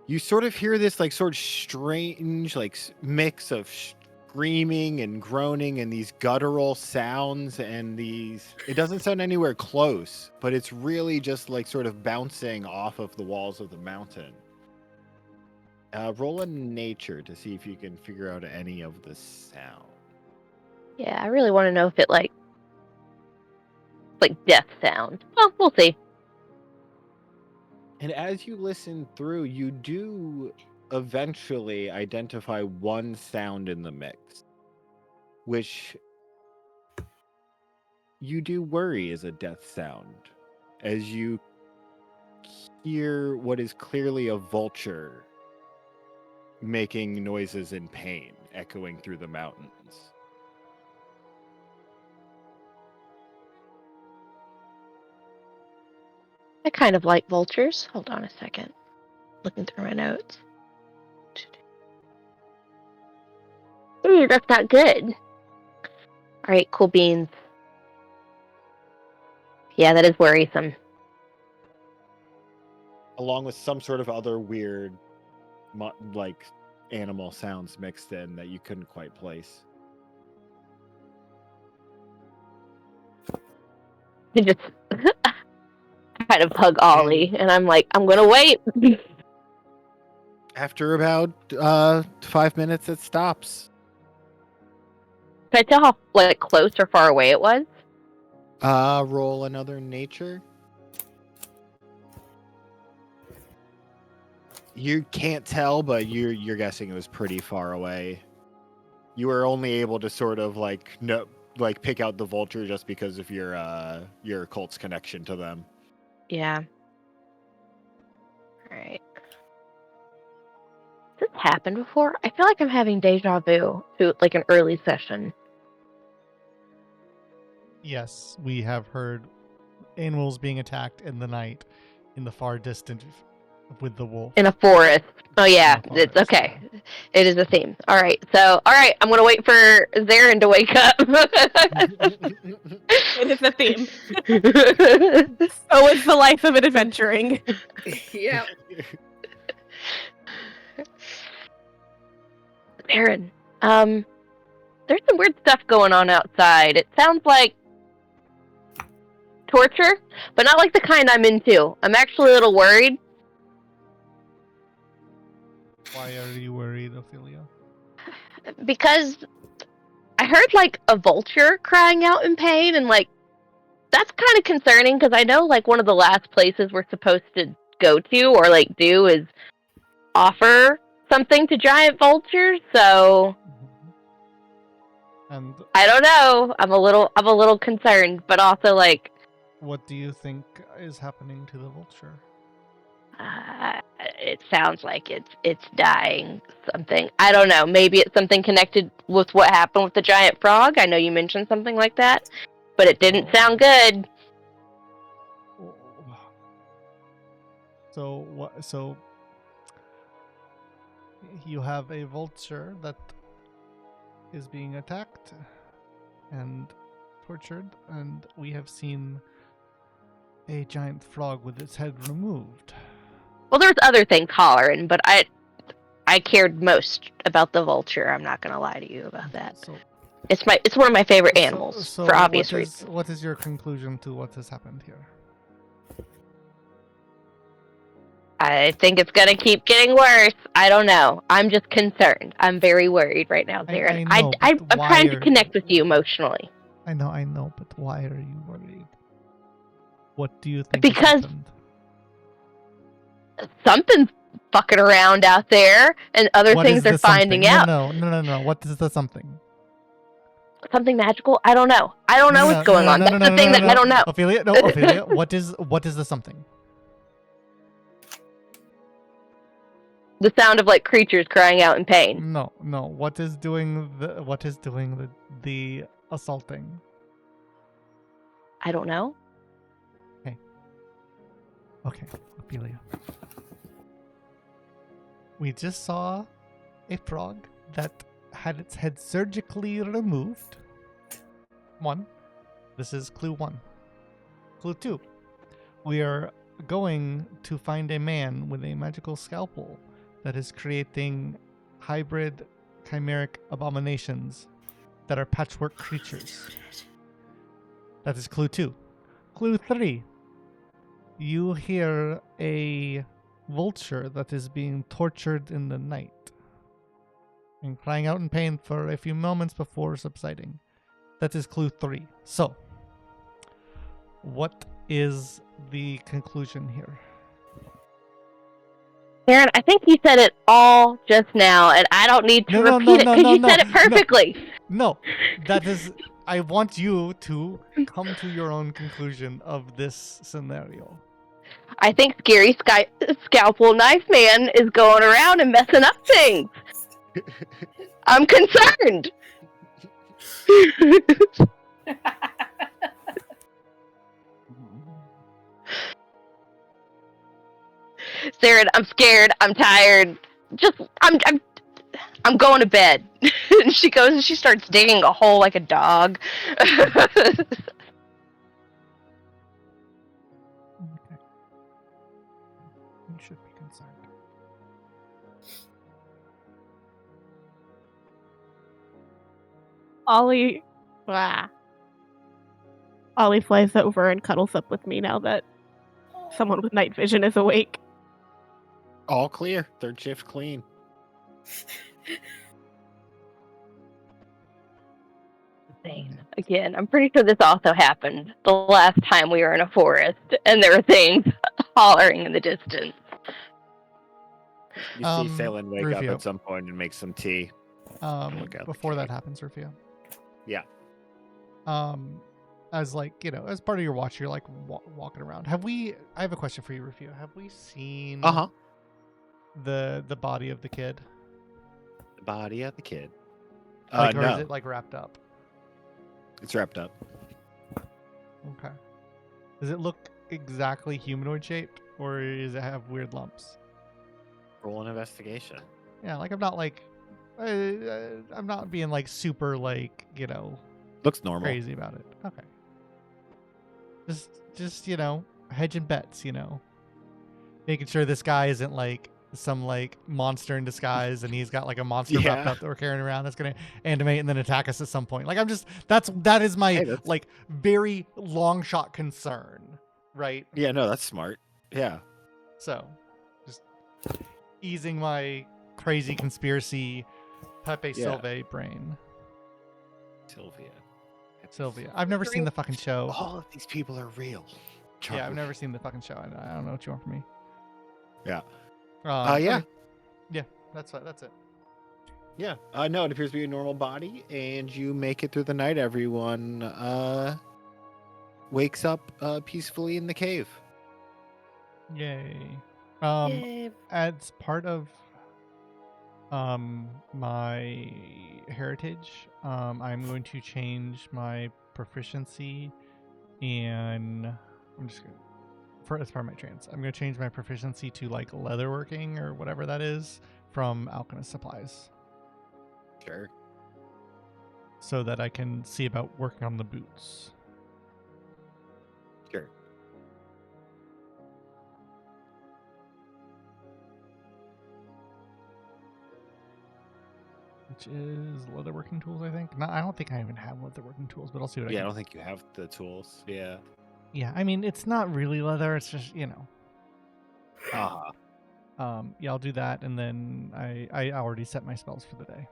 You sort of hear this like sort of strange like mix of screaming and groaning and these guttural sounds, and it doesn't sound anywhere close, but it's really just like sort of bouncing off of the walls of the mountain. Roll a nature to see if you can figure out any of the sound. Yeah, I really want to know if it like death sound. Well, we'll see. And as you listen through, you do eventually identify one sound in the mix, which you do worry is a death sound, as you hear what is clearly a vulture making noises in pain, echoing through the mountains. I kind of like vultures. Hold on a second. Looking through my notes. you that's not good. Alright, cool beans. Yeah, that is worrisome. Along with some sort of other weird, like, animal sounds mixed in that you couldn't quite place. They just kind of hug Ollie, and I'm like, I'm gonna wait. After about 5 minutes, it stops. Can I tell how like close or far away it was? Roll another nature. You can't tell, but you're guessing it was pretty far away. You were only able to sort of pick out the vulture just because of your cult's connection to them. Yeah. Alright. Has this happened before? I feel like I'm having deja vu to like an early session. Yes, we have heard animals being attacked in the night in the far distance with the wolf. In a forest. Oh yeah, In a forest, it's okay. It is a theme. Alright, so alright, I'm gonna wait for Zarin to wake up. It is a theme. Oh, it's the life of an adventuring. Yeah. Zarin, there's some weird stuff going on outside. It sounds like torture, but not like the kind I'm into. I'm actually a little worried. Why are you worried, Ophelia? Because I heard like a vulture crying out in pain, and like that's kind of concerning because I know like one of the last places we're supposed to go to or like do is offer something to giant vultures. So And I don't know. I'm a little concerned, but also like what do you think is happening to the vulture? it sounds like it's dying something. I don't know. Maybe it's something connected with what happened with the giant frog. I know you mentioned something like that, but it didn't sound good. So what? So you have a vulture that is being attacked and tortured, and we have seen a giant frog with its head removed. Well, there's other things hollering, but I cared most about the vulture. I'm not gonna lie to you about that. So, It's one of my favorite animals so for obvious reasons. What is your conclusion to what has happened here? I think it's gonna keep getting worse. I don't know. I'm just concerned. I'm very worried right now, Zarin. I know, I'm but trying why to connect with you emotionally. I know, but why are you worried? What do you think Because has happened? something's fucking around out there, and other What things is they're the something? finding out. No. What is the something? Something magical? I don't know. I don't know what's going on. That's the thing that I don't know. Ophelia, no, Ophelia. What is the something? The sound of like creatures crying out in pain. No. What is doing the assaulting? I don't know. Okay, Ophelia. We just saw a frog that had its head surgically removed. 1. This is clue 1. Clue 2. We are going to find a man with a magical scalpel that is creating hybrid chimeric abominations that are patchwork creatures. That is clue 2. Clue 3. You hear a vulture that is being tortured in the night and crying out in pain for a few moments before subsiding. That is clue 3. So, what is the conclusion here? Aaron, I think you said it all just now, and I don't need to repeat it because you said it perfectly. No, that is... I want you to come to your own conclusion of this scenario. I think Scary Scalpel Knife Man is going around and messing up things. I'm concerned. Zarin, I'm scared. I'm tired. I'm I'm going to bed. And she goes and she starts digging a hole like a dog. Okay. You should be concerned. Ollie, Ollie flies over and cuddles up with me now that someone with night vision is awake. All clear. Third shift clean. Again, I'm pretty sure this also happened the last time we were in a forest and there were things hollering in the distance. You see Phelan wake up Rufio. at some point and make some tea. Look out Before the that cave. happens, Rufio. Yeah. As like, as part of your watch, you're like walking around. I have a question for you, Rufio. Have we seen the body of the kid? The body of the kid. Like, or no. is it like wrapped up? It's wrapped up. Okay. Does it look exactly humanoid shaped, or does it have weird lumps? Roll an investigation. Yeah, like I'm not being like super like Looks normal. crazy about it. Okay. Just hedging bets. Making sure this guy isn't like some like monster in disguise, and he's got like a monster wrapped up that we're carrying around that's gonna animate and then attack us at some point. Like that is my like very long shot concern, right? Yeah, no, that's smart. Yeah. So, just easing my crazy conspiracy Pepe Sylvie brain. Sylvia. I've never seen the fucking show. All of these people are real. Yeah, I've never seen the fucking show. I don't know what you want from me. Yeah. Yeah. Okay. Yeah, that's it. Yeah. No, it appears to be a normal body, and you make it through the night. Everyone wakes up peacefully in the cave. Yay. Yay. As part of my heritage, I'm going to change my proficiency, and I'm just gonna as part of my trance, I'm gonna change my proficiency to like leatherworking or whatever that is from alchemist supplies, Sure. so that I can see about working on the boots. Sure. Which is leatherworking tools, I think. No, I don't think I even have leatherworking tools, but I'll see what I Yeah, I can. don't think you have the tools. Yeah. Yeah, I mean, it's not really leather. It's just, Ah. yeah, I'll do that, and then I already set my spells for the day.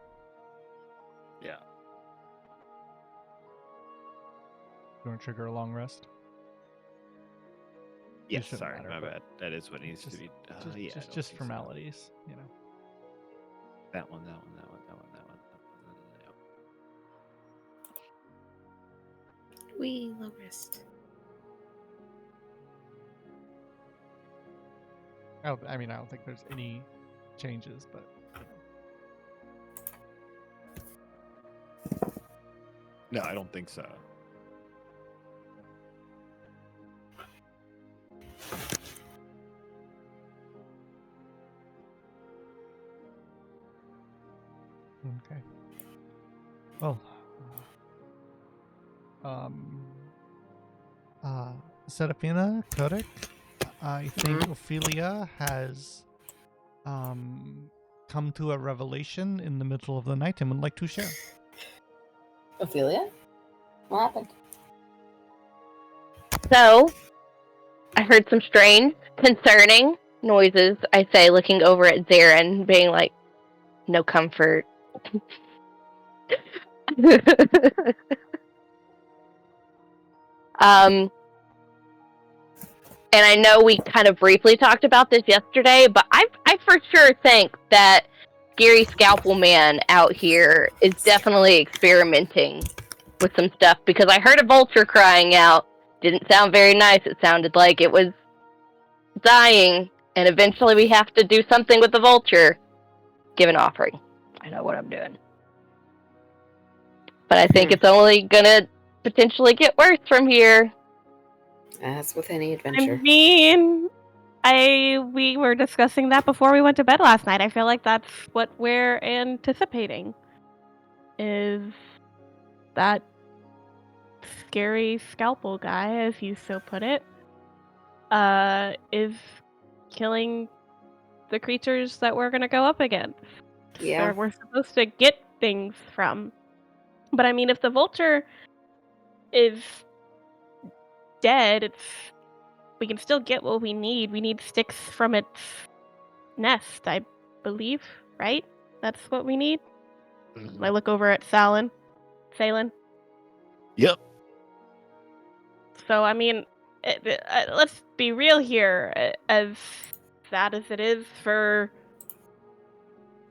Yeah. You want to trigger a long rest? Yes. shouldn't Sorry, matter, my but bad. That is what needs to be. Yeah. I don't Just think so. formalities, That one. We long rest. I don't think there's any changes, but No, I don't think so. okay. Well, Serafina, Kodak, I think Ophelia has come to a revelation in the middle of the night and would like to share. Ophelia? What happened? So, I heard some strange, concerning noises, I say, looking over at Zarin, being like, no comfort. And I know we kind of briefly talked about this yesterday, but I for sure think that Scary Scalpel Man out here is definitely experimenting with some stuff, because I heard a vulture crying out. Didn't sound very nice. It sounded like it was dying, and eventually we have to do something with the vulture. Give an offering. I know what I'm doing. But I think it's only gonna potentially get worse from here. As with any I adventure. mean, We were discussing that before we went to bed last night. I feel like that's what we're anticipating. Is that scary scalpel guy, as you so put it, is killing the creatures that we're gonna go up against. Yeah. Or we're supposed to get things from. But I mean, if the vulture is dead, we can still get what we need. We need sticks from its nest, I believe, right? That's what we need. Mhm. I look over at Salen. Yep. So I mean, let's be real here. As sad as it is for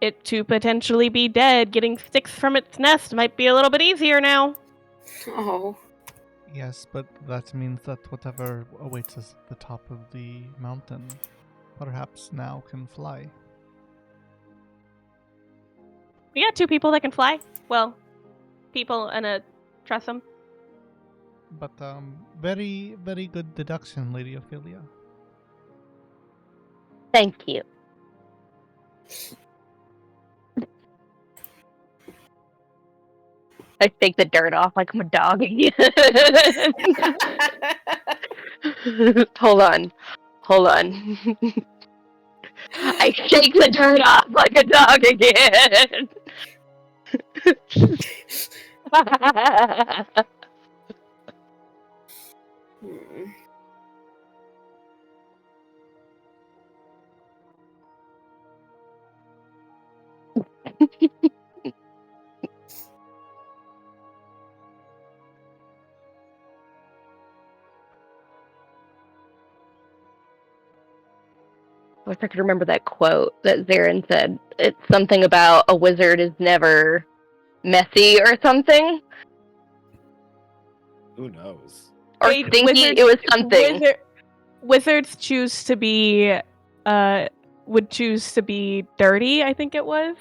it to potentially be dead, getting sticks from its nest might be a little bit easier now. Oh. Yes, but that means that whatever awaits us at the top of the mountain perhaps now can fly. We got 2 people that can fly. Well, people and a tressum. But very, very good deduction, Lady Ophelia. Thank you. I shake the dirt off like I'm a dog again. Hold on. I shake the dirt off like a dog again. Hmm. I wish I could remember that quote that Zarin said. It's something about a wizard is never messy or something. Who knows? Or stinky. It was something. Wizards choose to be, would choose to be dirty. I think it was.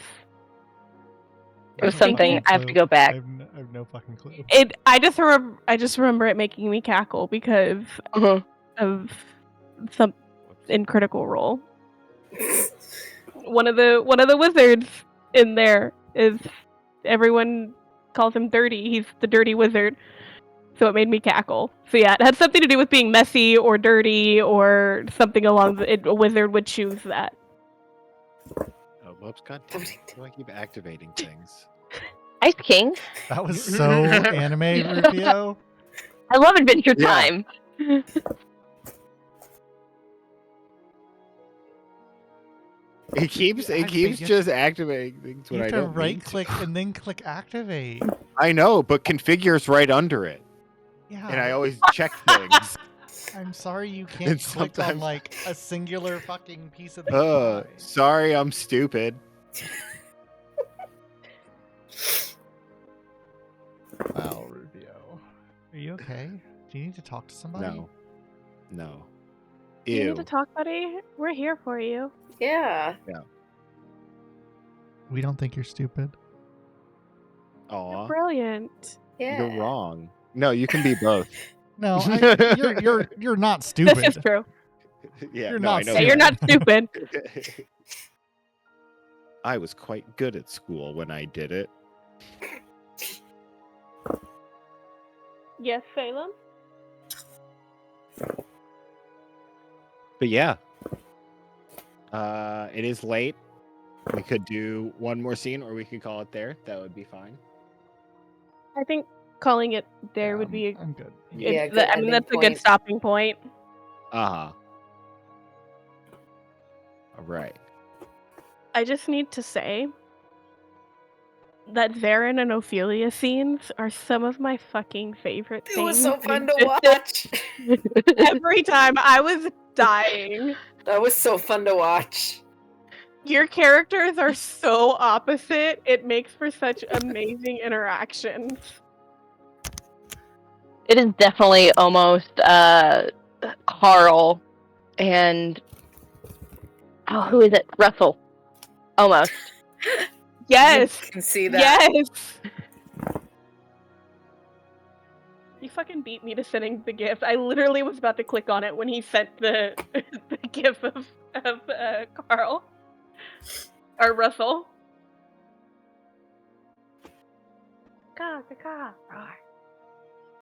It was I don't something. fucking I have to clue. go back. I have no fucking clue. I just remember it making me cackle because Uh-huh. of some in Critical Role. One of the wizards in there is everyone calls him dirty. He's the dirty wizard. So it made me cackle. So yeah, it had something to do with being messy or dirty or something along a wizard would choose that. Oh, whoops, god damn it. Why do I keep activating things? Ice King. That was so anime, Rufio. I love Adventure Yeah. Time. It keeps Activate, you just activating things when You I have to don't right mean to. click and then click activate. I know, but configure's right under it. Yeah. And I always check things. I'm sorry you can't And click on sometimes- like a singular fucking piece of the UI. Sorry, I'm stupid. Wow, Rubio. Are you okay? Do you need to talk to somebody? No. You Ew. need to talk, buddy. We're here for you. Yeah. We don't think you're stupid. You're Aw, brilliant. Yeah. you're wrong. No, you can be both. No, you're not stupid. This is true. Yeah, You're no, I not know. Yeah, you're not stupid. I was quite good at school when I did it. Yes, Salem? But yeah. It is late. We could do one more scene or we could call it there. That would be fine. I think calling it there Yeah, would be I'm good. Yeah, it's good I mean ending that's a good point. stopping point. Uh-huh. All right. I just need to say that Zarin and Ophelia scenes are some of my fucking favorite things. It was so fun to in watch. Every time I was dying. That was so fun to watch. Your characters are so opposite. It makes for such amazing interactions. It is definitely almost Carl and who is it? Russell. Almost. Yes. You can see that. Yes. You fucking beat me to sending the gift. I literally was about to click on it when he sent the gif of Carl or Russell. Ka ka ka. Roar.